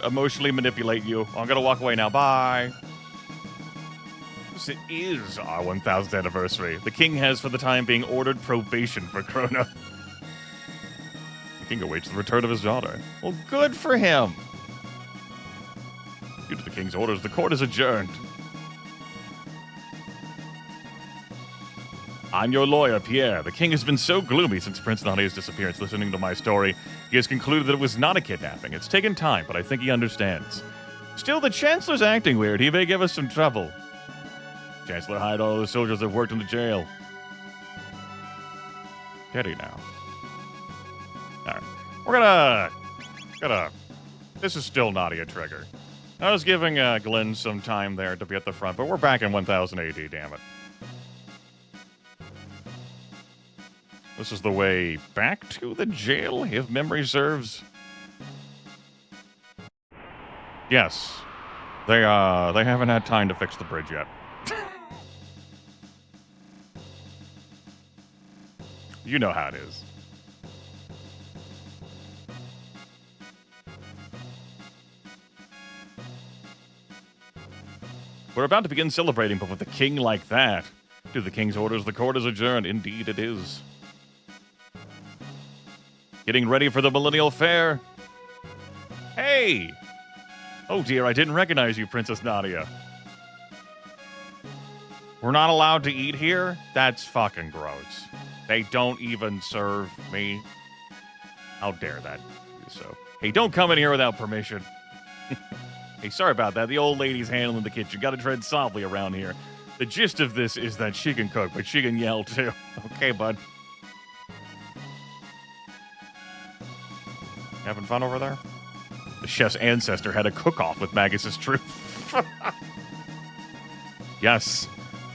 emotionally manipulate you. I'm gonna walk away now. Bye. This is our 1000th anniversary. The king has, for the time being, ordered probation for Crono. The king awaits the return of his daughter. Well, good for him. Due to the king's orders, the court is adjourned. I'm your lawyer, Pierre. The king has been so gloomy since Prince Nadia's disappearance. Listening to my story, he has concluded that it was not a kidnapping. It's taken time, but I think he understands. Still, the Chancellor's acting weird. He may give us some trouble. Chancellor hired all the soldiers that worked in the jail. Steady now. Alright. We're gonna... This is still Nadia trigger. I was giving Glenn some time there to be at the front, but we're back in 1000 AD, damn it. This is the way back to the jail, if memory serves. Yes. They haven't had time to fix the bridge yet. You know how it is. We're about to begin celebrating, but with a king like that, due to the king's orders, the court is adjourned. Indeed it is. Getting ready for the Millennial Fair. Hey! Oh dear, I didn't recognize you, Princess Nadia. We're not allowed to eat here? That's fucking gross. They don't even serve me. How dare that do so? Hey, don't come in here without permission. Hey, sorry about that. The old lady's handling the kitchen. Gotta tread softly around here. The gist of this is that she can cook, but she can yell too. Okay, bud. Having fun over there? The chef's ancestor had a cook-off with Magus' troop. Yes,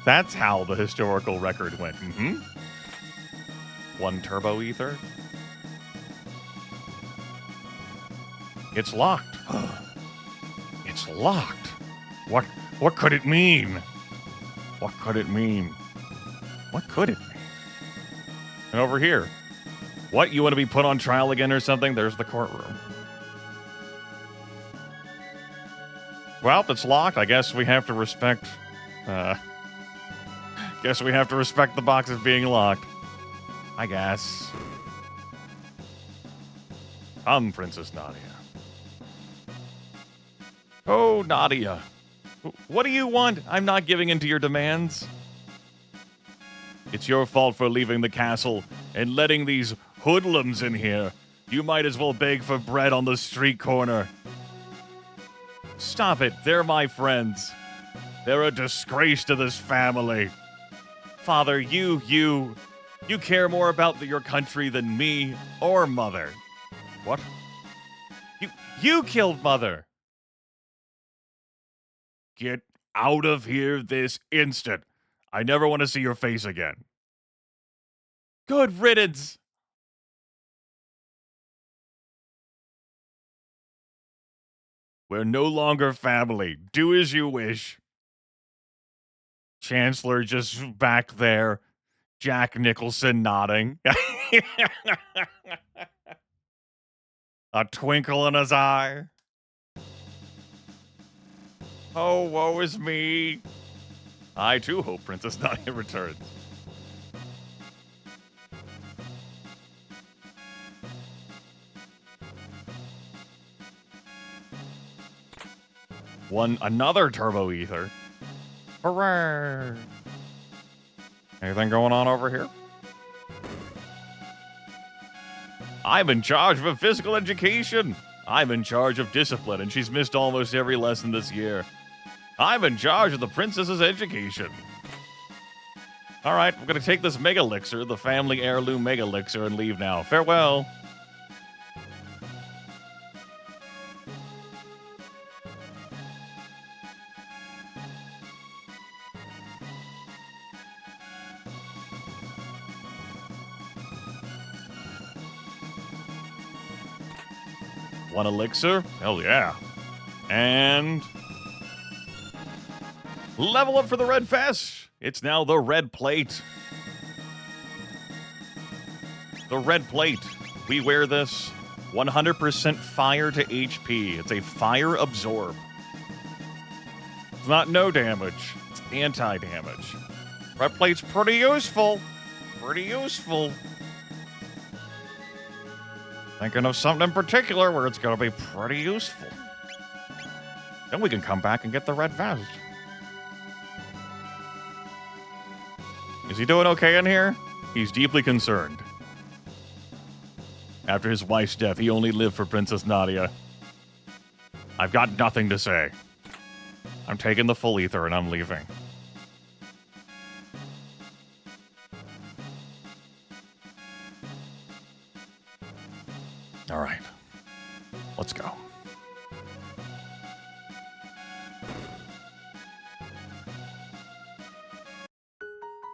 that's how the historical record went. Mm-hmm. One turbo ether. It's locked. It's locked. What could it mean? What could it mean? What could it mean? And over here. What, you want to be put on trial again or something? There's the courtroom. Well, if it's locked, I guess we have to respect... guess we have to respect the boxes being locked. I guess. Princess Nadia. Oh, Nadia. What do you want? I'm not giving in to your demands. It's your fault for leaving the castle and letting these hoodlums in here. You might as well beg for bread on the street corner. Stop it. They're my friends. They're a disgrace to this family. Father, you care more about your country than me or Mother. What? You killed Mother. Get out of here this instant. I never want to see your face again. Good riddance. We're no longer family. Do as you wish. Chancellor just back there. Jack Nicholson nodding. A twinkle in his eye. Oh, woe is me. I too hope Princess Nadia returns. Another turbo ether. Hooray! Anything going on over here? I'm in charge of physical education. I'm in charge of discipline, and she's missed almost every lesson this year. I'm in charge of the princess's education. All right, we're going to take this mega elixir, the family heirloom mega elixir, and leave now. Farewell. One elixir? Hell yeah. And level up for the red fest. It's now the red plate. The red plate. We wear this 100% fire to HP. It's a fire absorb. It's not no damage. It's anti-damage. Red plate's pretty useful. Pretty useful. Thinking of something in particular where it's going to be pretty useful. Then we can come back and get the red vest. Is he doing okay in here? He's deeply concerned. After his wife's death, he only lived for Princess Nadia. I've got nothing to say. I'm taking the full ether and I'm leaving. All right. Let's go.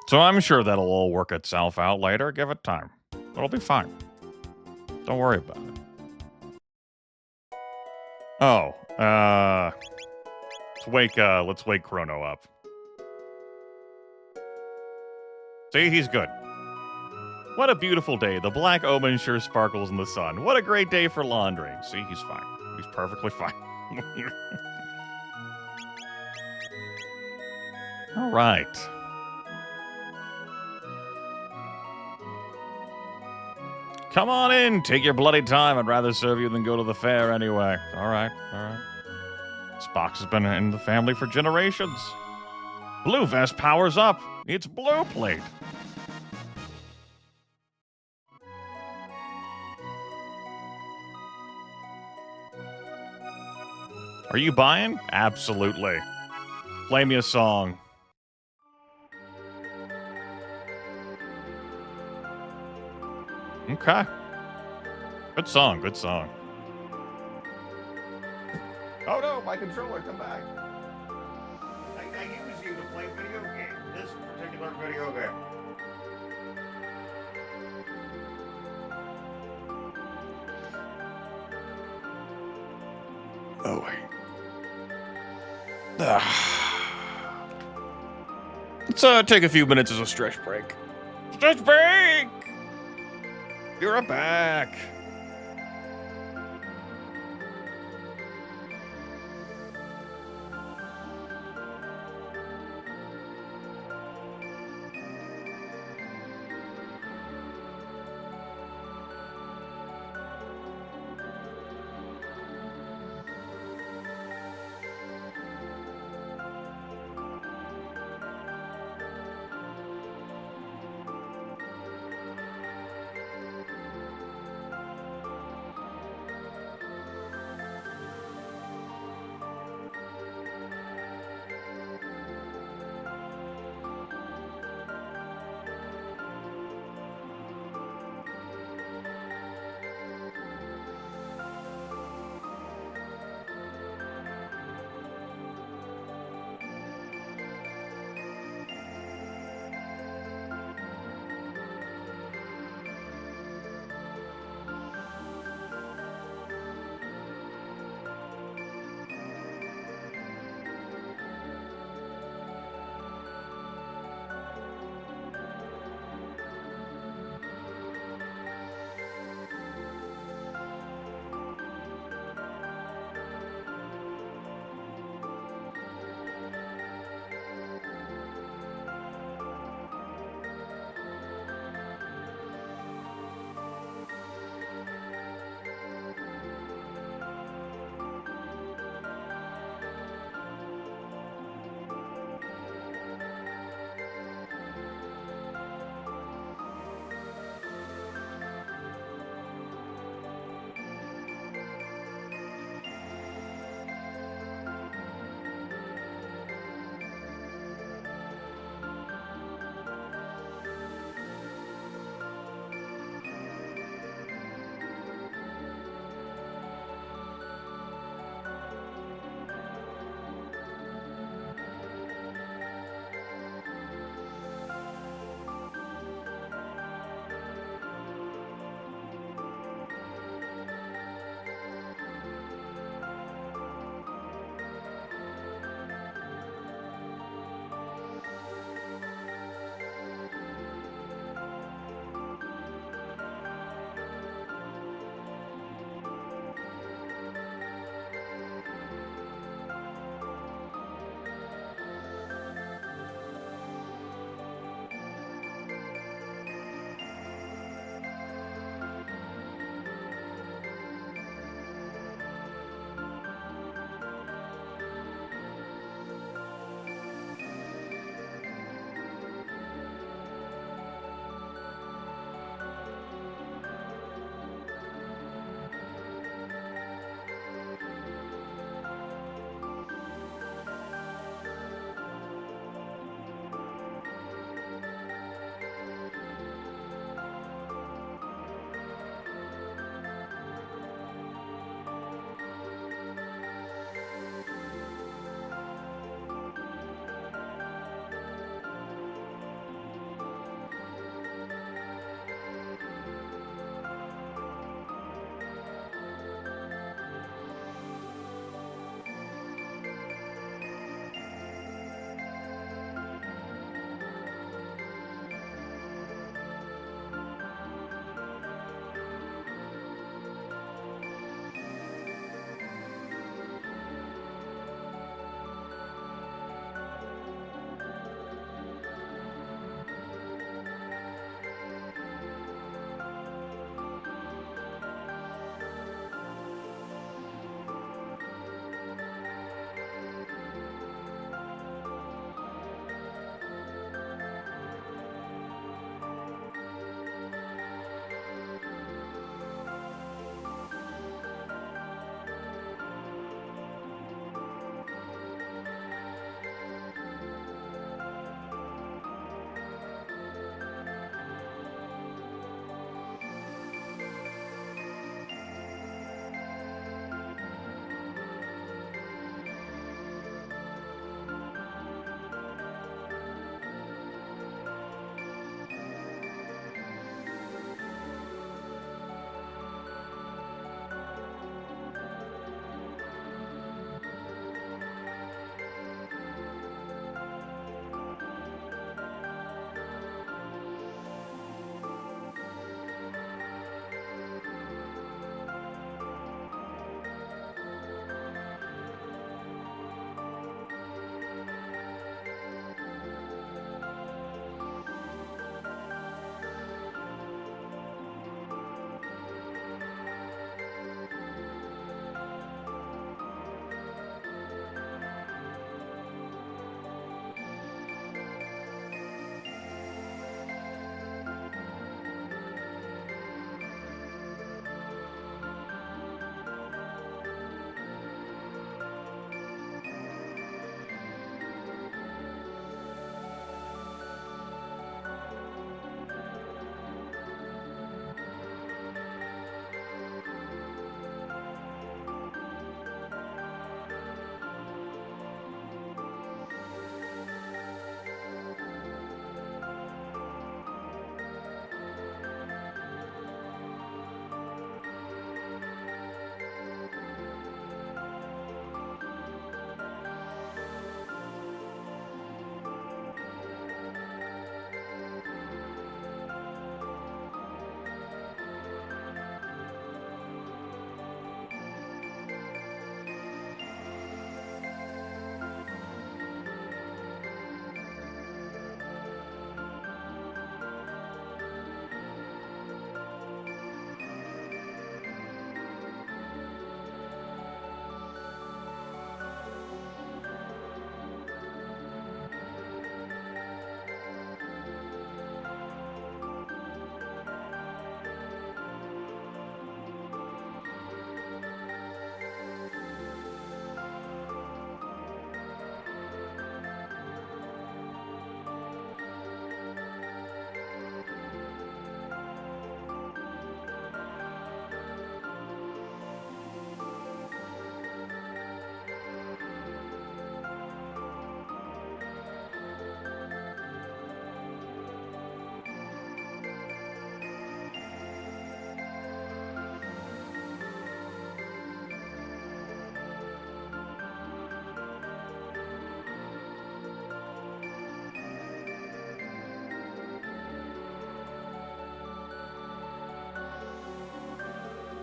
So I'm sure that'll all work itself out later. Give it time. It'll be fine. Don't worry about it. Oh, let's wake Chrono up. See, he's good. What a beautiful day. The black omen sure sparkles in the sun. What a great day for laundry. See, he's fine. He's perfectly fine. All right. Come on in. Take your bloody time. I'd rather serve you than go to the fair anyway. All right. This box has been in the family for generations. Blue vest powers up. It's blue plate. Are you buying? Absolutely. Play me a song. Okay. Good song, good song. Oh no, my controller, come back. I use you to play video games. This particular video game. Oh, wait. Let's take a few minutes as a stretch break. Stretch break! You're back.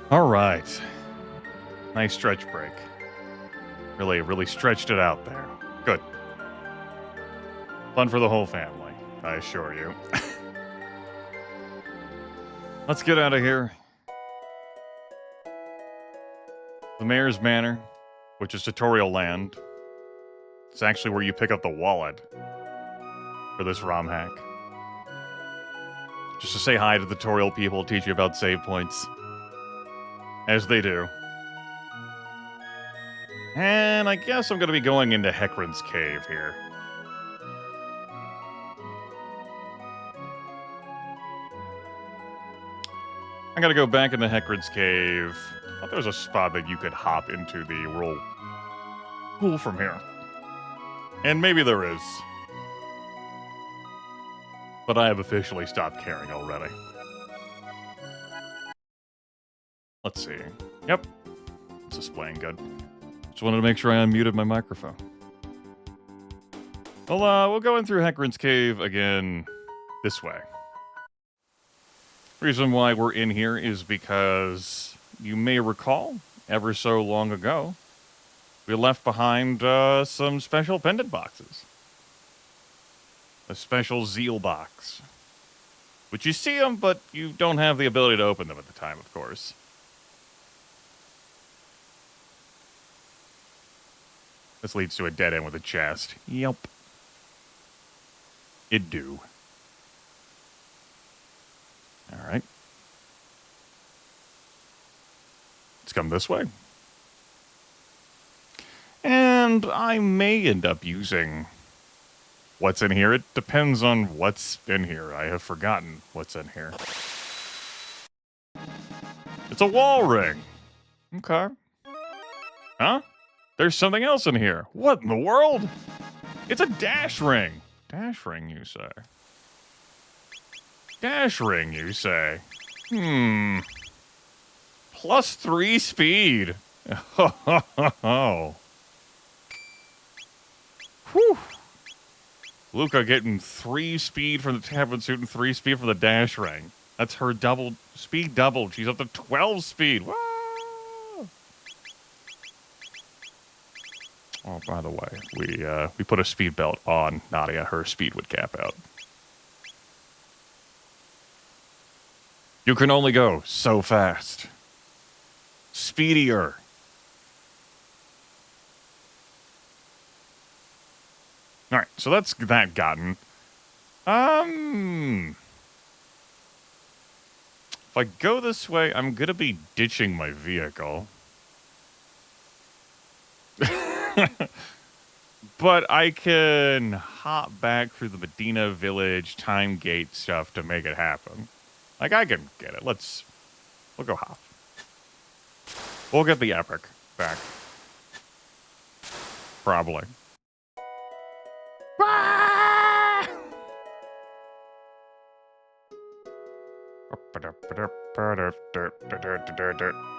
All right. Nice stretch break. Really stretched it out there. Good. Fun for the whole family, I assure you. Let's get out of here. The Mayor's Manor, which is tutorial land. It's actually where you pick up the wallet for this Romhack. Just to say hi to the tutorial people, teach you about save points. As they do. And I guess I'm going to be going into Heckran's cave here. I gotta go back into Heckran's cave. I thought there was a spot that you could hop into the whirlpool from here. And maybe there is. But I have officially stopped caring already. Let's see. Yep. It's displaying good. Just wanted to make sure I unmuted my microphone. Well, we'll go in through Heckran's cave again this way. Reason why we're in here is because you may recall, ever so long ago, we left behind some special pendant boxes. A special zeal box. Which you see them, but you don't have the ability to open them at the time, of course. This leads to a dead end with a chest. Yep. It do. Alright. Let's come this way. And I may end up using what's in here. It depends on what's in here. I have forgotten what's in here. It's a wall ring. Okay. Huh? There's something else in here. What in the world? It's a dash ring. Dash ring, you say? Dash ring, you say? +3 speed. Oh. Whew. Luca getting 3 speed from the Tavern suit and 3 speed from the dash ring. That's her speed doubled. She's up to 12 speed. Whoa. Oh, by the way, we put a speed belt on Nadia. Her speed would cap out. You can only go so fast. Speedier. Alright, so that's that gotten. If I go this way, I'm gonna be ditching my vehicle. But I can hop back through the Medina Village time gate stuff to make it happen. Like, I can get it. We'll go hop. We'll get the epic back. Probably.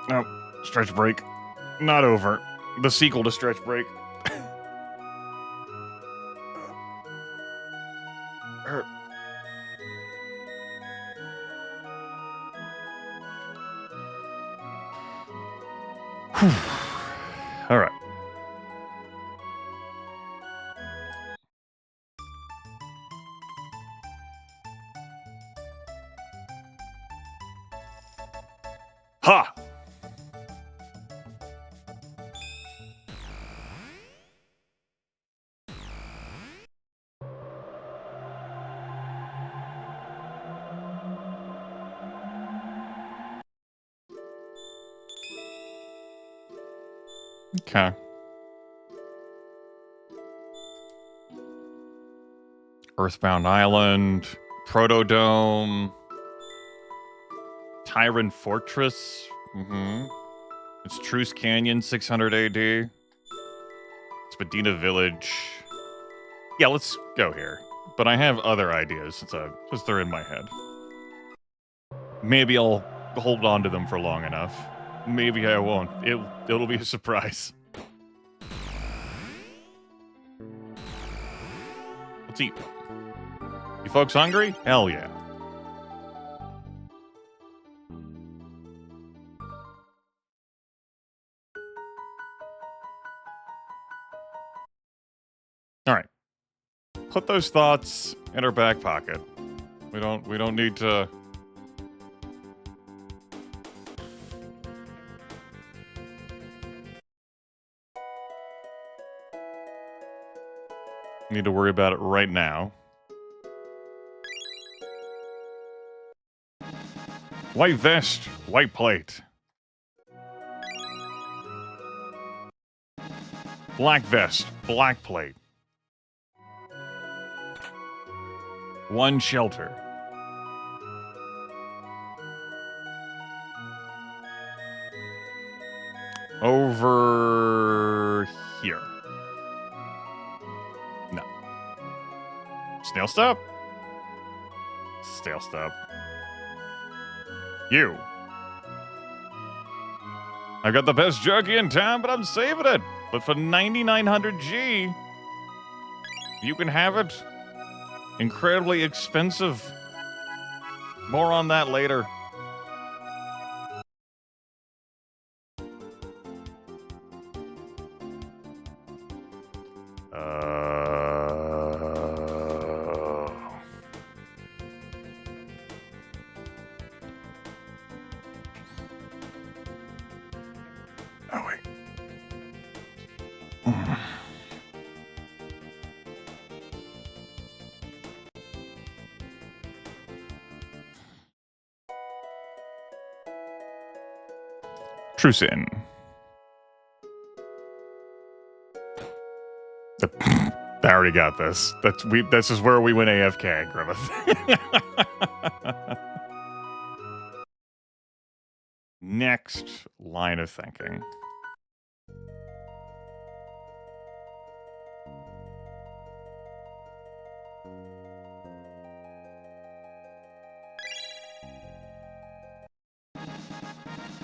No, stretch break. Not over. The sequel to Stretch Break. All right. Ha! Okay. Earthbound Island, Protodome, Tyrant Fortress. It's Truce Canyon, 600 AD. It's Medina Village. Yeah, let's go here. But I have other ideas since they're in my head. Maybe I'll hold on to them for long enough. Maybe I won't. It'll be a surprise. Let's eat. You folks hungry? Hell yeah. put those thoughts in our back pocket. We don't need to. Need to worry about it right now. White vest, white plate. Black vest, black plate. One shelter. Over here. No. Snail stop? Snail stop. You. I've got the best jerky in town, but I'm saving it. But for 9,900 G, you can have it. Incredibly expensive. More on that later. Oh, wait. Truce in. I already got this. This is where we went AFK, Grimith. Next line of thinking.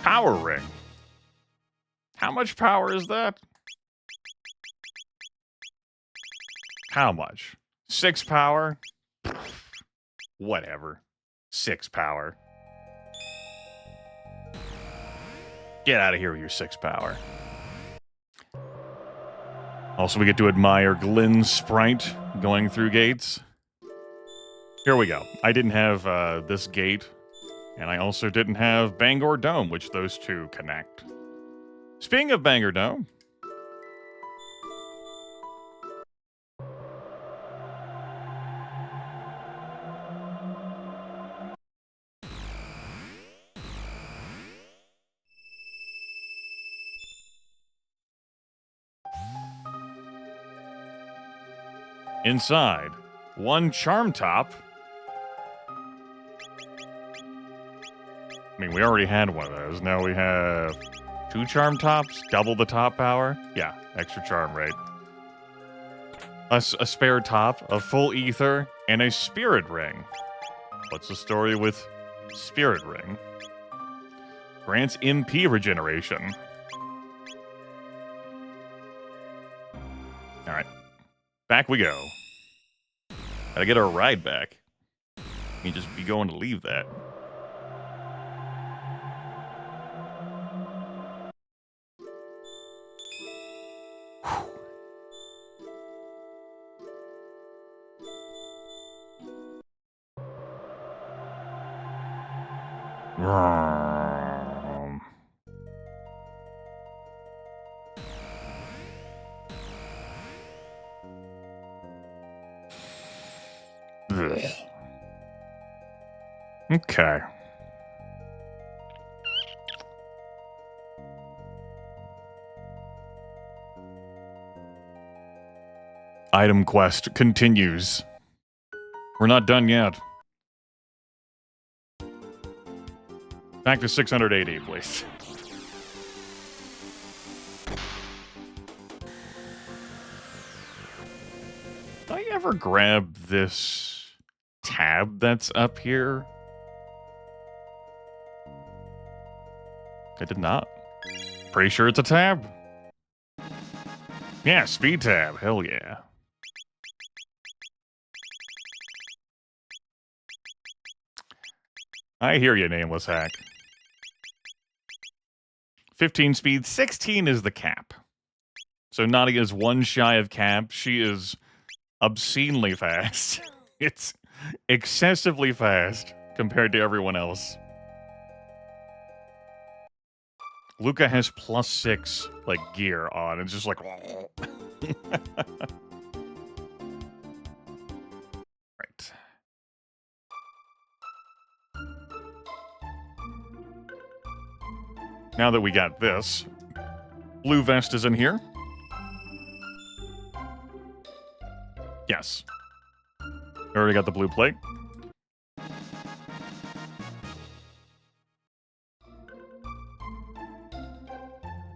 Power ring. How much power is that? How much? 6 power? Whatever. 6 power. Get out of here with your 6 power. Also, we get to admire Glenn's sprite going through gates. Here we go. I didn't have this gate, and I also didn't have Bangor Dome, which those two connect. Speaking of Bangor Dome, inside, 1 charm top. I mean, we already had one of those. Now we have 2 charm tops, double the top power. Yeah, extra charm rate. A spare top, a full ether, and a spirit ring. What's the story with spirit ring? Grants MP regeneration. All right. Back we go. Gotta get our ride back. You just be going to leave that. Okay. Item quest continues. We're not done yet. Back to 680, please. Did I ever grab this tab that's up here? I did not. Pretty sure it's a tab. Yeah, speed tab. Hell yeah. I hear you, nameless hack. 15 speed, 16 is the cap. So Nadia is 1 shy of cap. She is obscenely fast. It's excessively fast compared to everyone else. Luca has +6, like, gear on. It's just like... Right. Now that we got this, blue vest is in here. Yes. Already got the blue plate.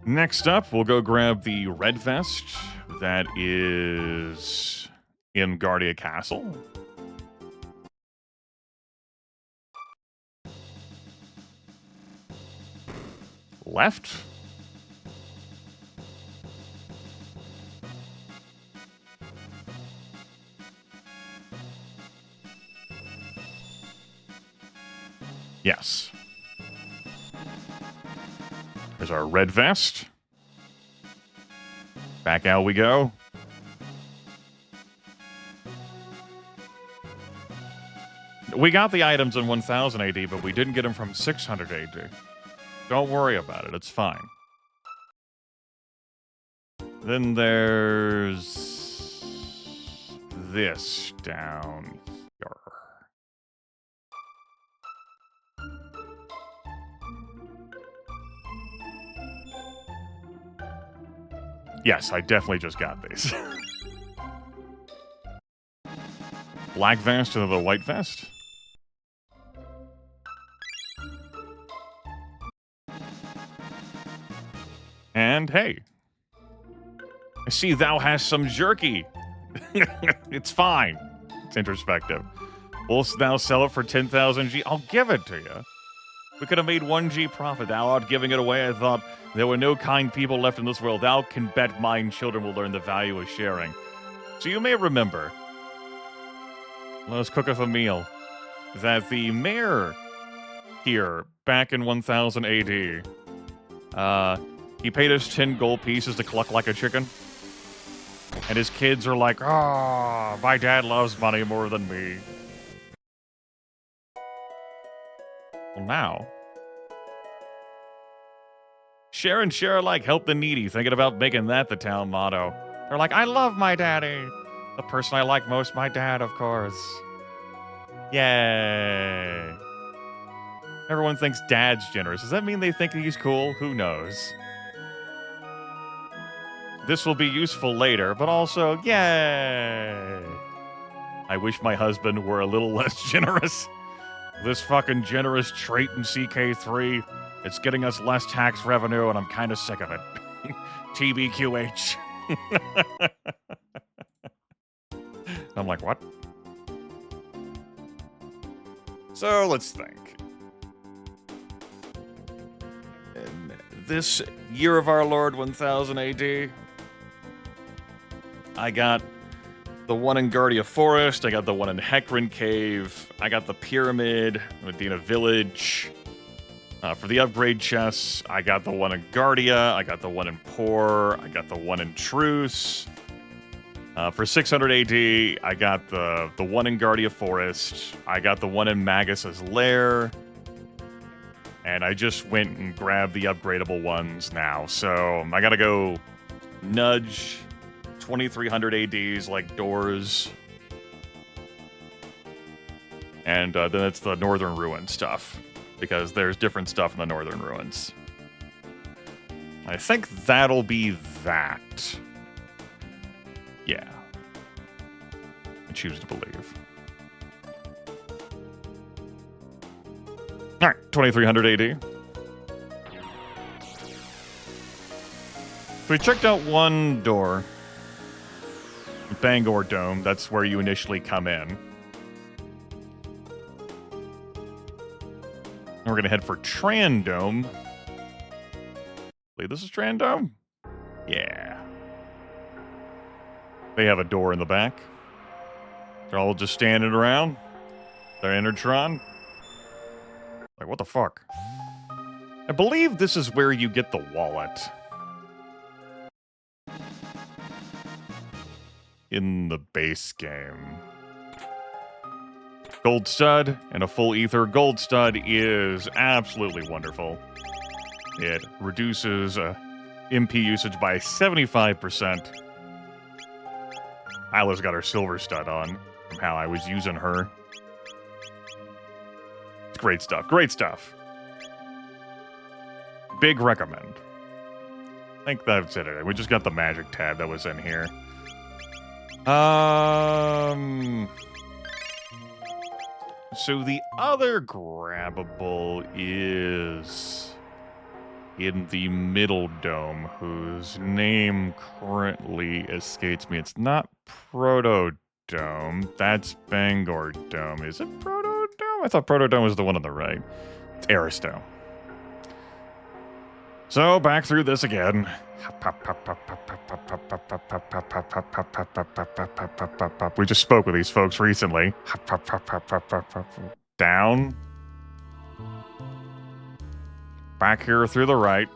Next up, we'll go grab the red vest that is in Guardia Castle. Left. Yes. There's our red vest. Back out we go. We got the items in 1000 AD, but we didn't get them from 600 AD. Don't worry about it. It's fine. Then there's this down here. Yes, I definitely just got these. Black vest to the white vest. And hey, I see thou hast some jerky. It's fine. It's introspective. Willst thou sell it for 10,000 G? I'll give it to you. We could have made 1 G profit. Thou art giving it away. I thought there were no kind people left in this world. Thou can bet mine children will learn the value of sharing. So you may remember, let us cook us a meal, that the mayor here, back in 1000 AD, he paid us 10 gold pieces to cluck like a chicken. And his kids are like, oh, my dad loves money more than me. Well, now, share and share alike, help the needy, thinking about making that the town motto. They're like, I love my daddy. The person I like most, my dad, of course. Yay. Everyone thinks dad's generous. Does that mean they think he's cool? Who knows? This will be useful later, but also, yay! I wish my husband were a little less generous. This fucking generous trait in CK3, it's getting us less tax revenue, and I'm kind of sick of it. TBQH. I'm like, what? So, let's think. In this year of our Lord 1000 AD, I got the one in Guardia Forest, I got the one in Heckran Cave, I got the Pyramid, Medina Village. For the upgrade chests, I got the one in Guardia, I got the one in Poor, I got the one in Truce. For 600 AD, I got the one in Guardia Forest, I got the one in Magus's Lair, and I just went and grabbed the upgradable ones now. So I gotta go nudge 2300 ADs like doors. And then it's the Northern Ruin stuff, because there's different stuff in the Northern Ruins. I think that'll be that. Yeah. I choose to believe. Alright, 2300 AD. So we checked out one door. Bangor Dome, that's where you initially come in. And we're gonna head for Tran Dome. Wait, this is Tran Dome? Yeah. They have a door in the back. They're all just standing around. They're Enertron. Like, what the fuck? I believe this is where you get the wallet. in the base game. Gold Stud and a full ether. Gold Stud is absolutely wonderful. It reduces MP usage by 75%. Ayla's got her Silver Stud on from how I was using her. It's great stuff. Great stuff. Big recommend. I think that's it. We just got the magic tab that was in here. So the other grabbable is in the middle dome, whose name currently escapes me. It's not Proto Dome. That's Bangor Dome. Is it Proto Dome? I thought Proto Dome was the one on the right. It's Aristome. So back through this again. We just spoke with these folks recently. Down. Back here through the right.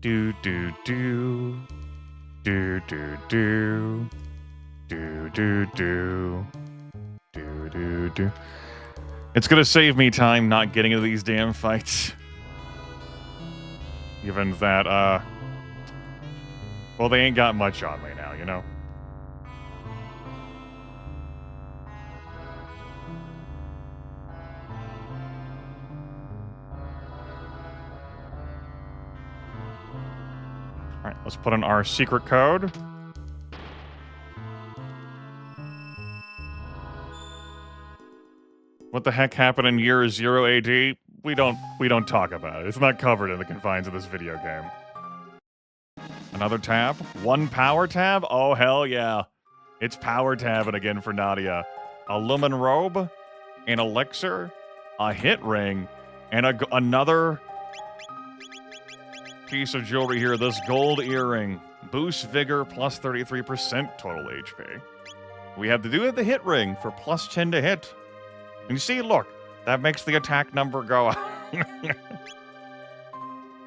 Do do do. Do do do. Do do do. Do do do. It's gonna save me time not getting into these damn fights. Given that, well, they ain't got much on me now, you know? Alright, let's put in our secret code. What the heck happened in year 0 AD? We don't talk about it. It's not covered in the confines of this video game. Another tab? One power tab? Oh, hell yeah. It's power tabbing again for Nadia. A lumen robe, an elixir, a hit ring, and another piece of jewelry here. This gold earring. Boost vigor plus 33% total HP. We have to do the hit ring for plus 10 to hit. And you see, look, that makes the attack number go up.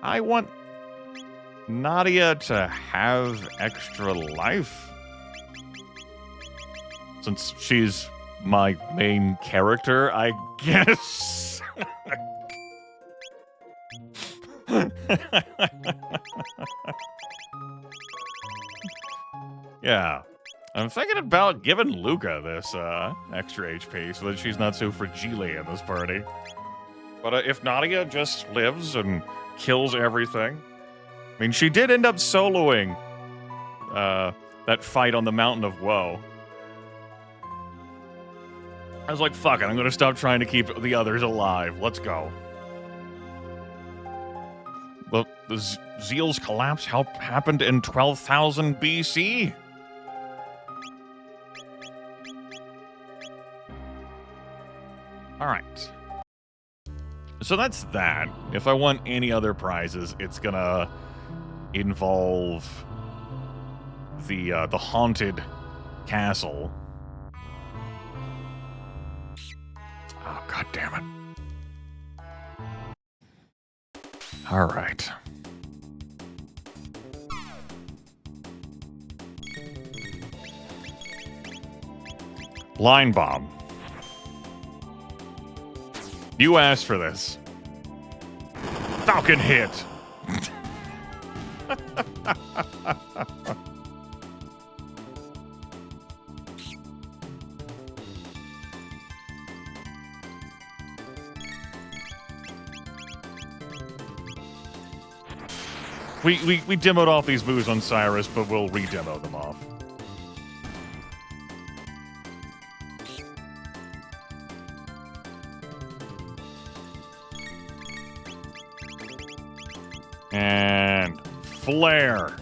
I want Nadia to have extra life. Since she's my main character, I guess. Yeah. I'm thinking about giving Luca this extra HP so that she's not so fragile in this party. But if Nadia just lives and kills everything... I mean, she did end up soloing that fight on the Mountain of Woe. I was like, fuck it, I'm gonna stop trying to keep the others alive. Let's go. Look, the Zeal's collapse happened in 12,000 BC. Alright. So that's that. If I want any other prizes, it's gonna involve the haunted castle. Oh, god damn it. Alright. Line bomb. You asked for this. Falcon hit. We demoed off these moves on Cyrus, but we'll re-demo them off. And flare.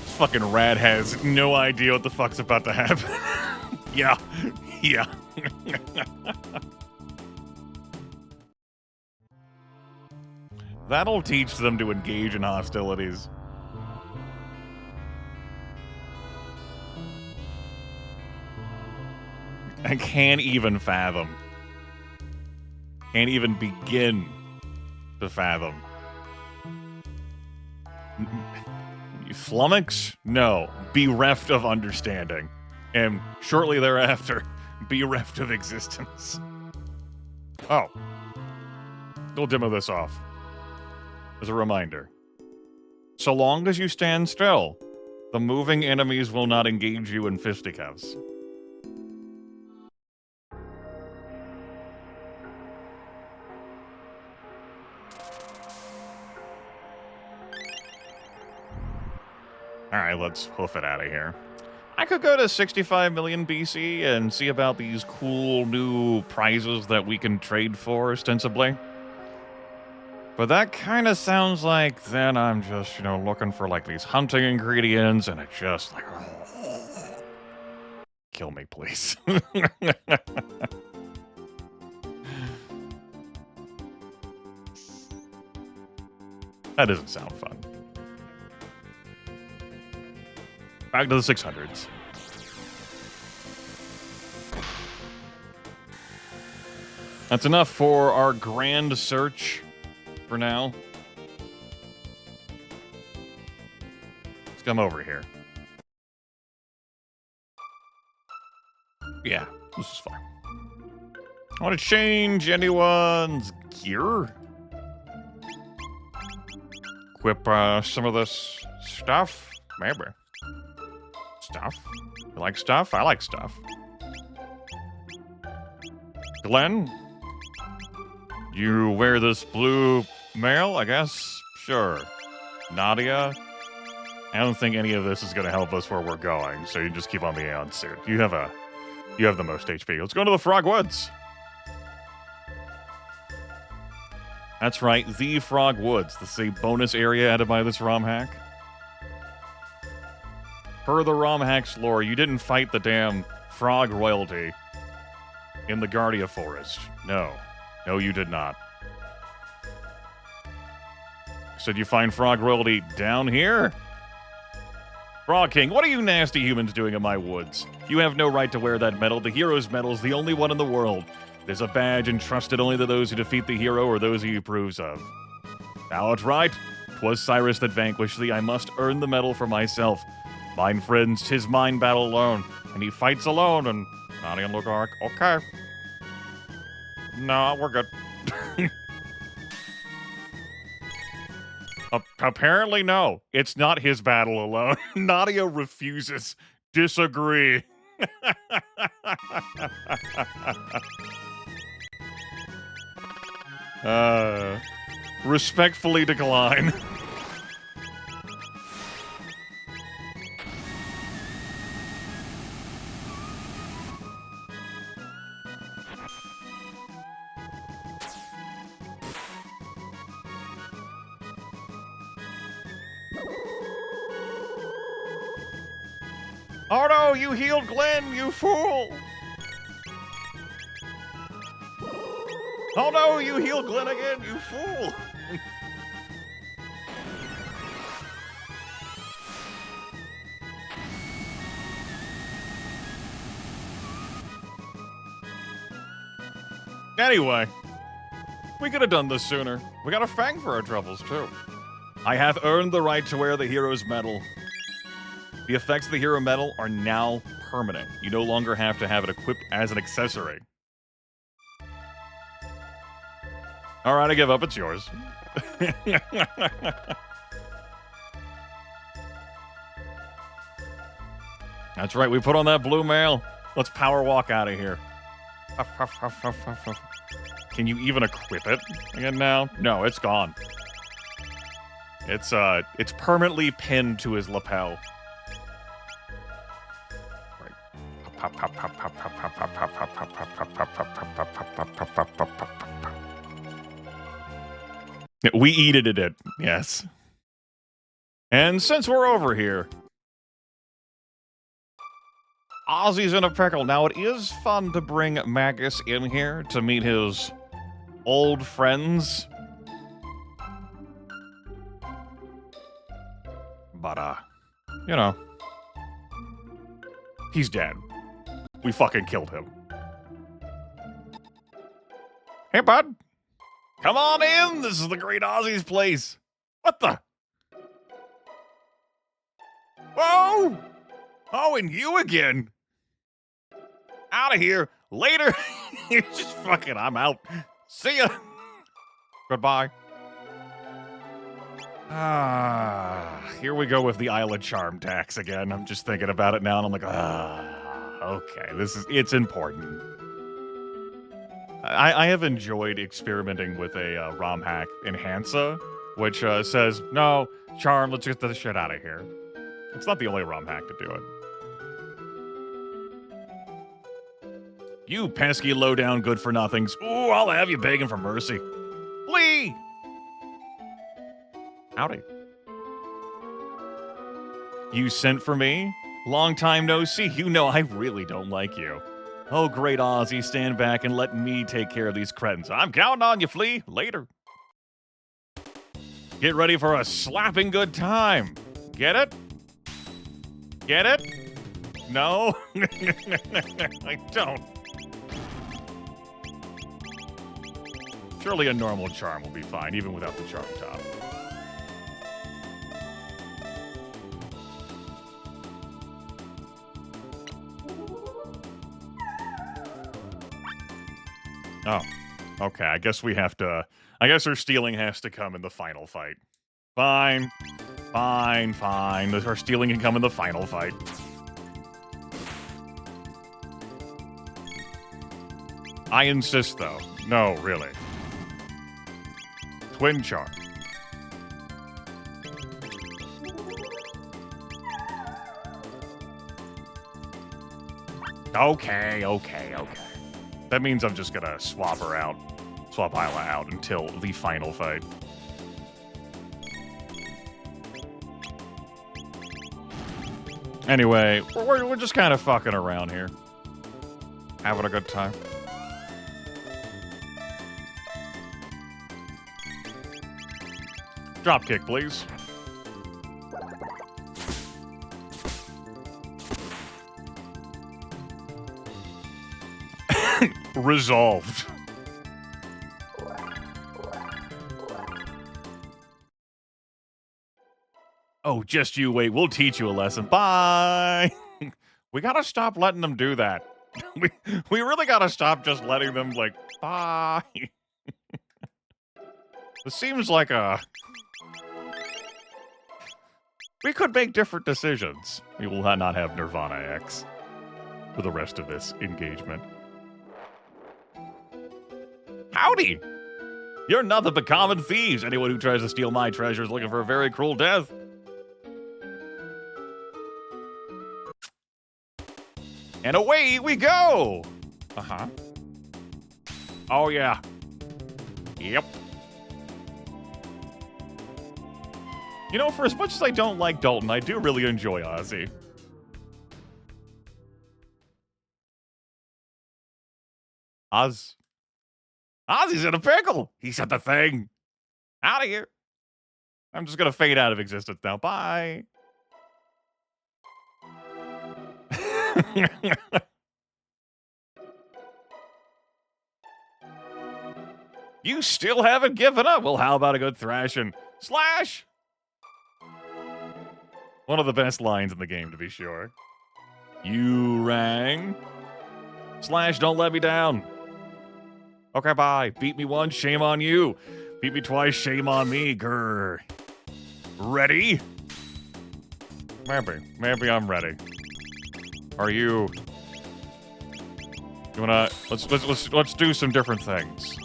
This fucking rat has no idea what the fuck's about to happen. Yeah. Yeah. That'll teach them to engage in hostilities. I can't even fathom. Can't even begin to fathom. Flummox? No. Bereft of understanding. And shortly thereafter, bereft of existence. Oh. We'll demo this off. As a reminder. So long as you stand still, the moving enemies will not engage you in fisticuffs. Alright, let's hoof it out of here. I could go to 65 million BC and see about these cool new prizes that we can trade for, ostensibly. But that kind of sounds like then I'm just, you know, looking for like these hunting ingredients and it's just like... Kill me, please. That doesn't sound fun. Back to the 600s. That's enough for our grand search for now. Let's come over here. Yeah, this is fine. I want to change anyone's gear. Equip some of this stuff. Maybe. Stuff? You like stuff? I like stuff. Glenn? You wear this blue mail, I guess? Sure. Nadia? I don't think any of this is going to help us where we're going, so you just keep on the Aeon suit. You have the most HP. Let's go to the Frog Woods. That's right, the Frog Woods. This is a bonus area added by this Romhack. Per the Romhack's lore, you didn't fight the damn frog royalty in the Guardia Forest. No. No, you did not. Said you find frog royalty down here? Frog King, what are you nasty humans doing in my woods? You have no right to wear that medal. The hero's medal is the only one in the world. There's a badge entrusted only to those who defeat the hero or those he approves of. Thou art right. 'Twas Cyrus that vanquished thee. I must earn the medal for myself. Mine friends, 'tis mine battle alone. And he fights alone, and not in look arc. Okay. No, we're good. Apparently, no. It's not his battle alone. Nadia refuses. Disagree. Respectfully decline. Oh no, you healed Glenn, you fool! Oh no, you healed Glenn again, you fool! Anyway, we could have done this sooner. We got a fang for our troubles, too. I have earned the right to wear the hero's medal. The effects of the hero medal are now permanent. You no longer have to have it equipped as an accessory. Alright, I give up. It's yours. That's right, we put on that blue mail. Let's power walk out of here. Can you even equip it again now? No, it's gone. It's permanently pinned to his lapel. We eated it, yes. And since we're over here, Ozzy's in a pickle. Now, it is fun to bring Magus in here to meet his old friends. But, you know, he's dead. We fucking killed him. Hey, bud. Come on in. This is the Great Aussie's place. What the? Whoa! Oh, and you again. Out of here. Later. Just fucking, I'm out. See ya. Goodbye. Here we go with the Ayla charm tax again. I'm just thinking about it now, and I'm like, okay, it's important. I have enjoyed experimenting with a Romhack enhancer, which says, no, charm, let's get the shit out of here. It's not the only Romhack to do it. You pesky, low-down, good-for-nothings. Ooh, I'll have you begging for mercy. Flee! Howdy. You sent for me? Long time no see. You know I really don't like you. Oh, Great Aussie, stand back and let me take care of these cretins. I'm counting on you, Flea. Later. Get ready for a slapping good time. Get it? Get it? No? I don't. Surely a normal charm will be fine, even without the charm top. Oh, okay. I guess we have to... I guess her stealing has to come in the final fight. Fine. Fine, fine. Her stealing can come in the final fight. I insist, though. No, really. Twin charm. Okay. That means I'm just gonna swap Ayla out until the final fight. Anyway, we're just kind of fucking around here. Having a good time. Dropkick, please. Resolved. Oh, just you wait. We'll teach you a lesson. Bye. We gotta stop letting them do that. We really gotta stop just letting them, like, bye. This seems like we could make different decisions. We will not have Nirvana X for the rest of this engagement. Howdy! You're nothing but common thieves. Anyone who tries to steal my treasure is looking for a very cruel death. And away we go! Uh-huh. Oh, yeah. Yep. You know, for as much as I don't like Dalton, I do really enjoy Ozzy. Ozzy's in a pickle! He said the thing! Out of here! I'm just gonna fade out of existence now. Bye! You still haven't given up? Well, how about a good thrashing? Slash! One of the best lines in the game, to be sure. You rang. Slash, don't let me down. Okay, bye. Beat me once, shame on you. Beat me twice, shame on me. Grr. Ready? Maybe I'm ready. Are you? You wanna? Let's do some different things.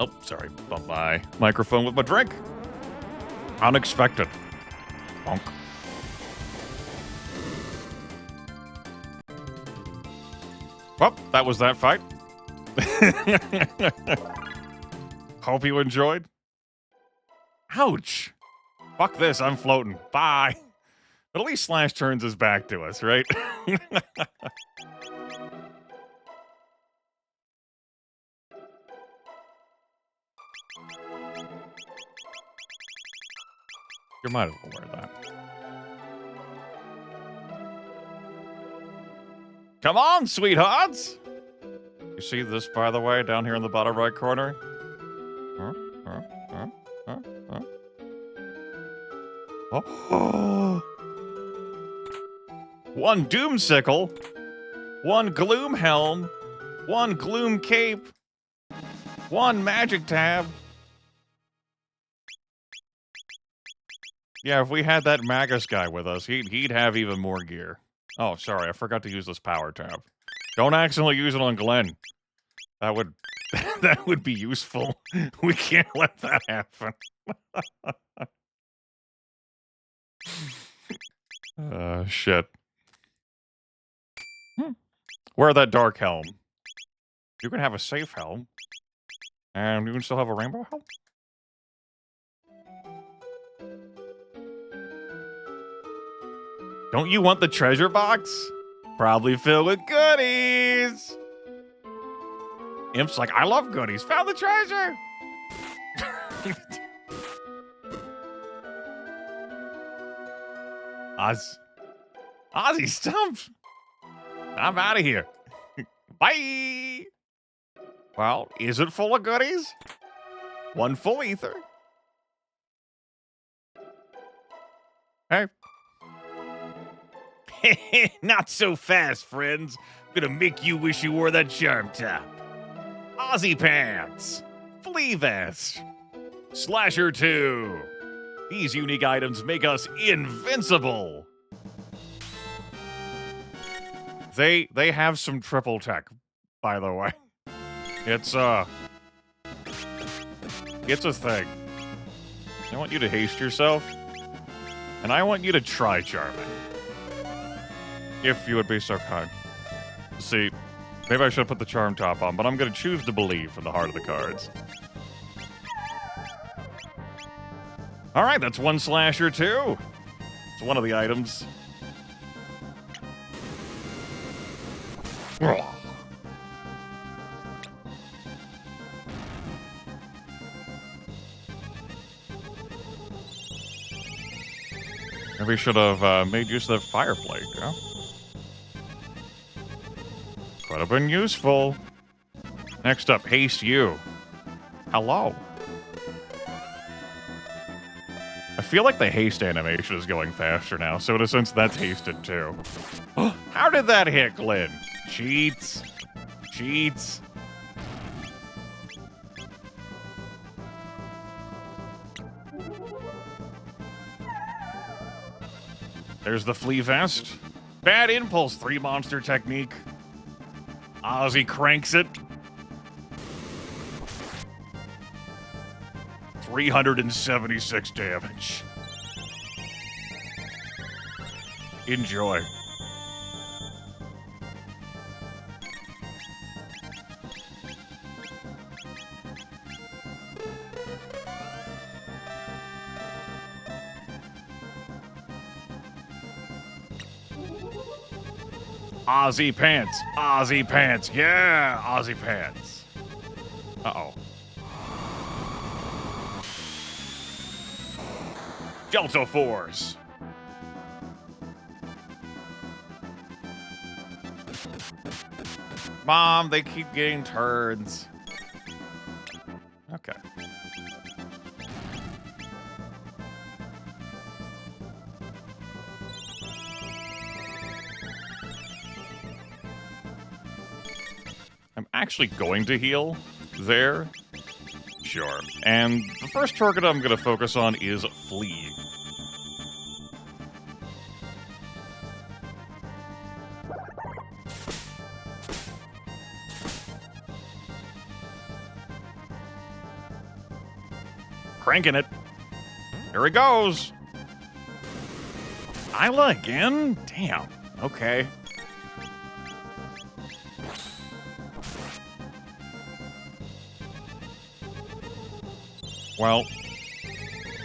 Oh, sorry. Bump my microphone with my drink. Unexpected. Bonk. Well, that was that fight. Hope you enjoyed. Ouch. Fuck this, I'm floating. Bye. But at least Slash turns his back to us, right? You might as well wear that. Come on, sweethearts! You see this, by the way, down here in the bottom right corner? Oh. One Doomsicle, one Gloom Helm, one Gloom Cape, one Magic Tab. Yeah, if we had that Magus guy with us, he'd have even more gear. Oh, sorry, I forgot to use this power tab. Don't accidentally use it on Glenn. That would that would be useful. We can't let that happen. Shit. Wear that dark helm. You can have a safe helm. And you can still have a rainbow helm? Don't you want the treasure box? Probably filled with goodies. Imp's like, I love goodies. Found the treasure. Ozzy Stumps. I'm out of here. Bye. Well, is it full of goodies? One full ether. Hey. Not so fast, friends. I'm gonna make you wish you wore that charm top. Aussie Pants. Flea Vest. Slasher 2. These unique items make us invincible. They have some triple tech, by the way. It's a thing. I want you to haste yourself, and I want you to try charming. If you would be so kind. See, maybe I should have put the charm top on, but I'm going to choose to believe from the heart of the cards. All right, that's one Slasher 2. It's one of the items. Maybe we should have made use of that fire plate, yeah? Could have been useful. Next up, Haste You. Hello. I feel like the haste animation is going faster now, so in a sense, that's hasted too. How did that hit, Glenn? Cheats. Cheats. There's the Flea Vest. Bad Impulse 3 monster technique. Ozzy cranks it. 376 damage. Enjoy. Ozzy Pants. Ozzy Pants. Yeah, Ozzy Pants. Uh-oh. Delta Force. Mom, they keep getting turds. Okay. I'm actually going to heal there. Sure. And the first target I'm going to focus on is Flea. Cranking it. Here he goes. Ayla again? Damn. Okay. Well,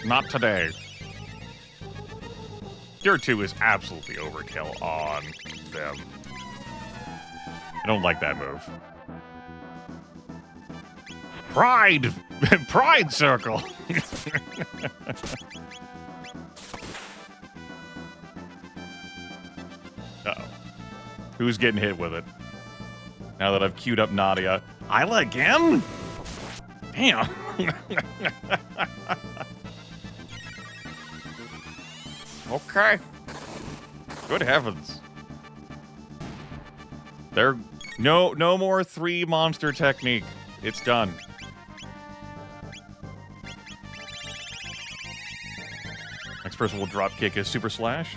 not today. Tier 2 is absolutely overkill on them. I don't like that move. Pride! Pride circle! Uh-oh. Who's getting hit with it? Now that I've queued up Nadia. Ayla again? Damn. Okay. Good heavens. There, no more 3 monster technique. It's done. Next person will drop kick his super slash.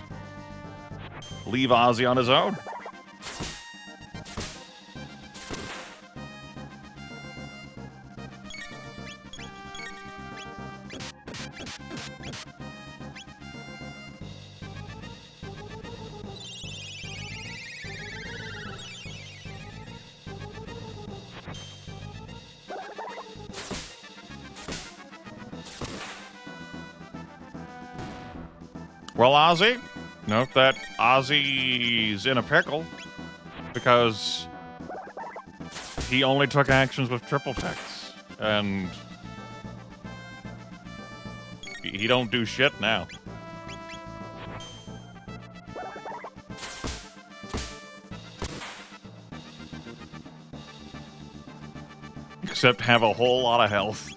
Leave Ozzy on his own. Well, Ozzy, note that Ozzy's in a pickle because he only took actions with triple picks, and he don't do shit now. Except have a whole lot of health.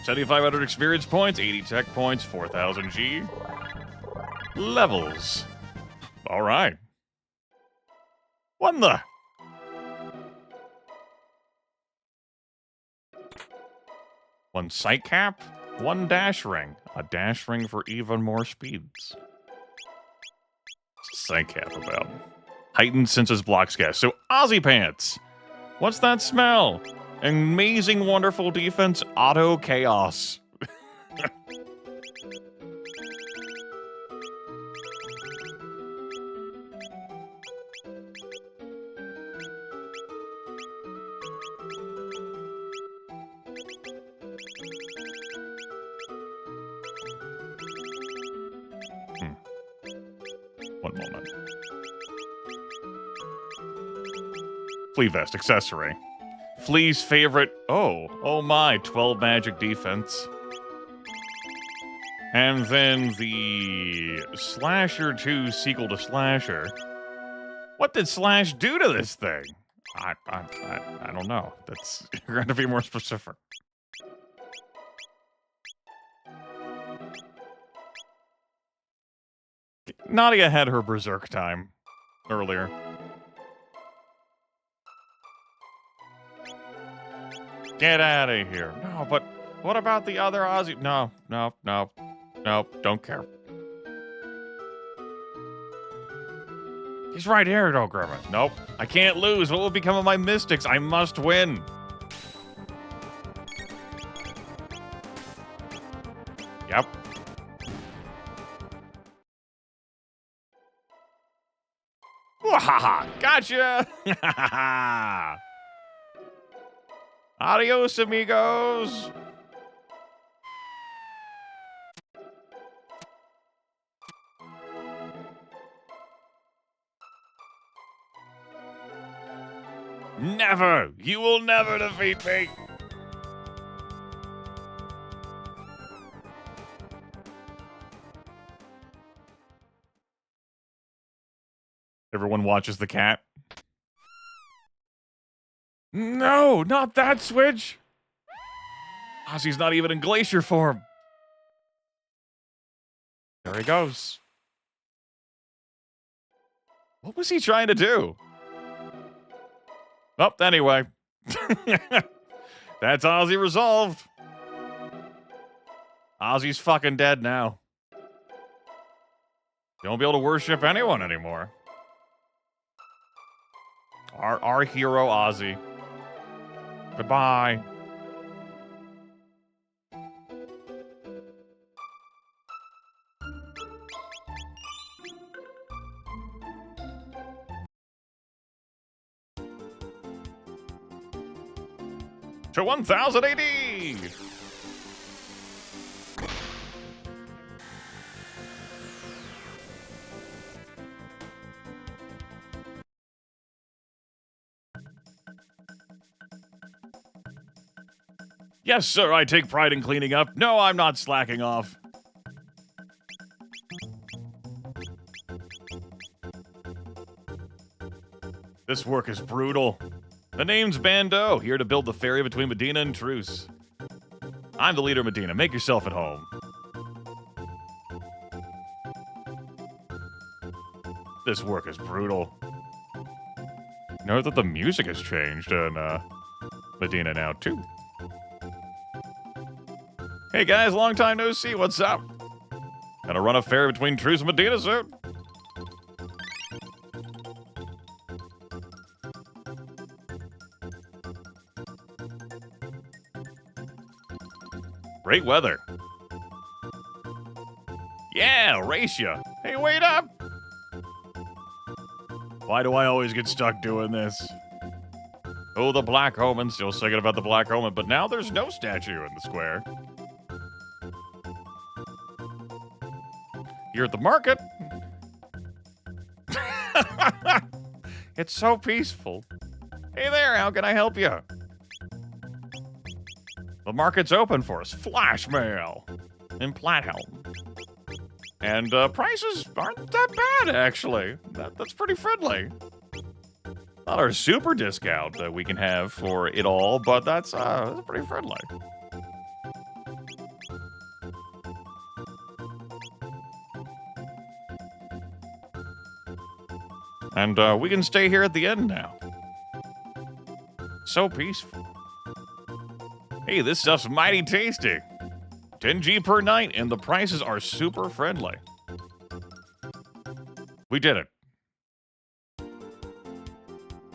$7,500 experience points, 80 tech points, 4,000 G. Levels. All right. What in the? One sight cap, 1 dash ring. A dash ring for even more speeds. What's a sight cap about? Heightened senses blocks gas. So Ozzy pants. What's that smell? Amazing, wonderful defense, auto chaos. One moment. Flea vest accessory. Flea's favorite. Oh my, 12 magic defense. And then the Slasher 2 sequel to Slasher. What did Slash do to this thing? I don't know. That's you're going to be more specific. Nadia had her berserk time earlier. Get out of here. No, but what about the other Ozzy? No, don't care. He's right here, though, Grimith. Nope, I can't lose. What will become of my mystics? I must win. Yep. Wahaha! Gotcha! Adios, amigos! Never! You will never defeat me! Everyone watches the cat. No, not that switch! Ozzy's not even in glacier form. There he goes. What was he trying to do? Oh, anyway. That's Ozzy resolved. Ozzy's fucking dead now. You won't be able to worship anyone anymore. Our hero, Ozzy. Goodbye. To 1,000 AD! Yes, sir, I take pride in cleaning up. No, I'm not slacking off. This work is brutal. The name's Bando, here to build the ferry between Medina and Truce. I'm the leader, Medina. Make yourself at home. This work is brutal. Note that the music has changed in Medina now, too. Hey guys, long time no see. What's up? Gonna run a ferry between Truce and Medina soon. Great weather. Yeah, race ya. Hey, wait up! Why do I always get stuck doing this? Oh, the Black Omen. Still singing about the Black Omen, but now there's no statue in the square. You're at the market. It's so peaceful. Hey there, how can I help you? The market's open for us. Flash mail. In Plathelm. And prices aren't that bad, actually. That's pretty friendly. Not our super discount that we can have for it all, but that's pretty friendly. And we can stay here at the end now. So peaceful. Hey, this stuff's mighty tasty. 10G per night, and the prices are super friendly. We did it.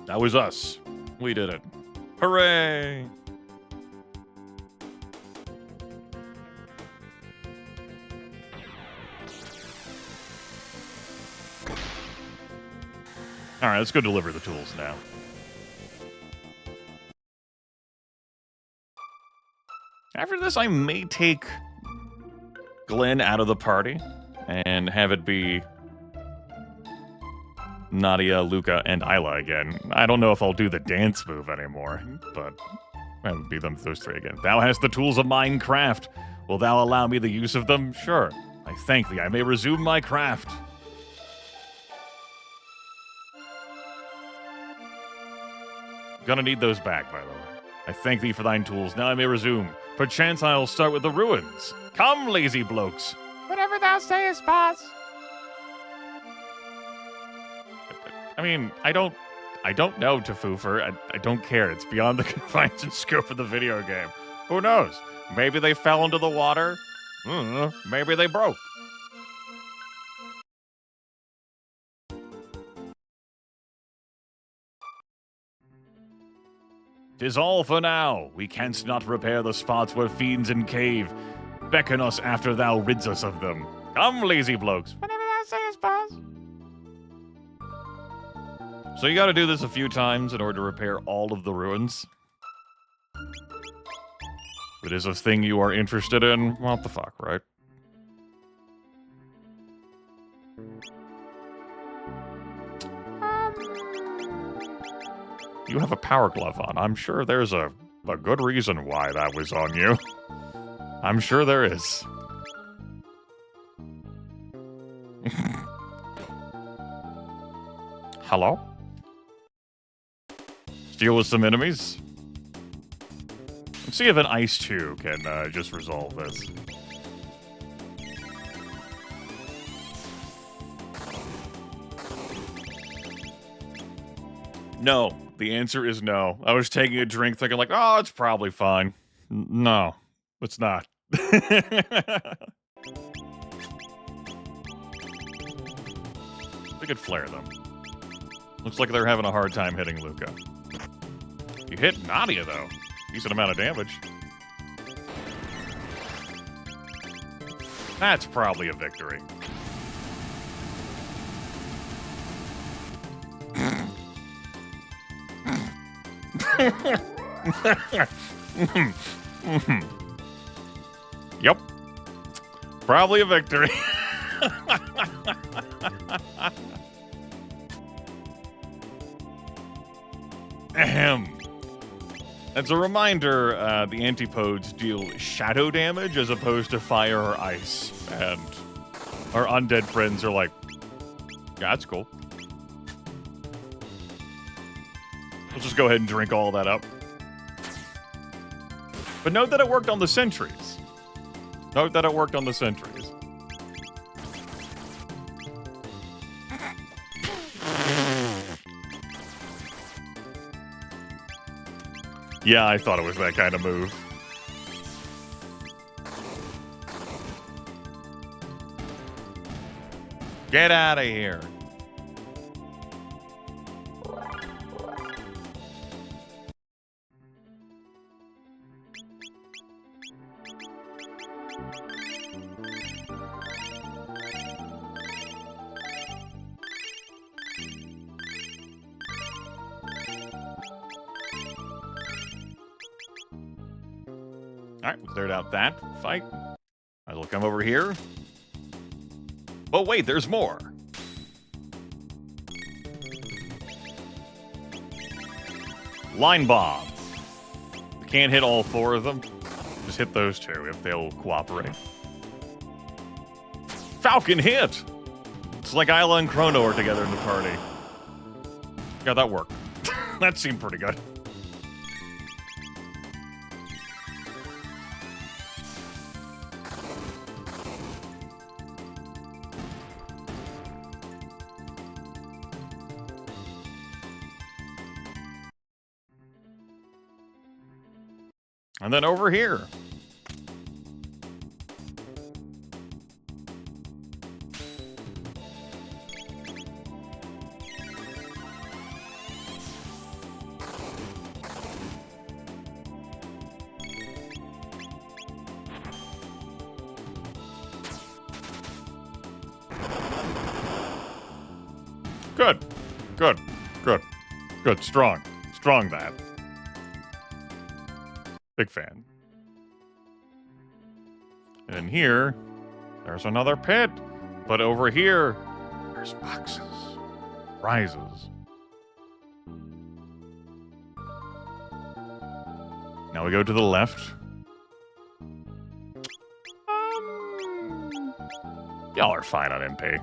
That was us. We did it. Hooray! Alright, let's go deliver the tools now. After this, I may take Glenn out of the party and have it be Nadia, Luca, and Ayla again. I don't know if I'll do the dance move anymore, but I'll be those three again. Thou hast the tools of Minecraft. Will thou allow me the use of them? Sure. I thank thee. I may resume my craft. Gonna need those back, by the way. I thank thee for thine tools. Now I may resume. Perchance I'll start with the ruins. Come, lazy blokes. Whatever thou sayest, boss. I mean, I don't know, Tafoofer. I don't care. It's beyond the confines and scope of the video game. Who knows? Maybe they fell into the water. Maybe they broke. "'Tis all for now. We canst not repair the spots where fiends in cave. Beckon us after thou rids us of them. Come, lazy blokes. Whatever thou sayest, boss." So you gotta do this a few times in order to repair all of the ruins. If it is a thing you are interested in, what the fuck, right? You have a power glove on. I'm sure there's a good reason why that was on you. I'm sure there is. Hello? Deal with some enemies? Let's see if an Ice 2 can just resolve this. No. The answer is no. I was taking a drink thinking like, oh, it's probably fine. No, it's not. We could flare them. Looks like they're having a hard time hitting Luca. You hit Nadia, though. Decent amount of damage. That's probably a victory. Yep. Probably a victory. Ahem. As a reminder, the antipodes deal shadow damage as opposed to fire or ice, and our undead friends are like, yeah, that's cool. Let's just go ahead and drink all that up. But note that it worked on the sentries. Note that it worked on the sentries. Yeah, I thought it was that kind of move. Get out of here. Alright, we cleared out that fight. Might as well come over here. Oh, wait, there's more. Line bomb. We can't hit all 4 of them. Just hit those 2 if they'll cooperate. Falcon hit! It's like Ayla and Chrono are together in the party. Yeah, that worked. That seemed pretty good. And then over here. Good. Good. Good. Good. Strong. Strong, that. Big fan. And in here, there's another pit. But over here, there's boxes. Prizes. Now we go to the left. Y'all are fine on MP.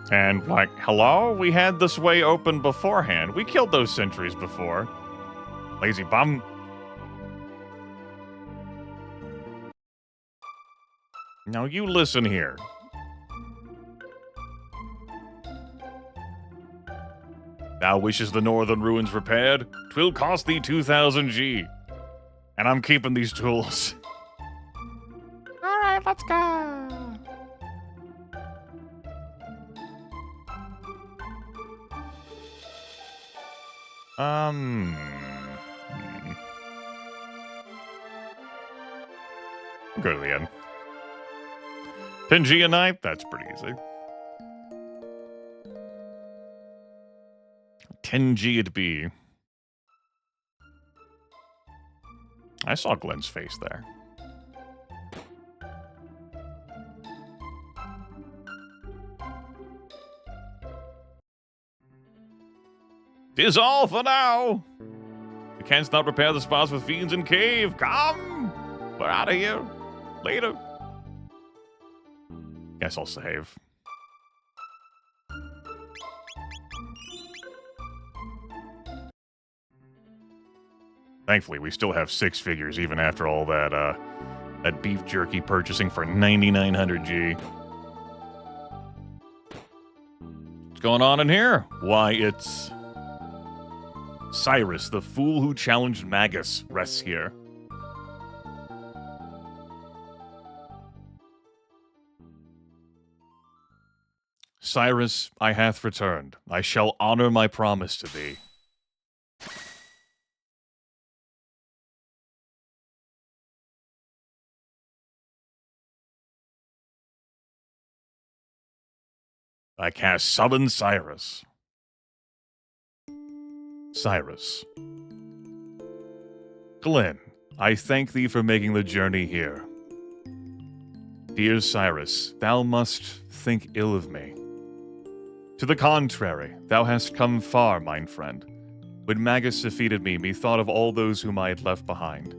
And, like, hello? We had this way open beforehand. We killed those sentries before. Lazy bum. Now you listen here. Thou wishes the northern ruins repaired? 'Twill cost thee 2,000 G. And I'm keeping these tools. Alright, let's go. Go to the end. 10G a night? That's pretty easy. 10G it'd be. I saw Glenn's face there. "'Tis all for now. We canst not repair the spots with fiends in cave. Come! We're out of here. Later." Guess I'll save. Thankfully, we still have 6 figures even after all that, that beef jerky purchasing for 9,900 G. What's going on in here? Why, it's Cyrus, the fool who challenged Magus, rests here. Cyrus, I hath returned. I shall honor my promise to thee. I cast Summon Cyrus. Cyrus. Glenn, I thank thee for making the journey here. Dear Cyrus, thou must think ill of me. To the contrary, thou hast come far, mine friend. When Magus defeated me, methought of all those whom I had left behind.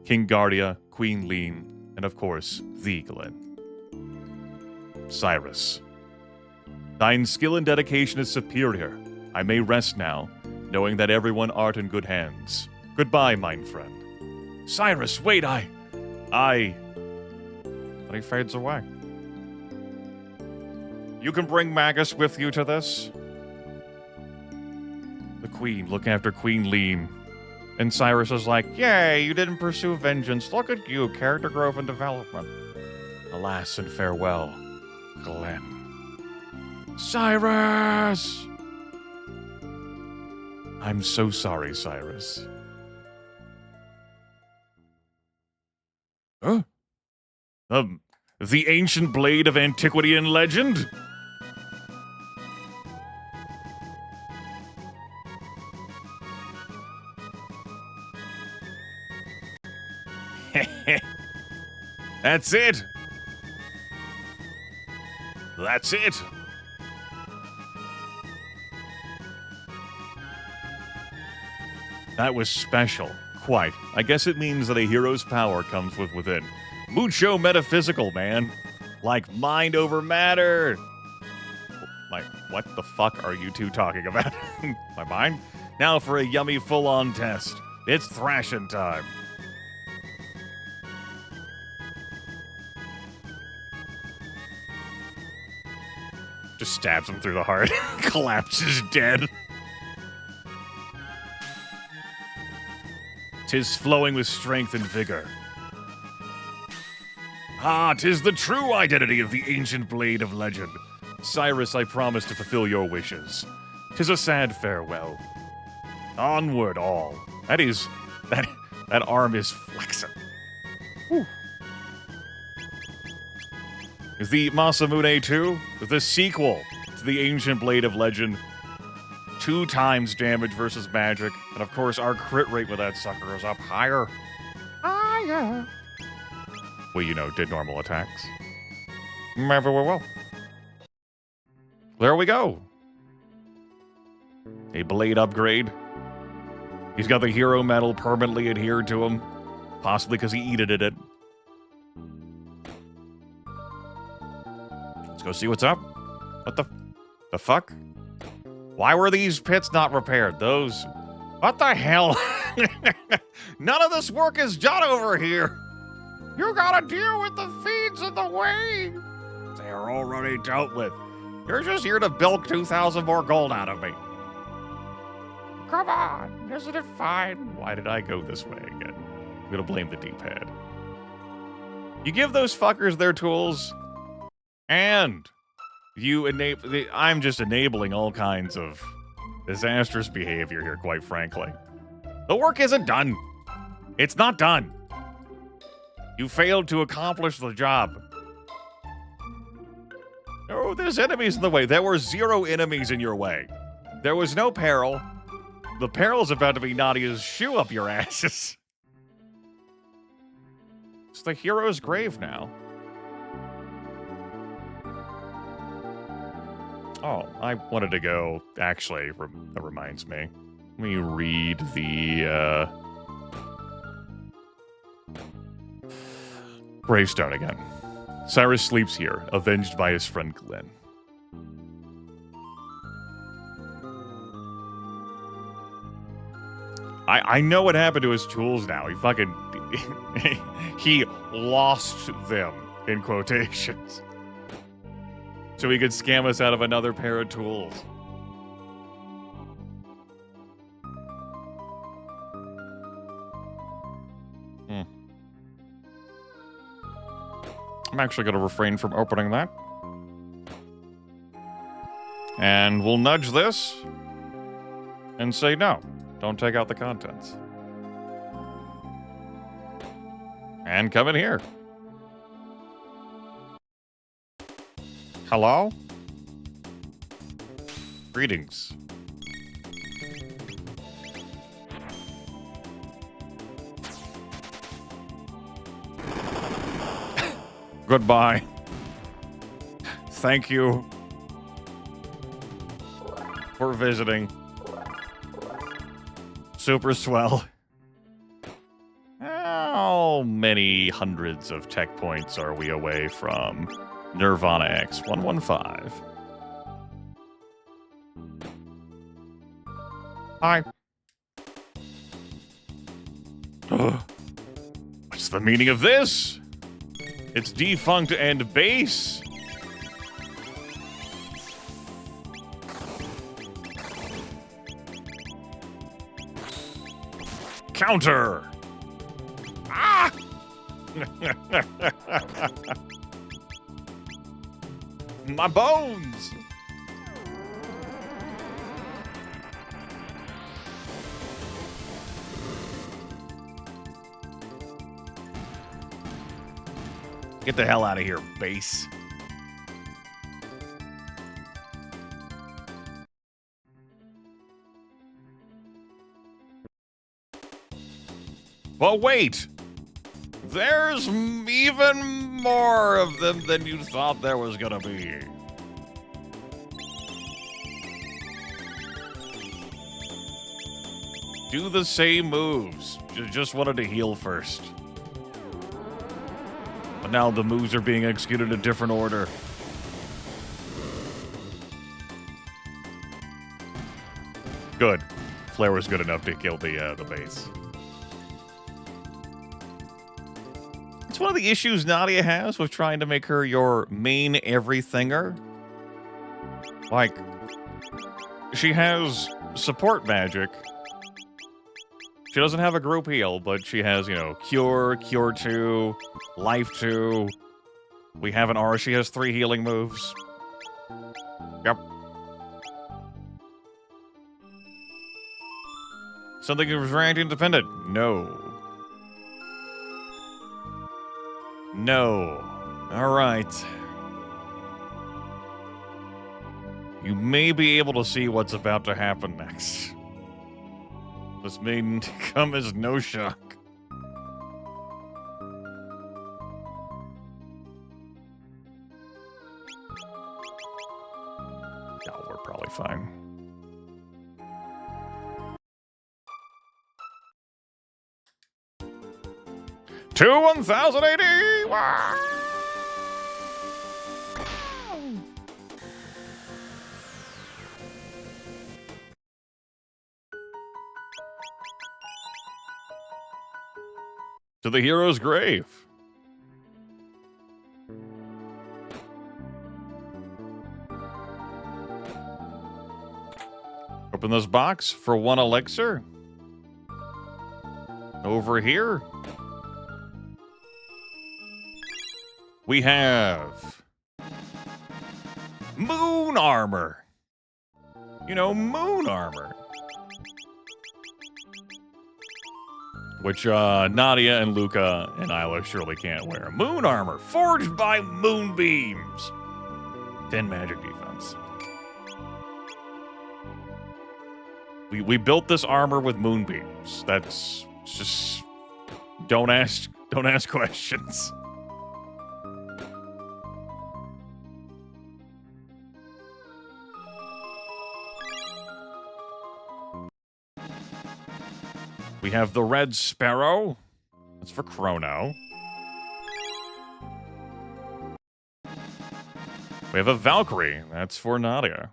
King Guardia, Queen Lean, and of course, thee, Glenn. Cyrus. Thine skill and dedication is superior. I may rest now, knowing that everyone art in good hands. Goodbye, mine friend. Cyrus, wait, But he fades away. You can bring Magus with you to this? The Queen, looking after Queen Lean. And Cyrus is like, yay, you didn't pursue vengeance. Look at you, character growth and development. Alas and farewell, Glenn. Cyrus! I'm so sorry, Cyrus. Huh? The ancient blade of antiquity and legend? That's it. That's it. That was special. Quite. I guess it means that a hero's power comes within. Mucho metaphysical, man. Like mind over matter. What the fuck are you two talking about? My mind? Now for a yummy full-on test. It's thrashing time. Just stabs him through the heart. Collapses dead. 'Tis flowing with strength and vigor. Ah, 'tis the true identity of the ancient blade of legend. Cyrus, I promise to fulfill your wishes. 'Tis a sad farewell. Onward all. That arm is flexing. Whew. Is the Masamune 2 the sequel to the ancient blade of legend? 2 times damage versus magic, and of course our crit rate with that sucker is up higher. Higher. Well, you know, did normal attacks. Maybe we will. There we go. A blade upgrade. He's got the hero medal permanently adhered to him, possibly because he edited it. Let's go see what's up. What the fuck? Why were these pits not repaired? Those... What the hell? None of this work is done over here. You gotta deal with the feeds in the way. They're already dealt with. You're just here to bilk 2,000 more gold out of me. Come on, isn't it fine? Why did I go this way again? I'm gonna blame the D-pad. You give those fuckers their tools, and you enable... I'm just enabling all kinds of disastrous behavior here, quite frankly. The work isn't done. It's not done. You failed to accomplish the job. Oh, there's enemies in the way. There were 0 enemies in your way. There was no peril. The peril's about to be Nadia's shoe up your asses. It's the hero's grave now. Oh, I wanted to go... Actually, that reminds me. Let me read the, gravestone again. Cyrus sleeps here, avenged by his friend Glenn. I know what happened to his tools now. He fucking... he lost them, in quotations. So he could scam us out of another pair of tools. I'm actually going to refrain from opening that. And we'll nudge this and say no. Don't take out the contents. And come in here. Hello? Greetings. Goodbye. Thank you. for visiting. Super swell. How many hundreds of tech points are we away from Nirvana X 115? Hi. What's the meaning of this? It's defunct and base. Counter. Ah! My bones. Get the hell out of here, base. But wait! There's even more of them than you thought there was gonna be. Do the same moves. Just wanted to heal first. But now the moves are being executed in a different order. Good. Flare was good enough to kill the base. It's one of the issues Nadia has with trying to make her your main everythinger. Like, she has support magic. She doesn't have a group heal, but she has, you know, Cure, Cure 2, Life 2. We have an aura. She has 3 healing moves. Yep. Something that was ranked independent? No. No. Alright. You may be able to see what's about to happen next. This may come as no shock. No, we're probably fine. To 1080! Wow! To the hero's grave. Open this box for 1 elixir. Over here, we have moon armor. You know, moon armor. Which Nadia and Luca and Ayla surely can't wear. Moon armor, forged by moonbeams. 10 magic defense. We built this armor with moonbeams. That's just don't ask questions. We have the Red Sparrow. That's for Chrono. We have a Valkyrie. That's for Nadia.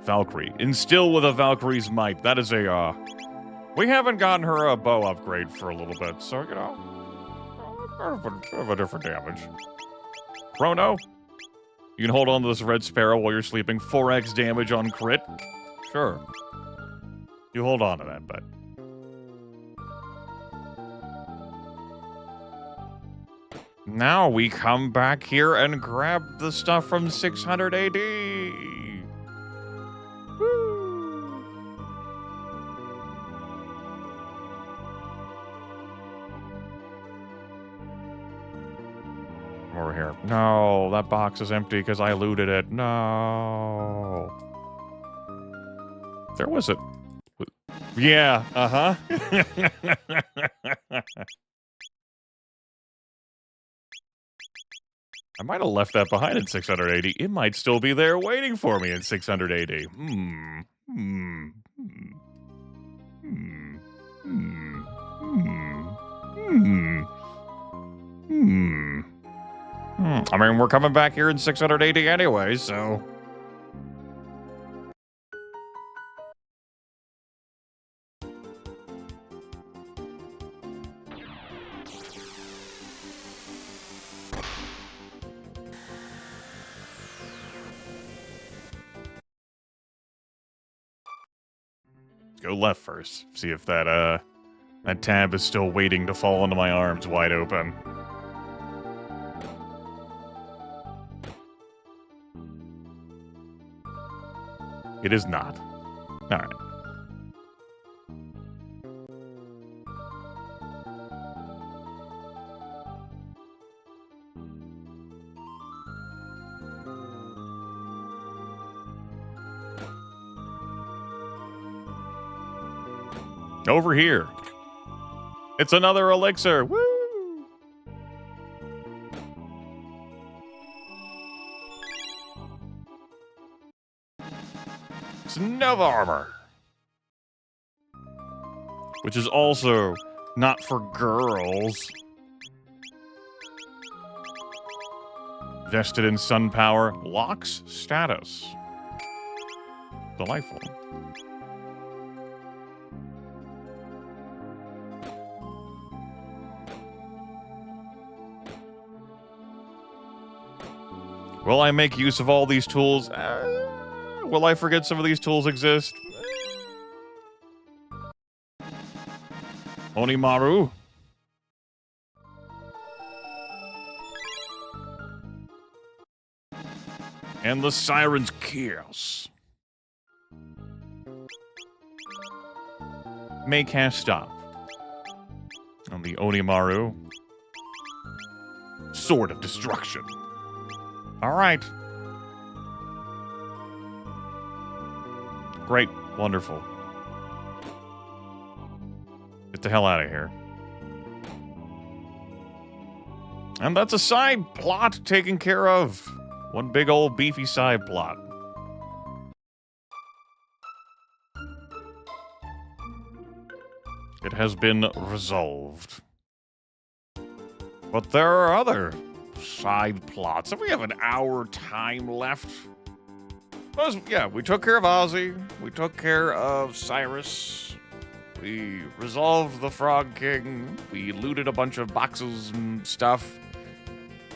Valkyrie. Instill with a Valkyrie's might. That is a, we haven't gotten her a bow upgrade for a little bit, so, you know, have a different damage. Crono, you can hold on to this Red Sparrow while you're sleeping. 4x damage on crit. Sure. You hold on to that, bud. Now we come back here and grab the stuff from 600 AD. Woo. Over here. No, that box is empty because I looted it. No. There was a... Yeah, uh-huh. I might have left that behind in 680. It might still be there waiting for me in 680. I mean, we're coming back here in 680 anyway, so... Go left first. See if that tab is still waiting to fall into my arms wide open. It is not. Alright. Over here. It's another elixir. Woo! It's Nova Armor. Which is also not for girls. Vested in sun power. Locks status. Delightful. Will I make use of all these tools? Will I forget some of these tools exist? Onimaru. And the Siren's Chaos. May cast stop. On the Onimaru. Sword of Destruction. Alright. Great. Wonderful. Get the hell out of here. And that's a side plot taken care of. One big old beefy side plot. It has been resolved. But there are other side plots. If we have an hour time left. Yeah, we took care of Ozzy. We took care of Cyrus. We resolved the Frog King. We looted a bunch of boxes and stuff.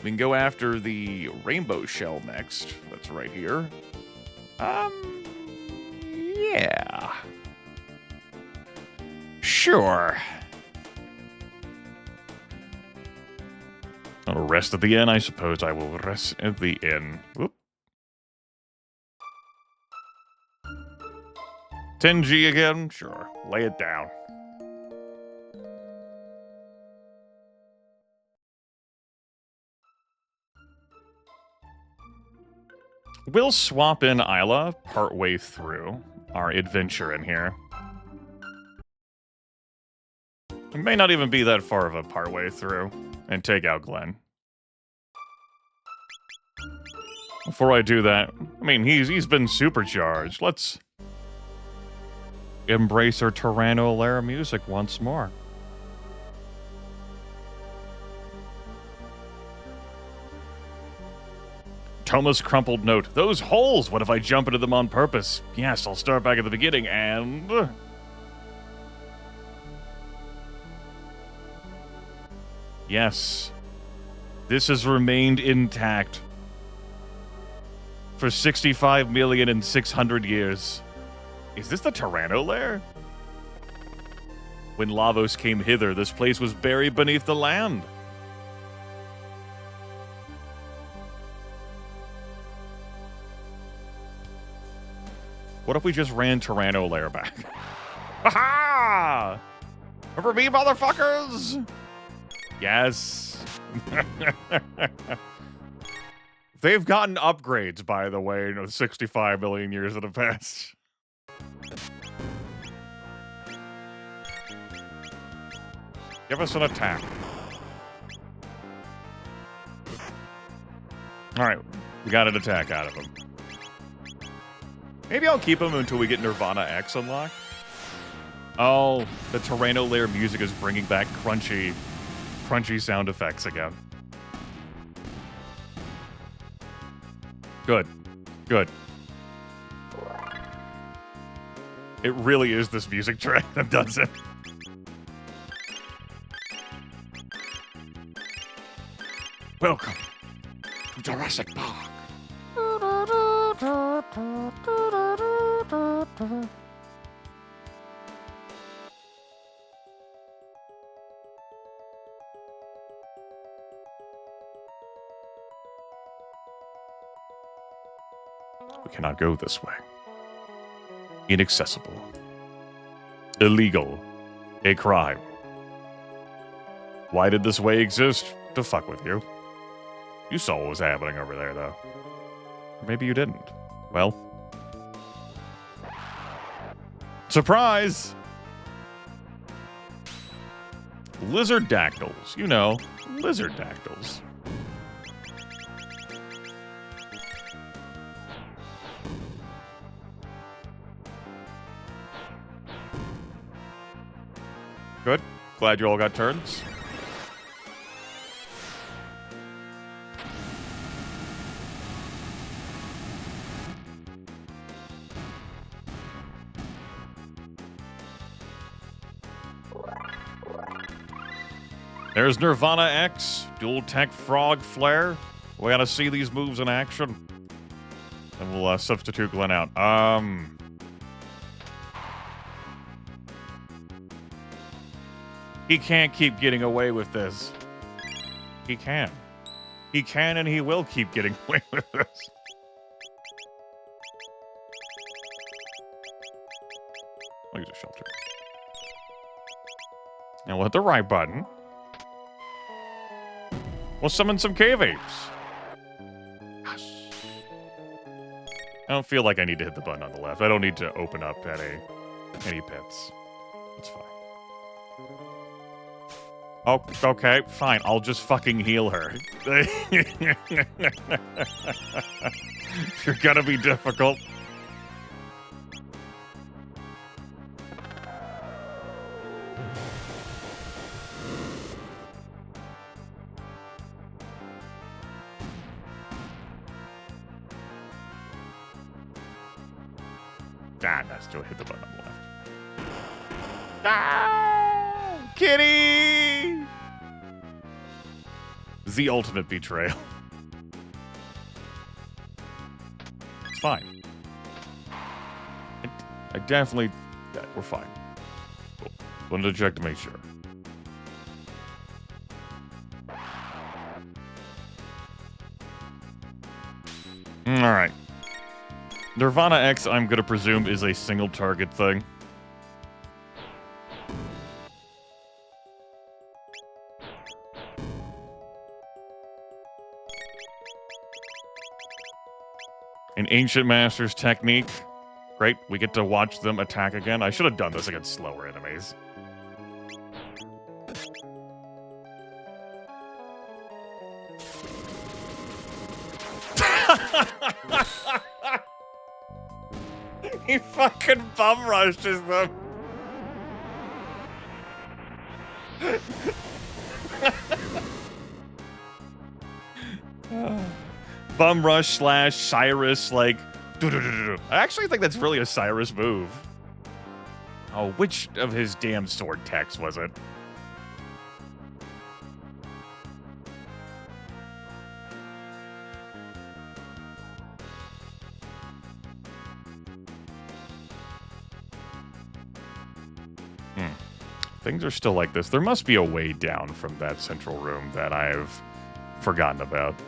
We can go after the Rainbow Shell next. That's right here. Yeah. Sure. I'll rest at the inn, I suppose. I will rest at the inn. Whoop. 10G again? Sure. Lay it down. We'll swap in Ayla partway through our adventure in here. It may not even be that far of a partway through. And take out Glenn. Before I do that, I mean, he's been supercharged. Let's embrace our Tyranno Lair music once more. Thomas' crumpled note. Those holes! What if I jump into them on purpose? Yes, I'll start back at the beginning and... Yes. This has remained intact. For 65,600,000 years. Is this the Tyranno Lair? When Lavos came hither, this place was buried beneath the land. What if we just ran Tyranno Lair back? Ha-ha! Remember me, motherfuckers? Yes. They've gotten upgrades, by the way, in the 65 million years that have passed. Give us an attack. Alright, we got an attack out of him. Maybe I'll keep him until we get Nirvana X unlocked. Oh, the Terrano layer music is bringing back crunchy sound effects again. Good. Good. It really is this music track that does it. Welcome to Jurassic Park. We cannot go this way. Inaccessible. Illegal. A crime. Why did this way exist? To fuck with you. You saw what was happening over there, though. Or maybe you didn't. Well. Surprise! Lizard dactyls. You know, lizard dactyls. Good. Glad you all got turns. There's Nirvana X, dual tech frog flare. We gotta see these moves in action. And we'll substitute Glenn out. He can't keep getting away with this. He can. He can and he will keep getting away with this. I'll use a shelter. Now we'll hit the right button. We'll summon some cave apes. Yes. I don't feel like I need to hit the button on the left. I don't need to open up any pits. It's fine. Oh, okay, fine. I'll just fucking heal her. You're gonna be difficult. Ah, that's to hit the button on the left. Ah, kitty! The ultimate betrayal. It's fine. I definitely... Yeah, we're fine. Cool. Wanted to check to make sure. Alright. Nirvana X, I'm gonna presume, is a single target thing. An Ancient Master's technique. Great, we get to watch them attack again. I should have done this against slower enemies. He fucking bum rushes them. Bum rush / Cyrus, like... I actually think that's really a Cyrus move. Oh, which of his damn sword techs was it? Things are still like this. There must be a way down from that central room that I've forgotten about.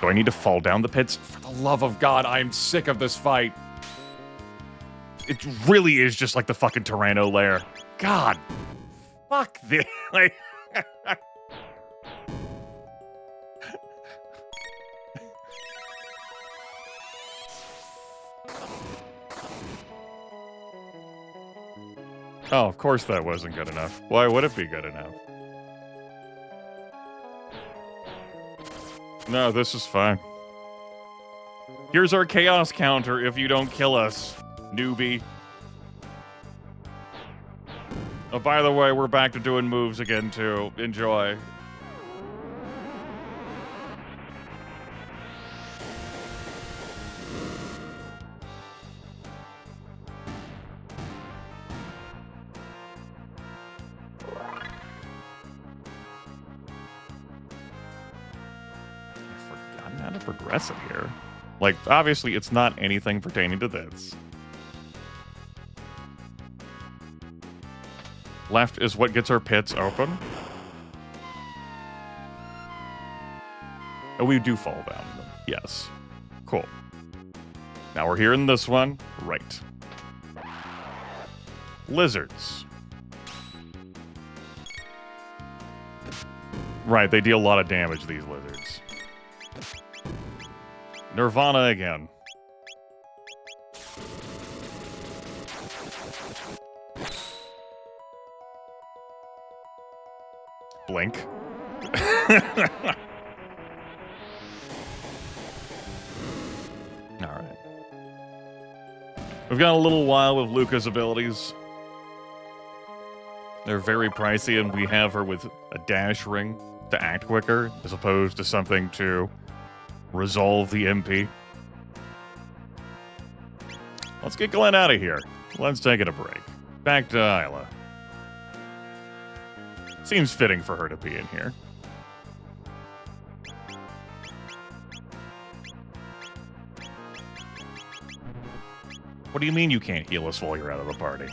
Do I need to fall down the pits? For the love of God, I'm sick of this fight. It really is just like the fucking Tyranno lair. God. Fuck this. Like... Oh, of course that wasn't good enough. Why would it be good enough? No, this is fine. Here's our chaos counter if you don't kill us, newbie. Oh, by the way, we're back to doing moves again, too. Enjoy. How to progress it here. Like, obviously, it's not anything pertaining to this. Left is what gets our pits open. Oh, we do fall down. Yes. Cool. Now we're here in this one. Right. Lizards. Right, they deal a lot of damage, these lizards. Nirvana again. Blink. Alright. We've got a little while with Luca's abilities. They're very pricey, and we have her with a dash ring to act quicker, as opposed to something to resolve the MP. Let's get Glenn out of here. Let's take it a break. Back to Ayla. Seems fitting for her to be in here. What do you mean you can't heal us while you're out of the party?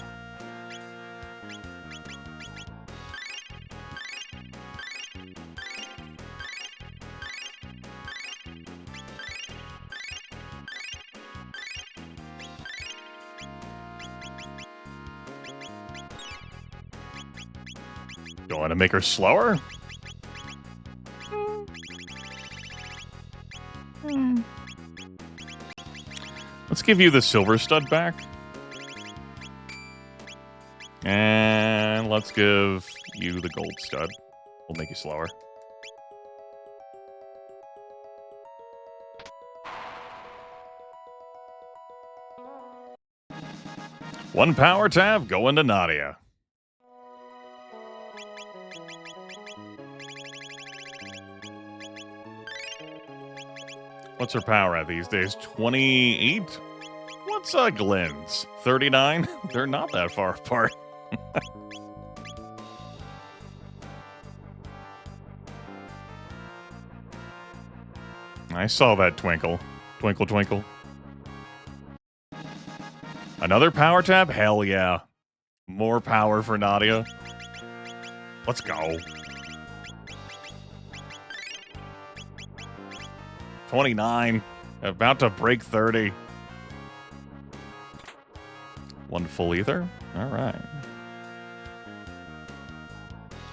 You want to make her slower? Let's give you the silver stud back. And let's give you the gold stud. We'll make you slower. One power tab going to Nadia. What's her power at these days? 28? What's Glenn's? 39? They're not that far apart. I saw that twinkle. Twinkle, twinkle. Another power tab? Hell yeah. More power for Nadia. Let's go. 29. About to break 30. One full ether. All right.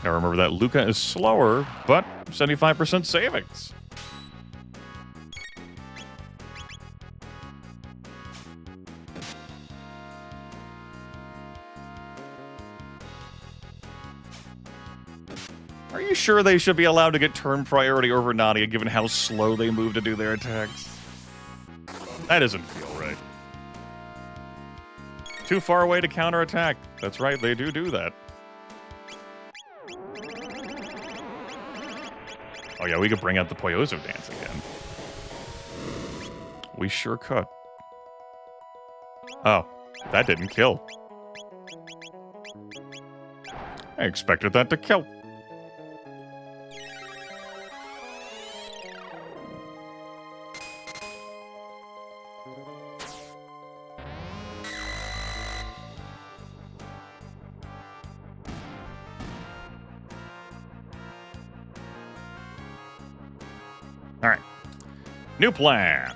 Now remember that Luca is slower, but 75% savings. Are you sure they should be allowed to get turn priority over Nadia, given how slow they move to do their attacks? That doesn't feel right. Too far away to counterattack. That's right, they do that. Oh yeah, we could bring out the Poyozo dance again. We sure could. Oh, that didn't kill. I expected that to kill. All right. New plan.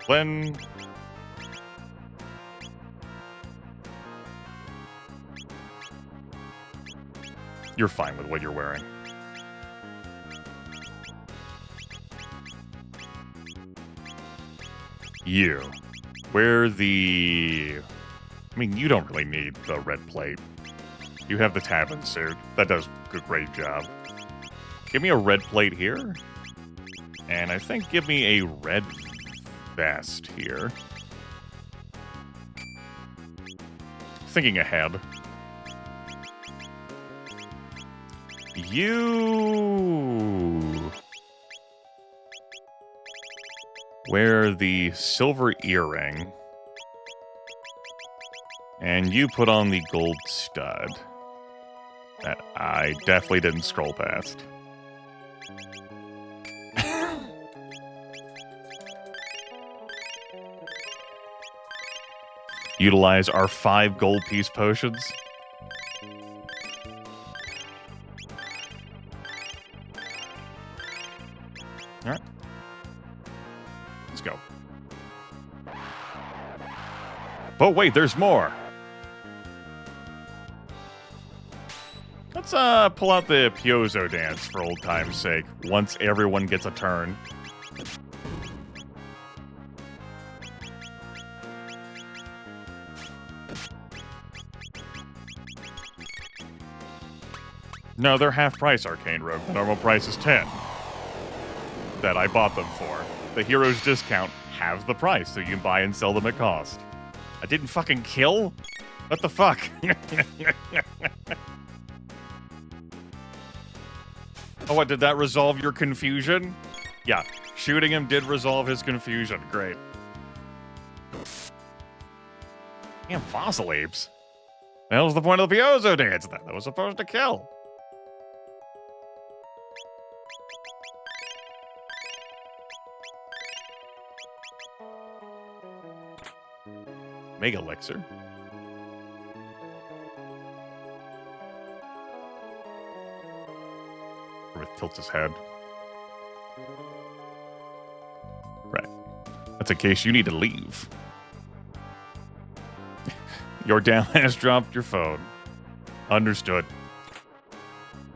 Glenn. You're fine with what you're wearing. You. Where the... I mean, you don't really need the red plate. You have the tavern suit. That does a great job. Give me a red plate here. And I think give me a red vest here. Thinking ahead. You wear the silver earring. And you put on the gold stud. That I definitely didn't scroll past. Utilize our 5 gold piece potions. Alright. Let's go. But wait, there's more. Let's pull out the Piozo dance for old time's sake, once everyone gets a turn. No, they're half price, Arcane Rogue. The normal price is 10. That I bought them for. The hero's discount halves the price, so you can buy and sell them at cost. I didn't fucking kill? What the fuck? Oh, what, did that resolve your confusion? Yeah, shooting him did resolve his confusion. Great. Damn, fossil apes. That was the point of the Piozo dance then. That was supposed to kill. Mega Elixir. Grimith tilts his head. Right. That's in case you need to leave. Your down has dropped your phone. Understood.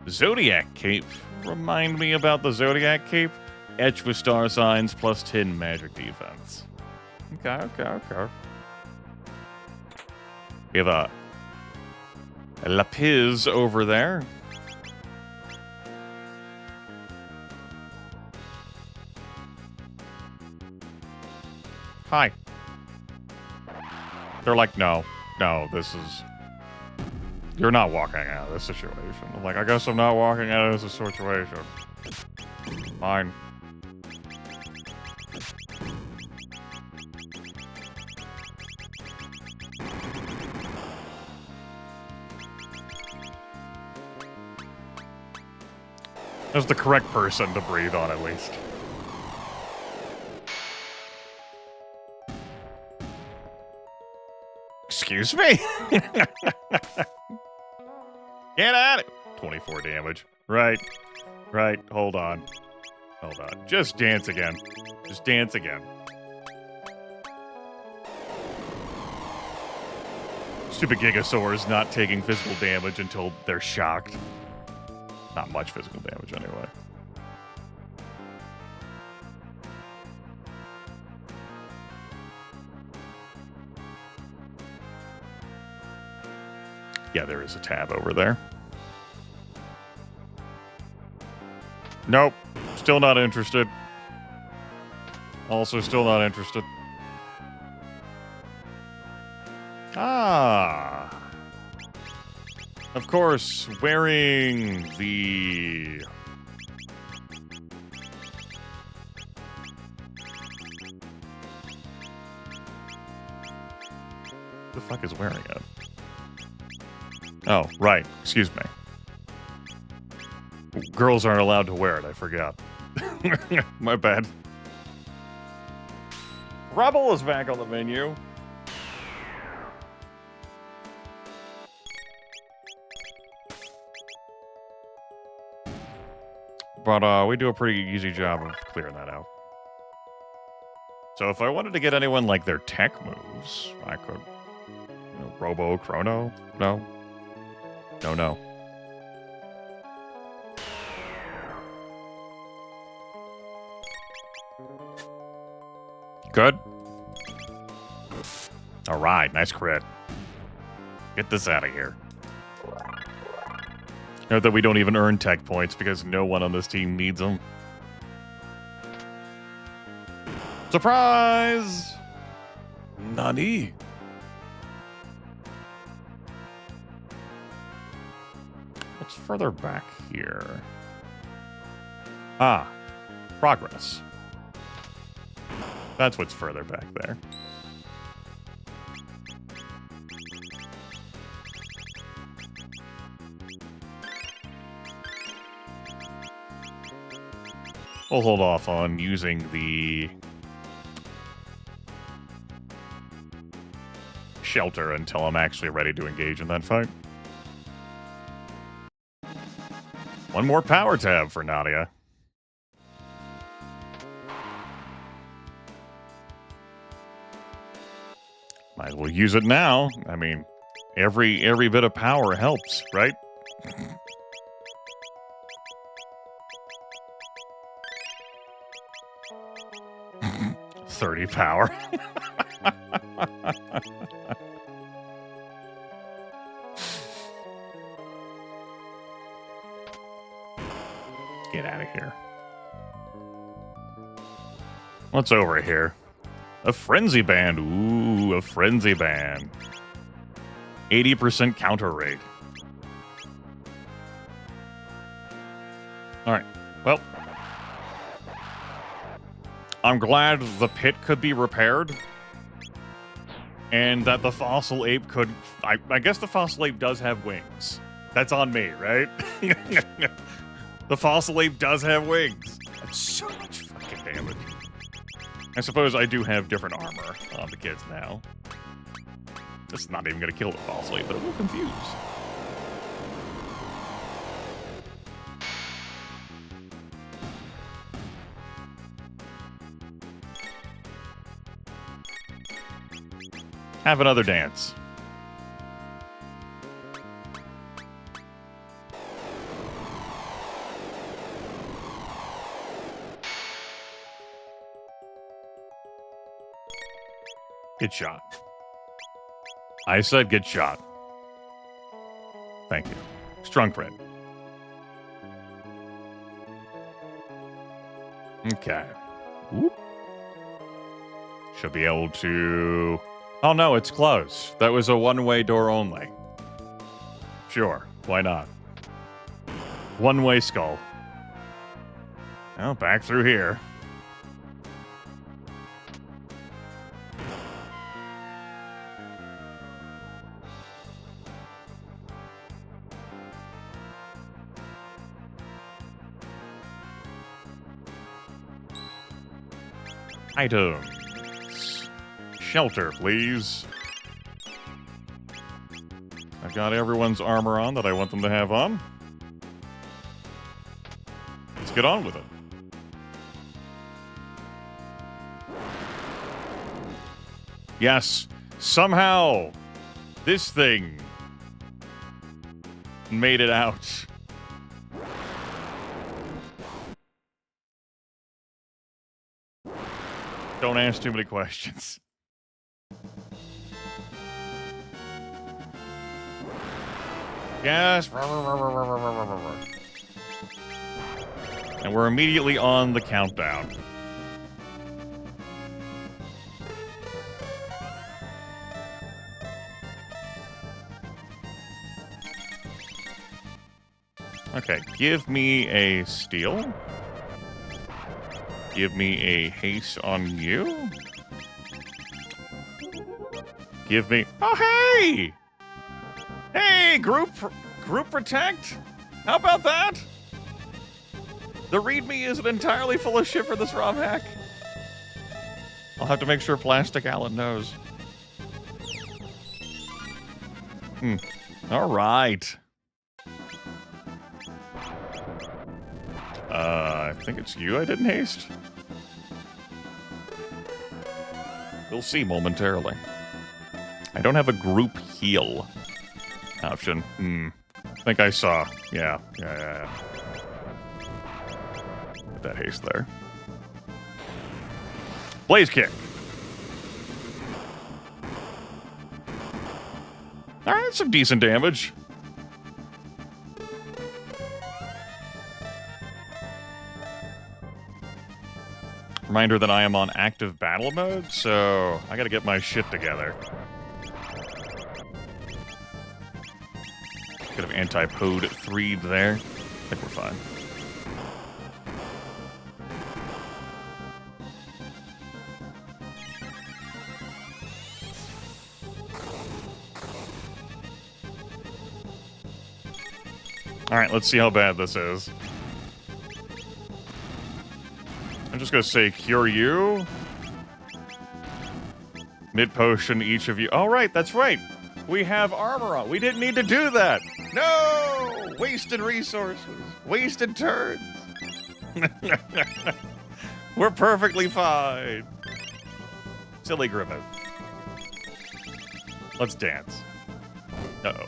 Zodiac Cape. Remind me about the Zodiac Cape. Etched with star signs plus 10 magic defense. Okay. We have a Lapiz over there. Hi. They're like, no, this is... You're not walking out of this situation. I'm like, I guess I'm not walking out of this situation. Fine. That's the correct person to breathe on, at least. Excuse me? Get at it! 24 damage. Right. Hold on. Just dance again. Just dance again. Stupid Gigasaurs not taking physical damage until they're shocked. Not much physical damage, anyway. Yeah, there is a tab over there. Nope. Still not interested. Also still not interested. Ah. Of course, wearing the... the fuck is wearing it? Oh, right. Excuse me. Girls aren't allowed to wear it, I forgot. My bad. Robo is back on the menu. But we do a pretty easy job of clearing that out. So if I wanted to get anyone like their tech moves, I could... You know, Robo, Chrono? No. No. Good. All right, nice crit. Get this out of here. Note that we don't even earn tech points because no one on this team needs them. Surprise! Nani? What's further back here? Ah, progress. That's what's further back there. We'll hold off on using the shelter until I'm actually ready to engage in that fight. One more power tab for Nadia. Might as well use it now. I mean, every bit of power helps, right? 30 power. Get out of here. What's over here? A frenzy band. Ooh, a frenzy band. 80% counter rate. All right. Well, I'm glad the pit could be repaired. And that the fossil ape could... I guess the fossil ape does have wings. That's on me, right? The fossil ape does have wings. That's so much fucking damage. I suppose I do have different armor on the kids now. This is not even going to kill the fossil ape, but it will confuse. Have another dance. Get shot. I said get shot. Thank you. Strong crit. Okay. Whoop. Should be able to... Oh no, it's closed. That was a one-way door only. Sure, why not? One-way skull. Well, back through here. Items. Shelter, please. I've got everyone's armor on that I want them to have on. Let's get on with it. Yes, somehow this thing made it out. Don't ask too many questions. Yes. And we're immediately on the countdown. Okay, give me a steal. Give me a haste on you. Give me... Oh, hey! Hey, group protect? How about that? The readme isn't entirely full of shit for this Romhack. I'll have to make sure Plastic Alan knows. All right. I think it's you I didn't haste. We'll see momentarily. I don't have a group heal option. I think I saw. Yeah. Get that haste there. Blaze kick. All right, some decent damage. Reminder that I am on active battle mode, so I gotta get my shit together. Could have anti-pode 3'd there. I think we're fine. Alright, let's see how bad this is. I'm just gonna say cure you. Mid-potion each of you. Oh, right, that's right. We have armor on. We didn't need to do that. No! Wasted resources. Wasted turns. We're perfectly fine. Silly Grimith. Let's dance. Uh-oh.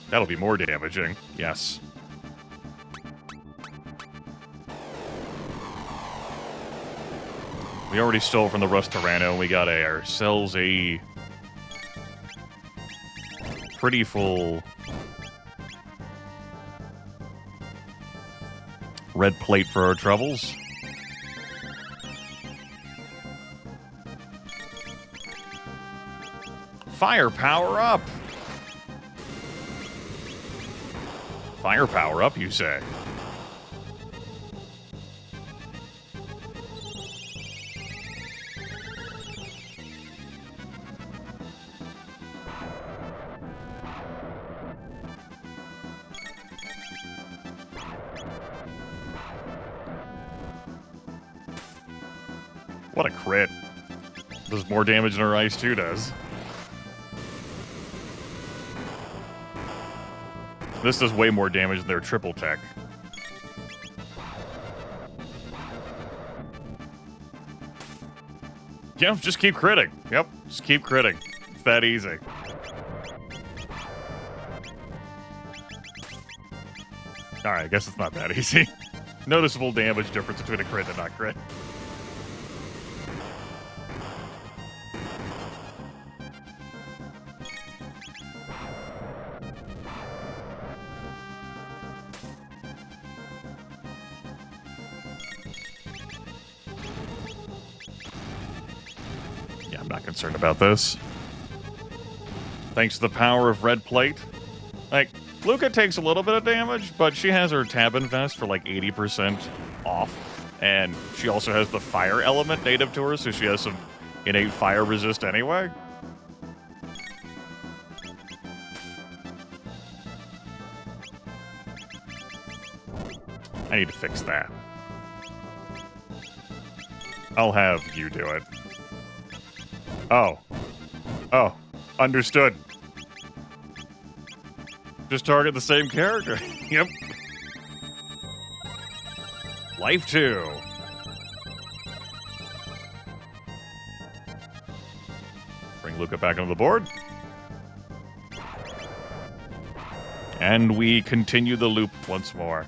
That'll be more damaging. Yes. We already stole from the Rustarano, and we got ourselves a pretty full red plate for our troubles. Firepower up! Firepower up, you say? What a crit. Does more damage than our Ice 2 does. This does way more damage than their triple tech. Yeah, just keep critting. Yep, just keep critting. It's that easy. Alright, I guess it's not that easy. Noticeable damage difference between a crit and not crit. Concerned about this. Thanks to the power of red plate. Like, Luca takes a little bit of damage, but she has her tab invest for like 80% off. And she also has the fire element native to her, so she has some innate fire resist anyway. I need to fix that. I'll have you do it. Oh. Oh. Understood. Just target the same character. Yep. Life 2. Bring Luca back onto the board. And we continue the loop once more.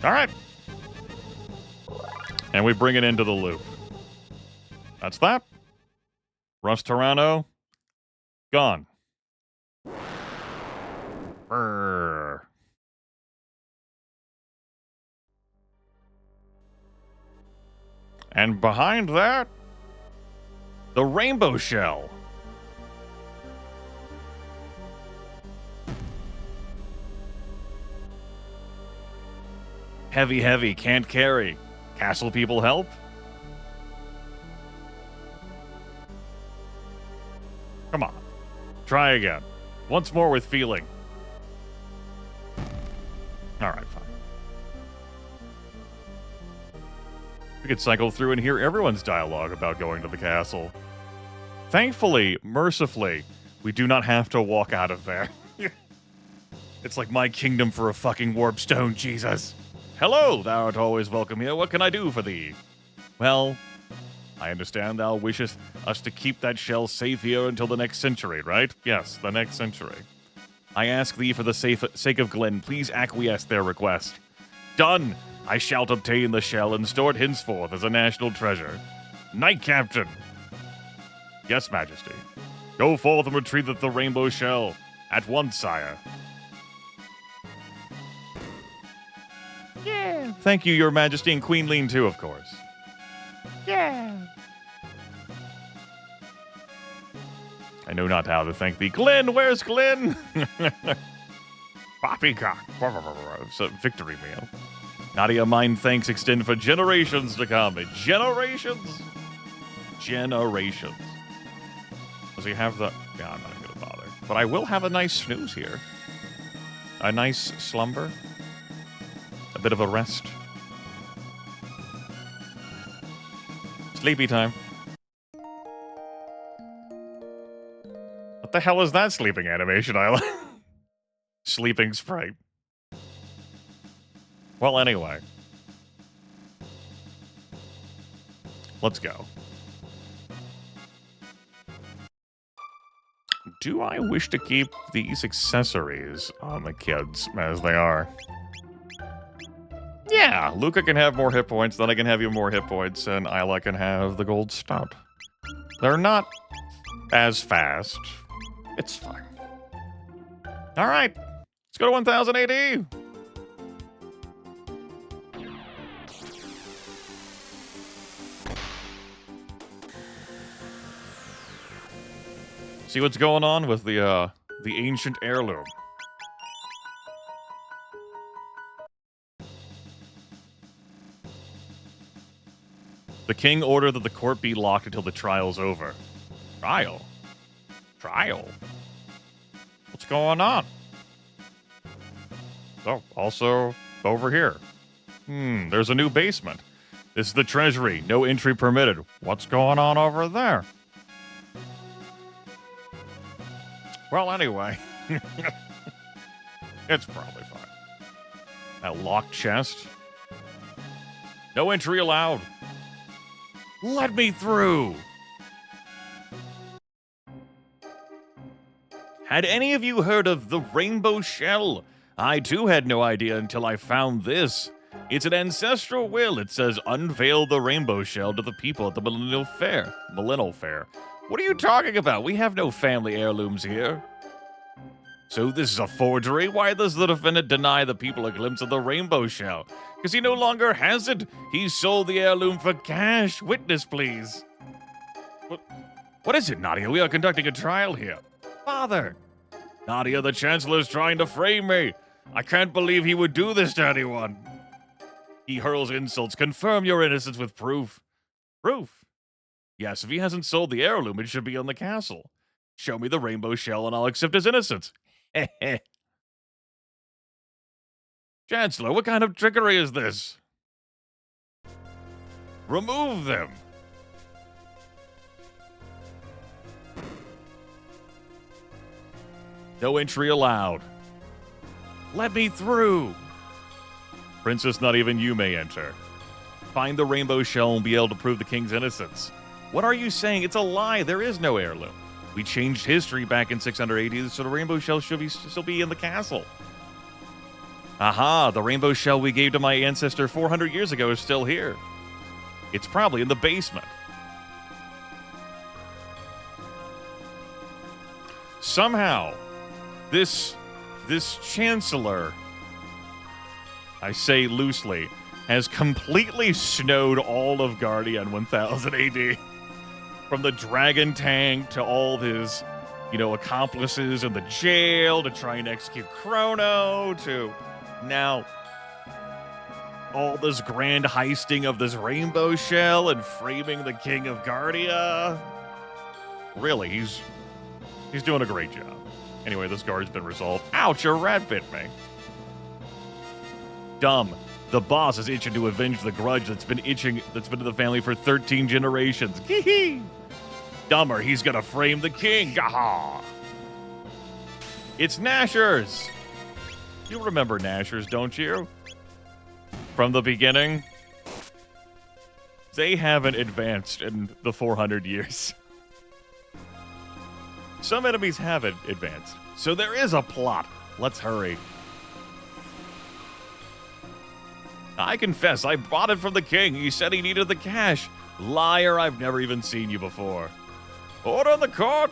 All right. And we bring it into the loop. That's that. Rustarano, gone. Brrr. And behind that, the rainbow shell. Heavy, heavy, can't carry. Castle people help? Come on. Try again. Once more with feeling. Alright, fine. We could cycle through and hear everyone's dialogue about going to the castle. Thankfully, mercifully, we do not have to walk out of there. It's like my kingdom for a fucking warp stone, Jesus. Hello, thou art always welcome here. What can I do for thee? Well, I understand thou wishest us to keep that shell safe here until the next century, right? Yes, the next century. I ask thee for the sake of Glen, please acquiesce their request. Done! I shalt obtain the shell and store it henceforth as a national treasure. Knight Captain! Yes, Majesty. Go forth and retrieve the rainbow shell. At once, sire. Yeah. Thank you, Your Majesty, and Queen Lean too, of course. Yeah. I know not how to thank thee. Glenn, where's Glenn? Poppycock. So, victory meal. Nadia, mine thanks extend for generations to come. Generations? Generations. Does he have the... Yeah, I'm not even gonna bother. But I will have a nice snooze here. A nice slumber. A bit of a rest. Sleepy time. What the hell is that sleeping animation, Ayla? Sleeping sprite. Well, anyway. Let's go. Do I wish to keep these accessories on the kids as they are? Yeah, Luca can have more hit points, then I can have you more hit points, and Ayla can have the gold stout. They're not as fast. It's fine. Alright, let's go to 1000 AD. See what's going on with the ancient heirloom. The king ordered that the court be locked until the trial's over. Trial? Trial? What's going on? Oh, also over here. There's a new basement. This is the treasury. No entry permitted. What's going on over there? Well, anyway. It's probably fine. That locked chest. No entry allowed. Let me through! Had any of you heard of the rainbow shell? I too had no idea until I found this. It's an ancestral will. It says, unveil the rainbow shell to the people at the Millennial Fair. Millennial Fair. What are you talking about? We have no family heirlooms here. So this is a forgery? Why does the defendant deny the people a glimpse of the rainbow shell? Because he no longer has it. He sold the heirloom for cash. Witness, please. What is it, Nadia? We are conducting a trial here. Father! Nadia, the Chancellor is trying to frame me. I can't believe he would do this to anyone. He hurls insults. Confirm your innocence with proof. Proof? Yes, if he hasn't sold the heirloom, it should be on the castle. Show me the rainbow shell and I'll accept his innocence. Heh. Chancellor, what kind of trickery is this? Remove them. No entry allowed. Let me through. Princess, not even you may enter. Find the rainbow shell and be able to prove the king's innocence. What are you saying? It's a lie. There is no heirloom. We changed history back in 680, so the rainbow shell should still be in the castle. Aha, the rainbow shell we gave to my ancestor 400 years ago is still here. It's probably in the basement. Somehow, this chancellor, I say loosely, has completely snowed all of Guardian 1000 AD. From the dragon tank to all his, accomplices in the jail to try and execute Chrono to now all this grand heisting of this rainbow shell and framing the king of Guardia. Really, he's doing a great job. Anyway, this guard's been resolved. Ouch, a rat bit me. Dumb. The boss is itching to avenge the grudge that's been in the family for 13 generations. Hee. Dumber, he's gonna frame the king. Gaha. It's Nashers. You remember Nashers, don't you? From the beginning? They haven't advanced in the 400 years. Some enemies have advanced, so there is a plot. Let's hurry. I confess, I bought it from the king. He said he needed the cash. Liar, I've never even seen you before. Order on the court.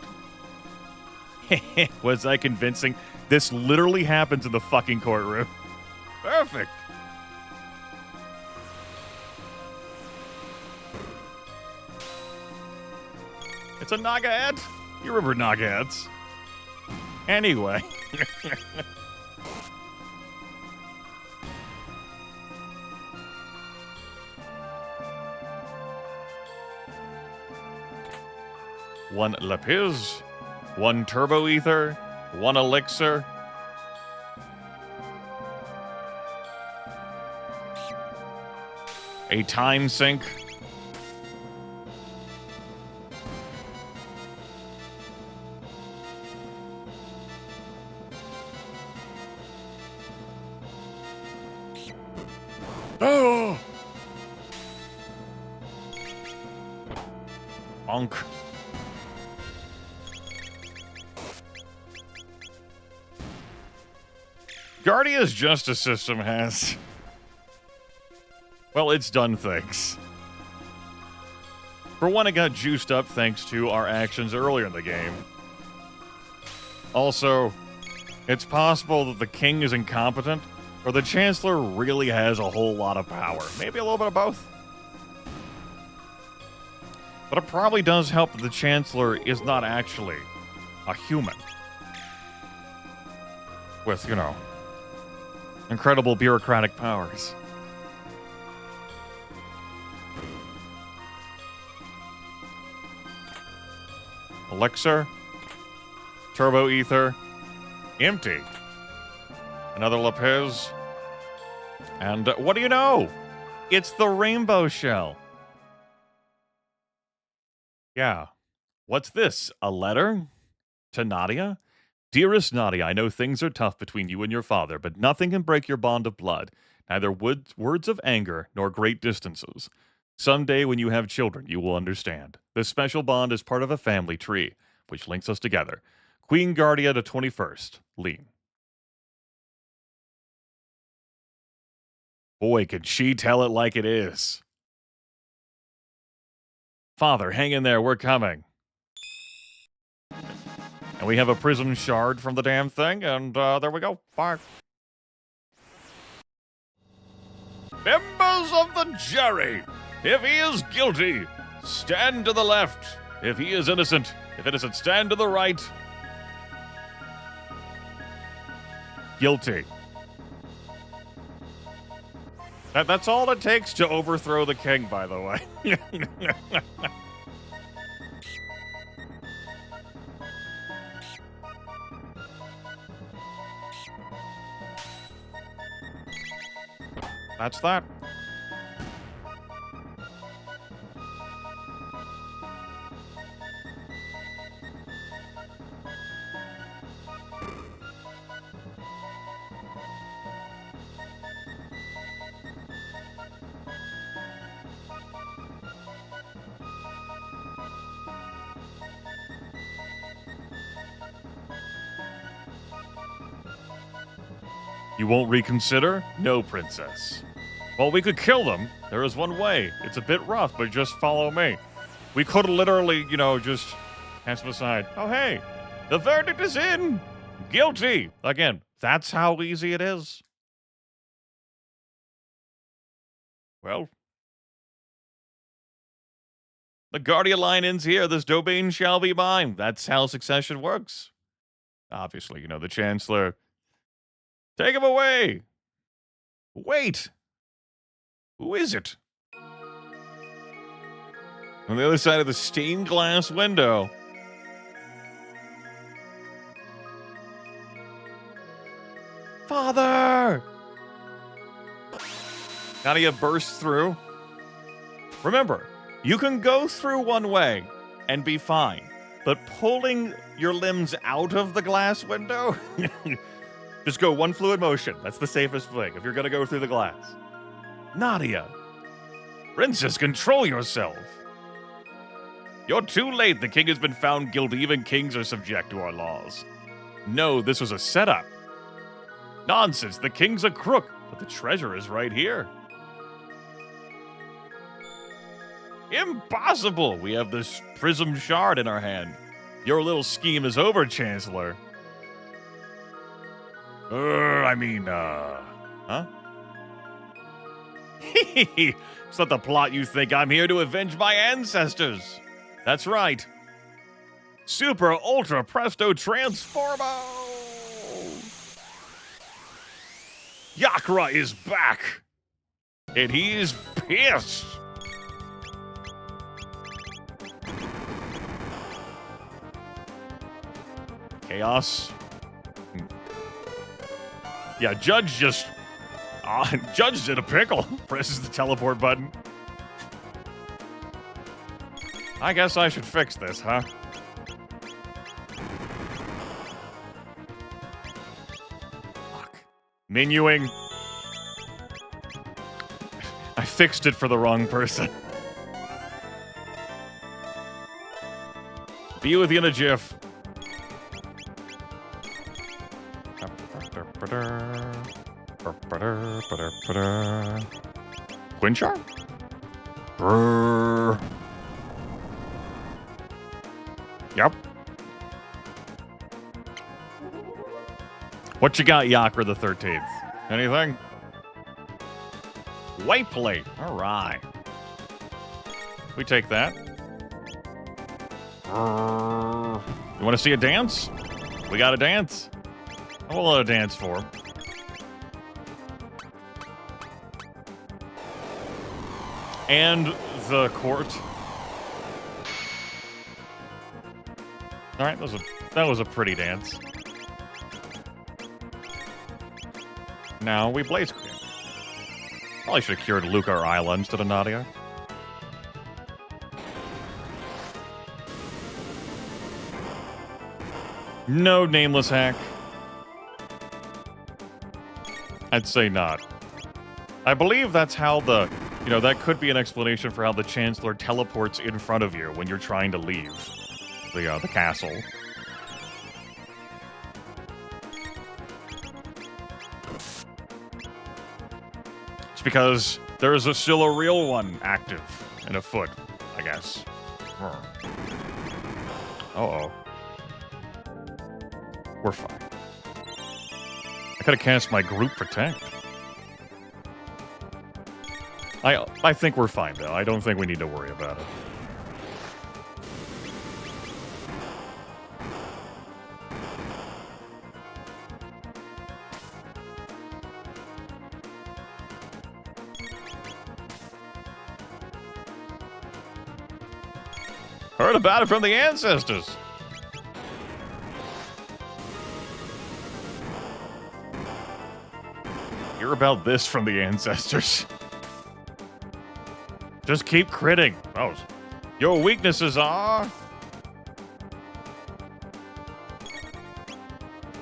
Was I convincing? This literally happens in the fucking courtroom. Perfect. It's a naga head. You remember naga heads. Anyway. One lapis, one turbo ether, one elixir. A time sink. Oh! Bonk. Guardia's justice system has... well, it's done things. For one, it got juiced up thanks to our actions earlier in the game. Also, it's possible that the king is incompetent, or the chancellor really has a whole lot of power. Maybe a little bit of both. But it probably does help that the chancellor is not actually a human. With, you know, incredible bureaucratic powers. Elixir. Turbo ether. Empty. Another lapis. And what do you know? It's the rainbow shell. Yeah. What's this? A letter? To Nadia? Dearest Nadia, I know things are tough between you and your father, but nothing can break your bond of blood, neither words of anger nor great distances. Someday when you have children, you will understand. This special bond is part of a family tree, which links us together. Queen Guardia to 21st. Lean. Boy, could she tell it like it is. Father, hang in there, we're coming. And we have a prism shard from the damn thing, and there we go. Bye. Members of the jury, if he is guilty, stand to the left. If he is innocent, stand to the right. Guilty. That's all it takes to overthrow the king, by the way. That's that. You won't reconsider? No, princess. Well, we could kill them. There is one way. It's a bit rough, but just follow me. We could literally, you know, just cast them aside. Oh, hey, the verdict is in. Guilty. Again, that's how easy it is. Well, the Guardia line ends here. This domain shall be mine. That's how succession works. Obviously, you know, the Chancellor. Take him away. Wait. Who is it? On the other side of the stained glass window. Father! Nadia bursts through. Remember, you can go through one way and be fine, but pulling your limbs out of the glass window, just go one fluid motion. That's the safest thing if you're going to go through the glass. Nadia, princess, control yourself. You're too late. The king has been found guilty. Even kings are subject to our laws. No, this was a setup. Nonsense. The king's a crook, but the treasure is right here. Impossible! We have this prism shard in our hand. Your little scheme is over, Chancellor. Huh? It's not the plot you think. I'm here to avenge my ancestors. That's right. Super Ultra Presto Transformo! Yakra is back! And he is pissed! Chaos. Yeah, Judge just... Judge's in a pickle. Presses the teleport button. I guess I should fix this, huh? Fuck. Menuing. I fixed it for the wrong person. Be with you in a jiff. Quinchar? Brrr. Yep. What you got, Yakra the 13th? Anything? White plate. All right. We take that. Brrr. You want to see a dance? We got a dance. I will let a dance for him. And the court. All right, that was a pretty dance. Now we blaze clear. Probably should have cured Luca or Ayla instead of Nadia. No nameless hack. I'd say not. I believe that's how the... You know, that could be an explanation for how the Chancellor teleports in front of you when you're trying to leave the castle. It's because there's still a real one active and afoot, I guess. Uh-oh. We're fine. I could have cast my group protect. I think we're fine, though. I don't think we need to worry about it. Heard about it from the ancestors. Hear about this from the ancestors. Just keep critting. Oh, your weaknesses are...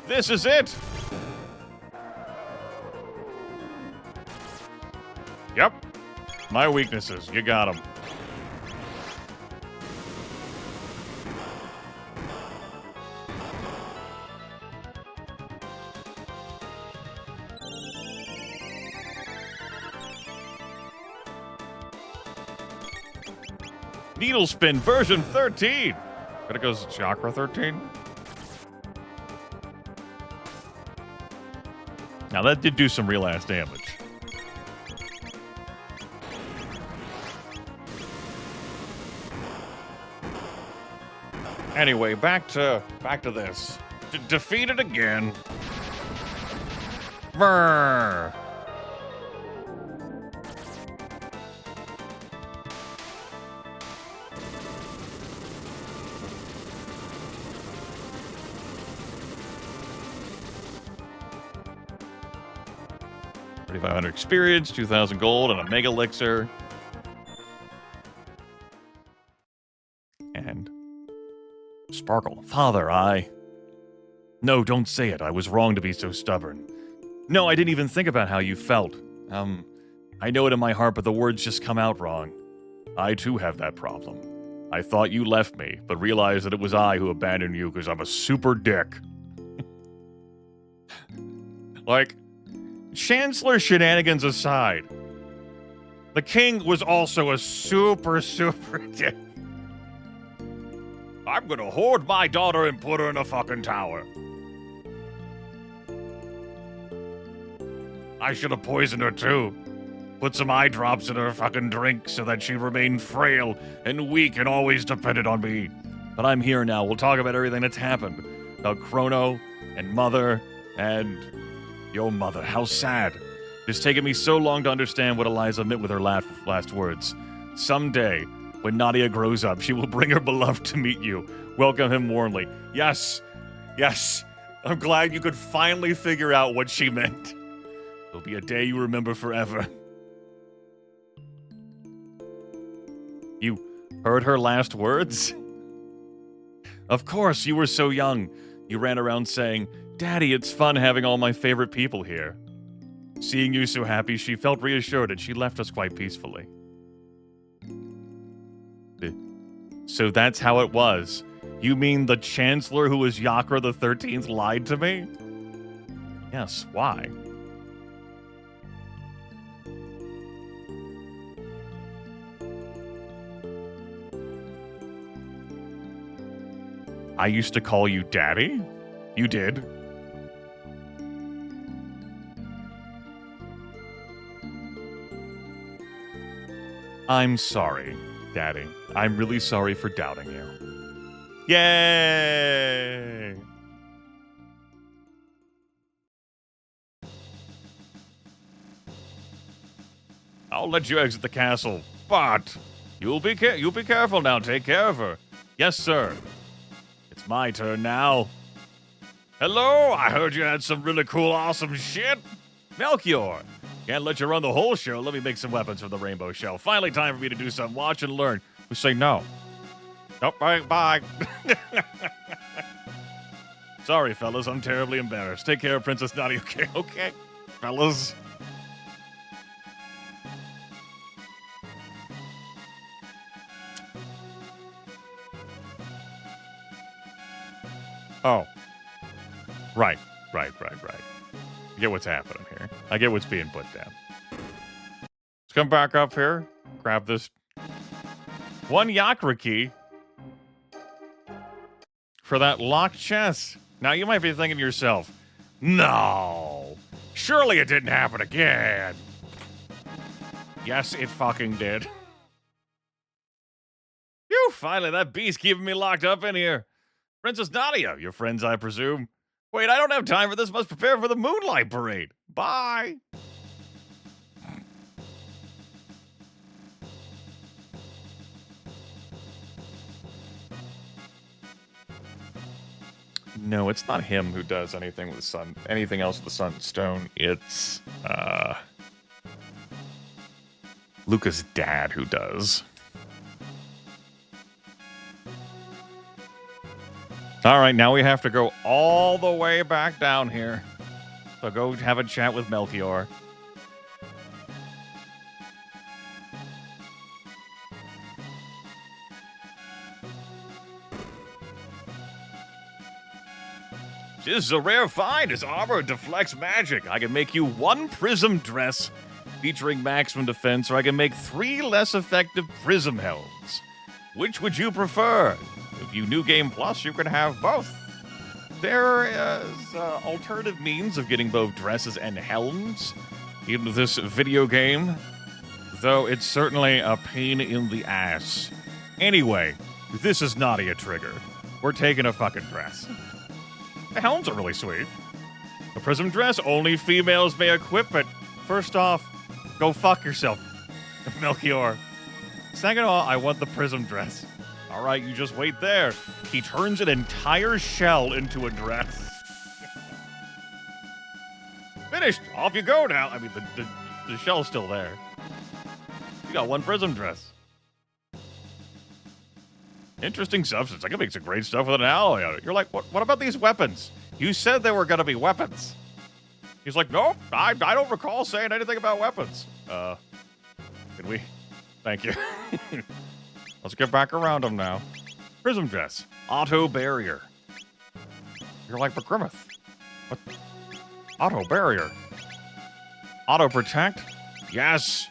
This is it! Yep. My weaknesses. You got them. Needle Spin version 13. But it goes Chakra 13. Now that did do some real ass damage. Anyway, back to this. Defeat it again. Brrr. $3,500 experience, 2,000 gold, and a mega elixir. And Sparkle. Father, No, don't say it. I was wrong to be so stubborn. No, I didn't even think about how you felt. I know it in my heart, but the words just come out wrong. I too have that problem. I thought you left me, but realized that it was I who abandoned you because I'm a super dick. Like, Chancellor shenanigans aside, the king was also a super dick. I'm gonna hoard my daughter and put her in a fucking tower. I should have poisoned her too. Put some eye drops in her fucking drink so that she remained frail and weak and always depended on me. But I'm here now. We'll talk about everything that's happened. About Chrono and Mother and your mother. How sad. It's taken me so long to understand what Eliza meant with her last words. Someday, when Nadia grows up, she will bring her beloved to meet you. Welcome him warmly. Yes. Yes. I'm glad you could finally figure out what she meant. It'll be a day you remember forever. You heard her last words? Of course, you were so young. You ran around saying, Daddy, it's fun having all my favorite people here. Seeing you so happy, she felt reassured and she left us quite peacefully. So that's how it was. You mean the Chancellor who was Yakra the 13th lied to me? Yes, why? I used to call you Daddy? You did? I'm sorry, Daddy. I'm really sorry for doubting you. Yay! I'll let you exit the castle, but you'll be careful now. Take care of her. Yes, sir. It's my turn now. Hello, I heard you had some really cool, awesome shit. Melchior, can't let you run the whole show. Let me make some weapons for the Rainbow Show. Finally time for me to do some watch and learn. We say no. Nope, bye. Sorry, fellas, I'm terribly embarrassed. Take care of Princess Nadia. Okay, fellas. Oh. Right. I get what's happening here. I get what's being put down. Let's come back up here. Grab this one Yakra key for that locked chest. Now you might be thinking to yourself, no, surely it didn't happen again. Yes, it fucking did. Phew, finally that beast keeping me locked up in here. Princess Nadia, your friends, I presume. Wait, I don't have time for this. Must prepare for the Moonlight Parade. Bye. No, it's not him who does anything else with the sun and stone. It's Luca's dad who does. All right, now we have to go all the way back down here. So go have a chat with Melchior. This is a rare find. His armor deflects magic. I can make you one prism dress featuring maximum defense, or I can make 3 less effective prism helms. Which would you prefer? If you New Game Plus, you can have both. There is alternative means of getting both dresses and helms in this video game, though it's certainly a pain in the ass. Anyway, this is Nadia Trigger. We're taking a fucking dress. The helms are really sweet. The prism dress, only females may equip it. First off, go fuck yourself, Melchior. Second of all, I want the prism dress. All right, you just wait there. He turns an entire shell into a dress. Finished. Off you go now. I mean, the shell's still there. You got one prism dress. Interesting substance. I can make some great stuff with an alloy on it. You're like, what about these weapons? You said they were going to be weapons. He's like, no, I don't recall saying anything about weapons. Can we? Thank you. Let's get back around them now. Prism dress. Auto barrier. You're like Grimith. What? Auto barrier. Auto protect? Yes.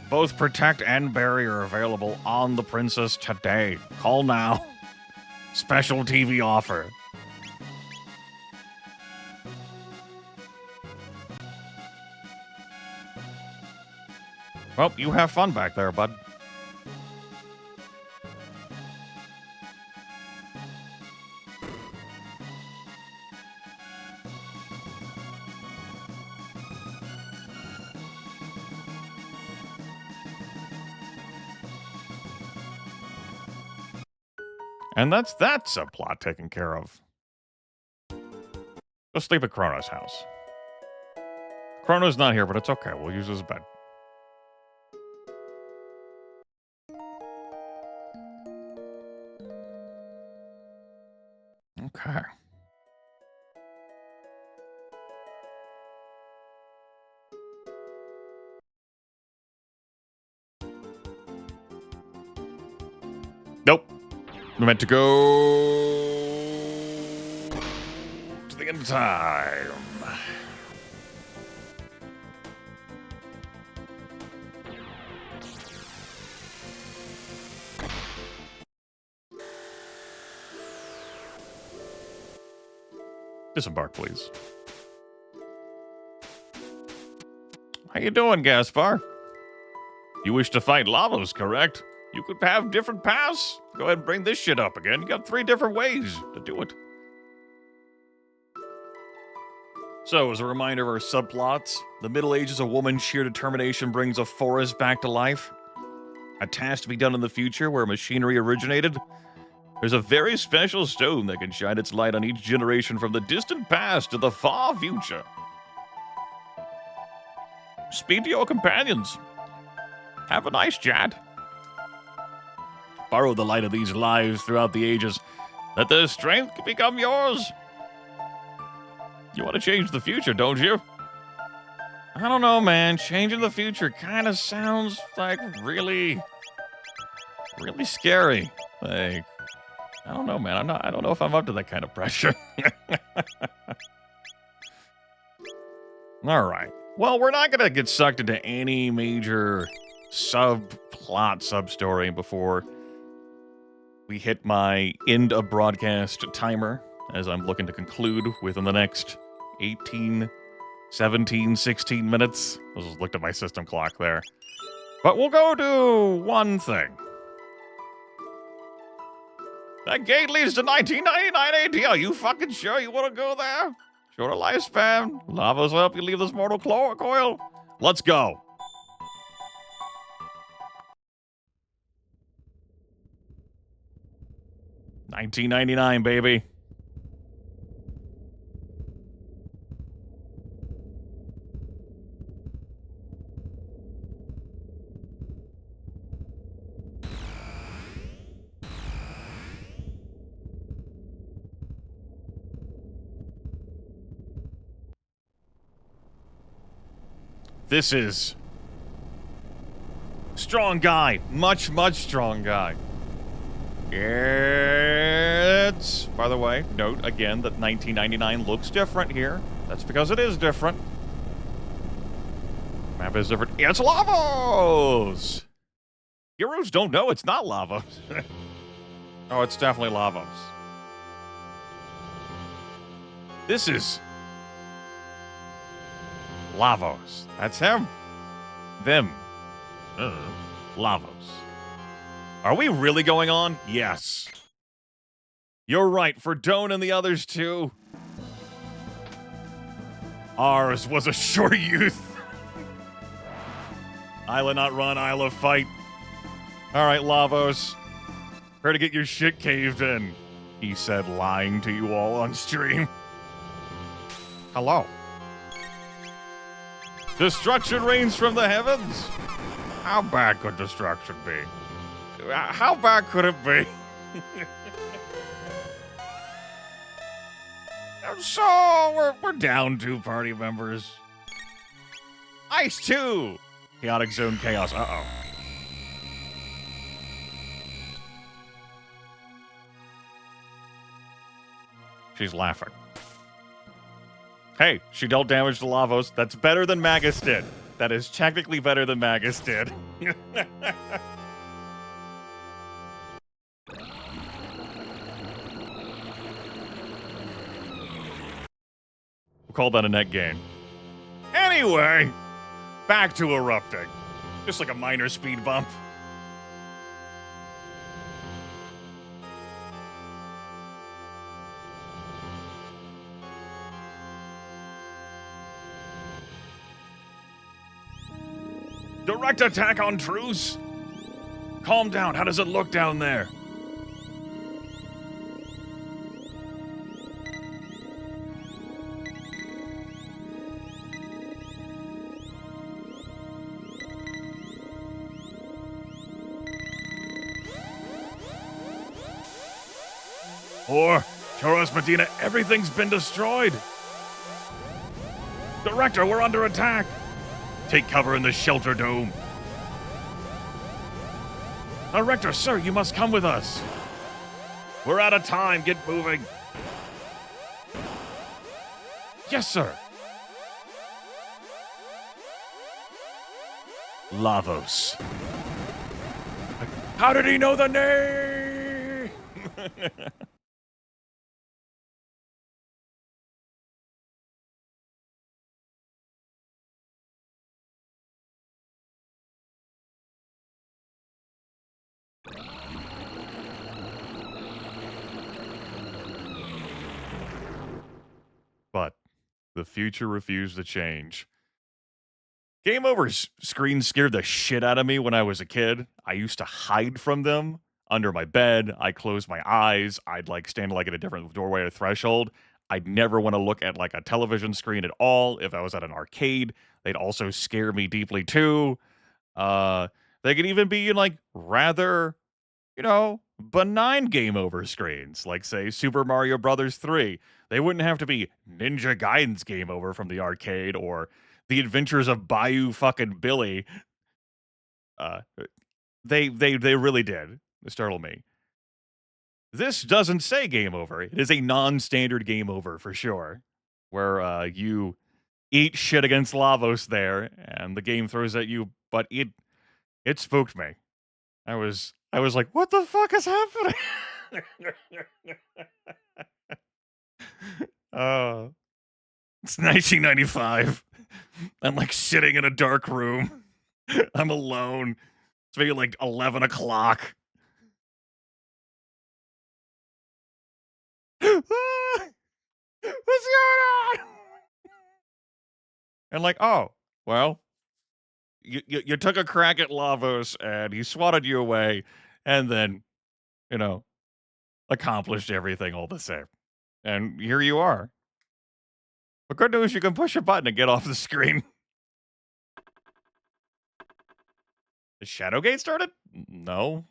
Both protect and barrier available on the princess today. Call now. Special TV offer. Well, you have fun back there, bud. And that's that subplot taken care of. Go sleep at Chrono's house. Chrono's not here, but it's okay. We'll use his bed. Okay. Nope. We meant to go to the end of time. Disembark, please. How you doing, Gaspar? You wish to fight Lavos, correct? You could have different paths. Go ahead and bring this shit up again. You got 3 different ways to do it. So, as a reminder of our subplots, the Middle Ages, a woman's sheer determination brings a forest back to life. A task to be done in the future where machinery originated. There's a very special stone that can shine its light on each generation from the distant past to the far future. Speak to your companions. Have a nice chat. Borrow the light of these lives throughout the ages, that their strength can become yours. You want to change the future, don't you? I don't know, man. Changing the future kind of sounds like really scary. Like, I don't know, man. I don't know if I'm up to that kind of pressure. All right. Well, we're not gonna get sucked into any major subplot, sub-story before we hit my end of broadcast timer, as I'm looking to conclude within the next 18, 17, 16 minutes. I just looked at my system clock there. But we'll go do one thing. That gate leads to 1999 AD. Are you fucking sure you want to go there? Shorter lifespan. Lavas will help you leave this mortal coil. Let's go. $19.99, baby. This is strong guy. Much strong guy. It's, by the way, note again that 1999 looks different here. That's because it is different. Map is different. It's Lavos! Heroes don't know it's not Lavos. Oh, it's definitely Lavos. This is Lavos. That's him. Them. Lavos. Are we really going on? Yes. You're right, for Doan and the others too. Ours was a short youth. Ayla not run, Ayla fight. Alright, Lavos. Prepare to get your shit caved in, he said, lying to you all on stream. Hello. Destruction reigns from the heavens. How bad could destruction be? How bad could it be? So, we're down 2 party members. Ice 2! Chaotic Zone Chaos. Uh-oh. She's laughing. Hey, she dealt damage to Lavos. That's better than Magus did. That is technically better than Magus did. We'll call that a net gain. Anyway, back to erupting. Just like a minor speed bump. Direct attack on truce? Calm down. How does it look down there? Or, Choros Medina, everything's been destroyed. Director, we're under attack. Take cover in the shelter dome. Director, sir, you must come with us. We're out of time. Get moving. Yes, sir. Lavos. How did he know the name? But the future refused to change. Game over screens scared the shit out of me when I was a kid. I used to hide from them under my bed. I closed my eyes. I'd like stand like at a different doorway or threshold. I'd never want to look at like a television screen at all. If I was at an arcade, they'd also scare me deeply too. They could even be in like rather, benign game over screens, like say Super Mario Brothers 3. They wouldn't have to be Ninja Gaiden's game over from the arcade or The Adventures of Bayou fucking Billy. Uh, they really did startle me. This doesn't say game over. It is a non-standard game over for sure, where you eat shit against Lavos there, and the game throws at you. But it spooked me. I was like, what the fuck is happening? It's 1995. I'm like sitting in a dark room. I'm alone. It's maybe like 11 o'clock. What's going on? And like, oh, well, you took a crack at Lavos and he swatted you away and then, accomplished everything all the same. And here you are. But good news, you can push a button and get off the screen. The Shadowgate started? No.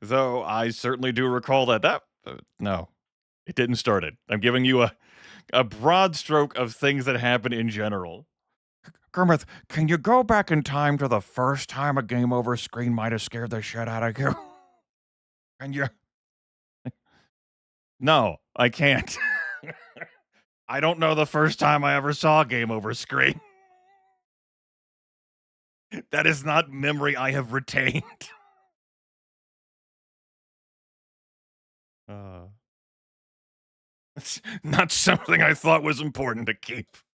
Though I certainly do recall that. No, it didn't start it. I'm giving you a broad stroke of things that happen in general. Grimith, can you go back in time to the first time a game over screen might have scared the shit out of you? Can you? No, I can't. I don't know the first time I ever saw a game over screen. That is not memory I have retained. It's not something I thought was important to keep.